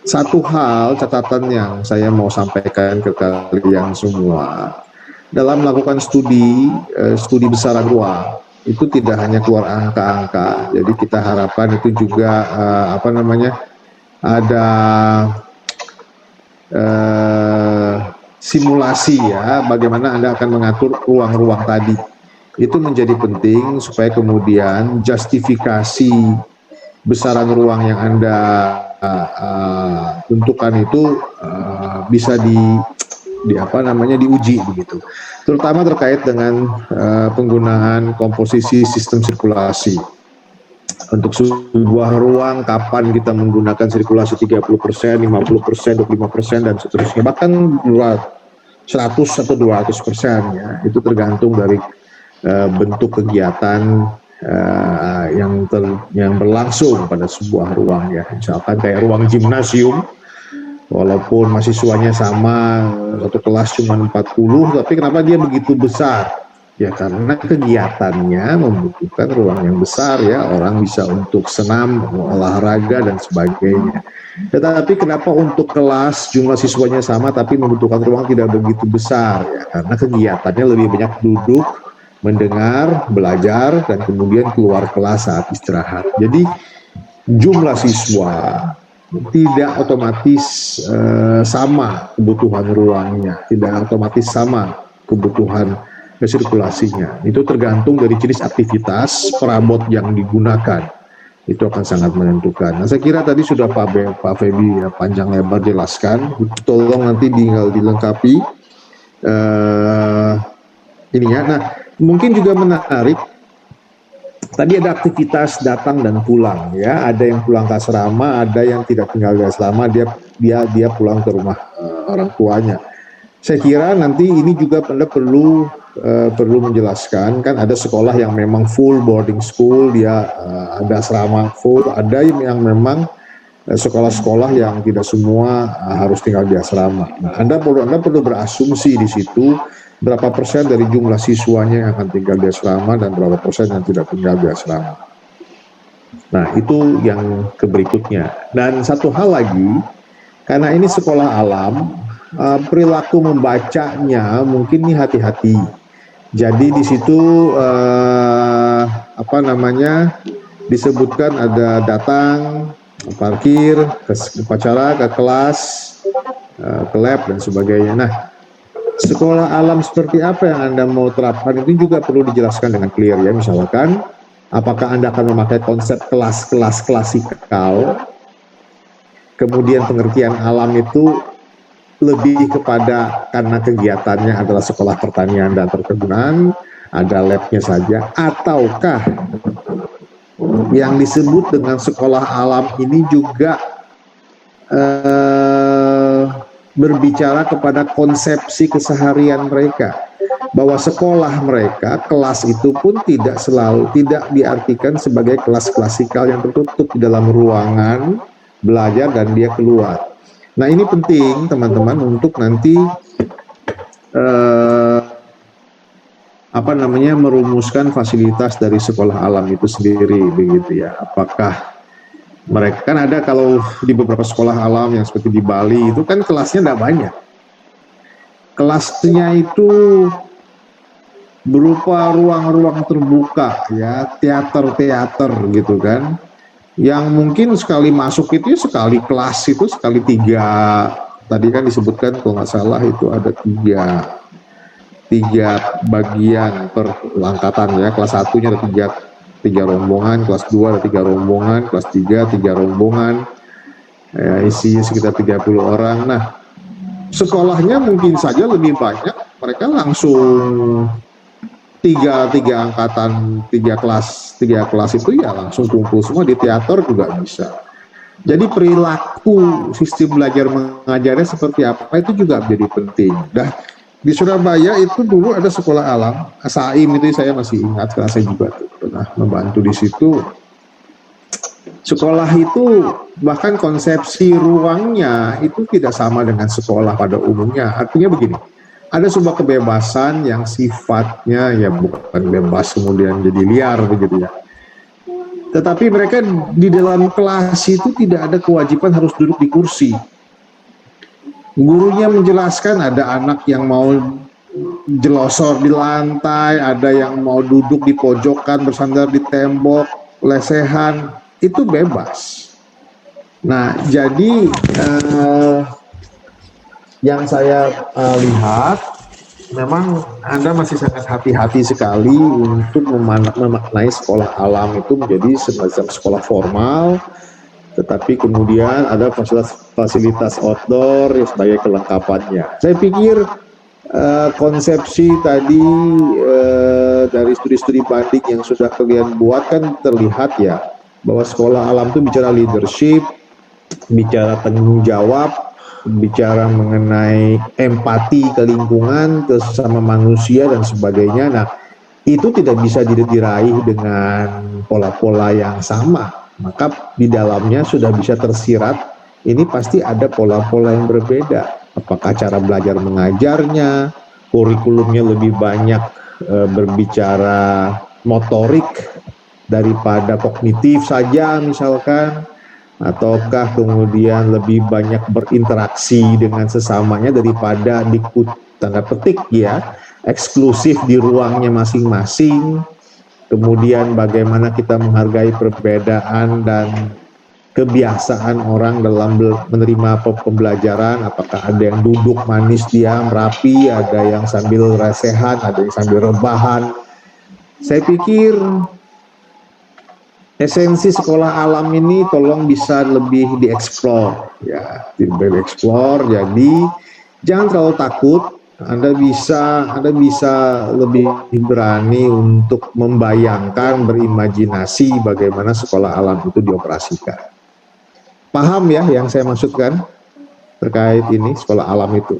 satu hal catatan yang saya mau sampaikan ke kalian semua, dalam melakukan studi besaran ruang itu tidak hanya keluar angka-angka, jadi kita harapkan itu juga ada simulasi ya, bagaimana Anda akan mengatur ruang-ruang tadi. Itu menjadi penting supaya kemudian justifikasi besaran ruang yang Anda tentukan itu bisa diuji begitu. Terutama terkait dengan penggunaan komposisi sistem sirkulasi. Untuk sebuah ruang, kapan kita menggunakan sirkulasi 30%, 50%, 25%, dan seterusnya. Bahkan 100 atau 200% ya. Itu tergantung dari bentuk kegiatan yang berlangsung pada sebuah ruang ya. Misalkan kayak ruang gimnasium, walaupun mahasiswanya sama, satu kelas cuma 40, tapi kenapa dia begitu besar? Ya karena kegiatannya membutuhkan ruang yang besar ya, orang bisa untuk senam, olahraga dan sebagainya. Tetapi kenapa untuk kelas jumlah siswanya sama tapi membutuhkan ruang tidak begitu besar? Ya karena kegiatannya lebih banyak duduk, mendengar, belajar, dan kemudian keluar kelas saat istirahat. Jadi jumlah siswa tidak otomatis sama kebutuhan ruangnya, tidak otomatis sama kebutuhan sirkulasinya. Itu tergantung dari jenis aktivitas, perabot yang digunakan. Itu akan sangat menentukan. Nah, saya kira tadi sudah Pak Feby ya, panjang lebar jelaskan. Tolong nanti tinggal dilengkapi ininya. Nah, mungkin juga menarik. Tadi ada aktivitas datang dan pulang ya. Ada yang pulang ke asrama, ada yang tidak tinggal di asrama, dia pulang ke rumah orang tuanya. Saya kira nanti ini juga Anda perlu menjelaskan, kan ada sekolah yang memang full boarding school, dia ada asrama full, ada yang memang sekolah-sekolah yang tidak semua harus tinggal di asrama. Nah, Anda perlu berasumsi di situ berapa persen dari jumlah siswanya yang akan tinggal di asrama dan berapa persen yang tidak tinggal di asrama. Nah, itu yang berikutnya. Dan satu hal lagi, karena ini sekolah alam, perilaku membacanya mungkin ini hati-hati. Jadi di situ disebutkan ada datang, parkir, ke upacara, ke kelas, ke lab dan sebagainya. Nah, sekolah alam seperti apa yang Anda mau terapkan itu juga perlu dijelaskan dengan clear ya. Misalkan, apakah Anda akan memakai konsep kelas-kelas klasikal, kemudian pengertian alam itu lebih kepada karena kegiatannya adalah sekolah pertanian dan perkebunan, ada labnya saja, ataukah yang disebut dengan sekolah alam ini juga berbicara kepada konsepsi keseharian mereka, bahwa sekolah mereka, kelas itu pun tidak diartikan sebagai kelas klasikal yang tertutup di dalam ruangan belajar dan dia keluar. Nah, ini penting teman-teman untuk nanti merumuskan fasilitas dari sekolah alam itu sendiri begitu ya. Apakah mereka, kan ada kalau di beberapa sekolah alam yang seperti di Bali itu kan kelasnya tidak banyak. Kelasnya itu berupa ruang-ruang terbuka ya, teater-teater gitu kan. Yang mungkin sekali masuk itu sekali kelas itu sekali 3, tadi kan disebutkan kalau nggak salah itu ada 3 bagian per angkatan ya. Kelas 1-nya ada 3 rombongan, kelas 2 ada 3 rombongan, kelas 3 3 rombongan, ya, isinya sekitar 30 orang. Nah, sekolahnya mungkin saja lebih banyak, mereka langsung tiga angkatan, tiga kelas itu ya langsung kumpul semua. Di teater juga bisa. Jadi perilaku sistem belajar mengajarnya seperti apa itu juga menjadi penting. Nah, di Surabaya itu dulu ada sekolah alam, SAIM itu saya masih ingat karena saya juga pernah membantu di situ. Sekolah itu bahkan konsepsi ruangnya itu tidak sama dengan sekolah pada umumnya. Artinya begini, ada sebuah kebebasan yang sifatnya ya bukan bebas kemudian jadi liar begitu ya. Tetapi mereka di dalam kelas itu tidak ada kewajiban harus duduk di kursi. Gurunya menjelaskan ada anak yang mau jelosor di lantai, ada yang mau duduk di pojokan bersandar di tembok, lesehan, itu bebas. Nah, jadi yang saya lihat memang Anda masih sangat hati-hati sekali untuk memaknai sekolah alam itu menjadi semacam sekolah formal, tetapi kemudian ada fasilitas outdoor ya, sebagai kelengkapannya. Saya pikir konsepsi tadi dari studi-studi banding yang sudah kalian buat kan terlihat ya, bahwa sekolah alam itu bicara leadership, bicara tanggung jawab, bicara mengenai empati ke lingkungan, ke sesama manusia dan sebagainya. Nah, itu tidak bisa diraih dengan pola-pola yang sama. Maka di dalamnya sudah bisa tersirat, ini pasti ada pola-pola yang berbeda. Apakah cara belajar mengajarnya, kurikulumnya lebih banyak berbicara motorik daripada kognitif saja misalkan, ataukah kemudian lebih banyak berinteraksi dengan sesamanya daripada dikut tanda petik ya eksklusif di ruangnya masing-masing. Kemudian bagaimana kita menghargai perbedaan dan kebiasaan orang dalam menerima pembelajaran, apakah ada yang duduk manis diam rapi, ada yang sambil resehan, ada yang sambil rebahan. Saya pikir esensi sekolah alam ini tolong bisa lebih dieksplor ya, dieksplor. Jadi jangan terlalu takut. Anda bisa lebih berani untuk membayangkan, berimajinasi bagaimana sekolah alam itu dioperasikan. Paham ya yang saya maksudkan terkait ini sekolah alam itu?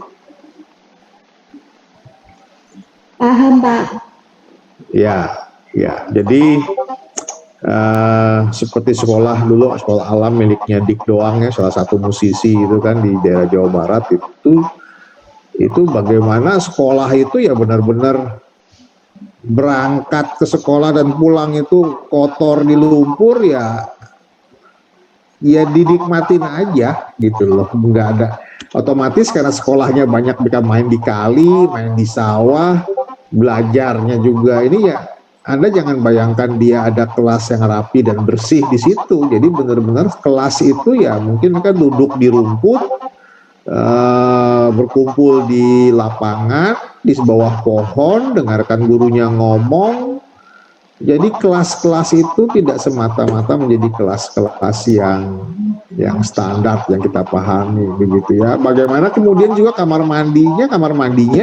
Paham, Pak. Ya. Jadi seperti sekolah dulu, sekolah alam miliknya Dik Doang ya, salah satu musisi itu kan di daerah Jawa Barat itu bagaimana sekolah itu ya benar-benar berangkat ke sekolah dan pulang itu kotor di lumpur ya dinikmatin aja gitu loh, nggak ada otomatis karena sekolahnya banyak mereka main di kali, main di sawah, belajarnya juga ini ya. Anda jangan bayangkan dia ada kelas yang rapi dan bersih di situ. Jadi benar-benar kelas itu ya mungkin mereka duduk di rumput, berkumpul di lapangan, di bawah pohon, dengarkan gurunya ngomong. Jadi kelas-kelas itu tidak semata-mata menjadi kelas-kelas yang standar yang kita pahami begitu ya. Bagaimana kemudian juga kamar mandinya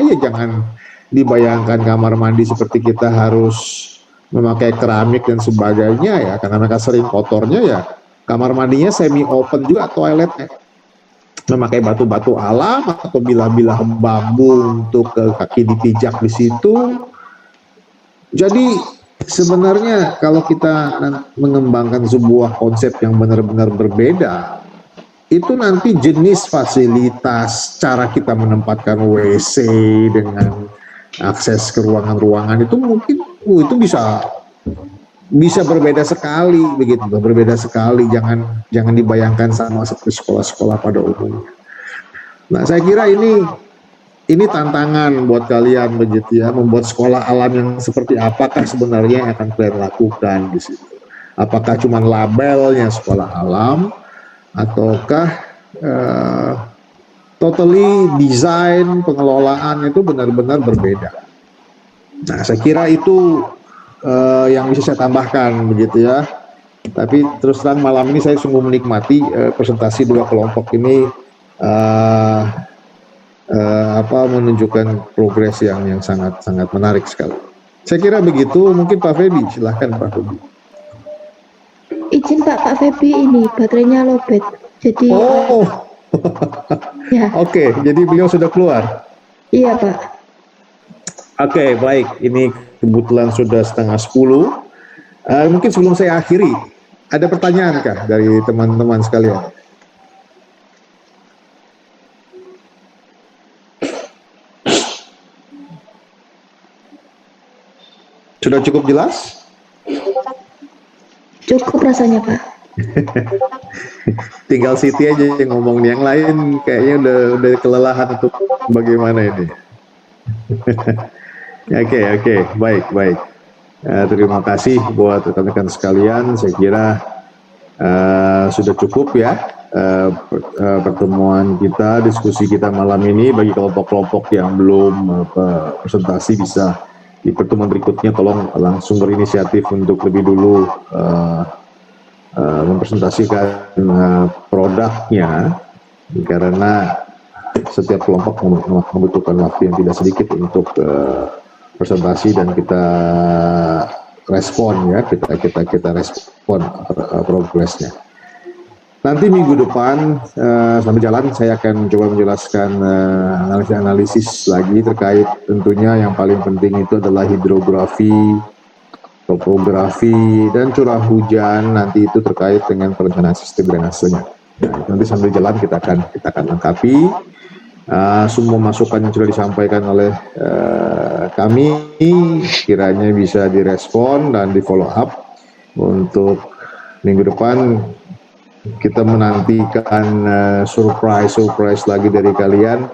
ya jangan dibayangkan kamar mandi seperti kita harus memakai keramik dan sebagainya ya, karena mereka sering kotornya ya. Kamar mandinya semi open juga toiletnya, memakai batu-batu alam atau bilah-bilah bambu untuk kaki dipijak di situ. Jadi sebenarnya kalau kita mengembangkan sebuah konsep yang benar-benar berbeda, itu nanti jenis fasilitas, cara kita menempatkan WC dengan akses ke ruangan-ruangan itu mungkin itu bisa berbeda sekali begitu, berbeda sekali. Jangan dibayangkan sama seperti sekolah-sekolah pada umumnya. Nah, saya kira ini tantangan buat kalian begitu ya, membuat sekolah alam yang seperti apakah sebenarnya yang akan kalian lakukan di situ. Apakah cuma labelnya sekolah alam ataukah totally desain pengelolaan itu benar-benar berbeda. Nah, saya kira itu yang bisa saya tambahkan begitu ya. Tapi terus terang malam ini saya sungguh menikmati presentasi dua kelompok ini. menunjukkan progres yang sangat menarik sekali. Saya kira begitu. Mungkin Pak Febi, silahkan Pak Febi. Izin Pak Febi, ini baterainya lowbat. Jadi Oh, ya, oke. Jadi beliau sudah keluar. iya Pak. Oke, baik. Ini kebetulan sudah 9:30. Mungkin sebelum saya akhiri, ada pertanyaan kah dari teman-teman sekalian? Sudah cukup jelas? Cukup rasanya Pak. Tinggal Siti aja yang ngomong, yang lain kayaknya udah kelelahan untuk bagaimana ini. Oke, baik. Terima kasih buat rekan-rekan sekalian. Saya kira sudah cukup ya pertemuan kita, diskusi kita malam ini. Bagi kelompok-kelompok yang belum presentasi, bisa di pertemuan berikutnya tolong langsung berinisiatif untuk lebih dulu mempresentasikan produknya, karena setiap kelompok membutuhkan waktu yang tidak sedikit untuk presentasi dan kita respon ya, kita respon progresnya. Nanti minggu depan sambil jalan saya akan coba menjelaskan analisis lagi terkait, tentunya yang paling penting itu adalah hidrografi, topografi, dan curah hujan nanti itu terkait dengan perencanaan sistem drainasenya. Nah, nanti sambil jalan kita akan lengkapi semua masukan yang sudah disampaikan oleh kami, kiranya bisa direspon dan di follow up. Untuk minggu depan kita menantikan surprise lagi dari kalian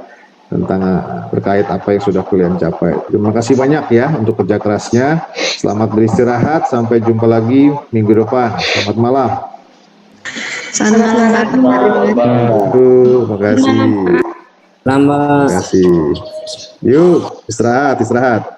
tentang terkait apa yang sudah kalian capai. Terima kasih banyak ya untuk kerja kerasnya. Selamat beristirahat, sampai jumpa lagi minggu depan. Selamat malam. Selamat malam. Terima kasih. Terima kasih. Yuk, istirahat.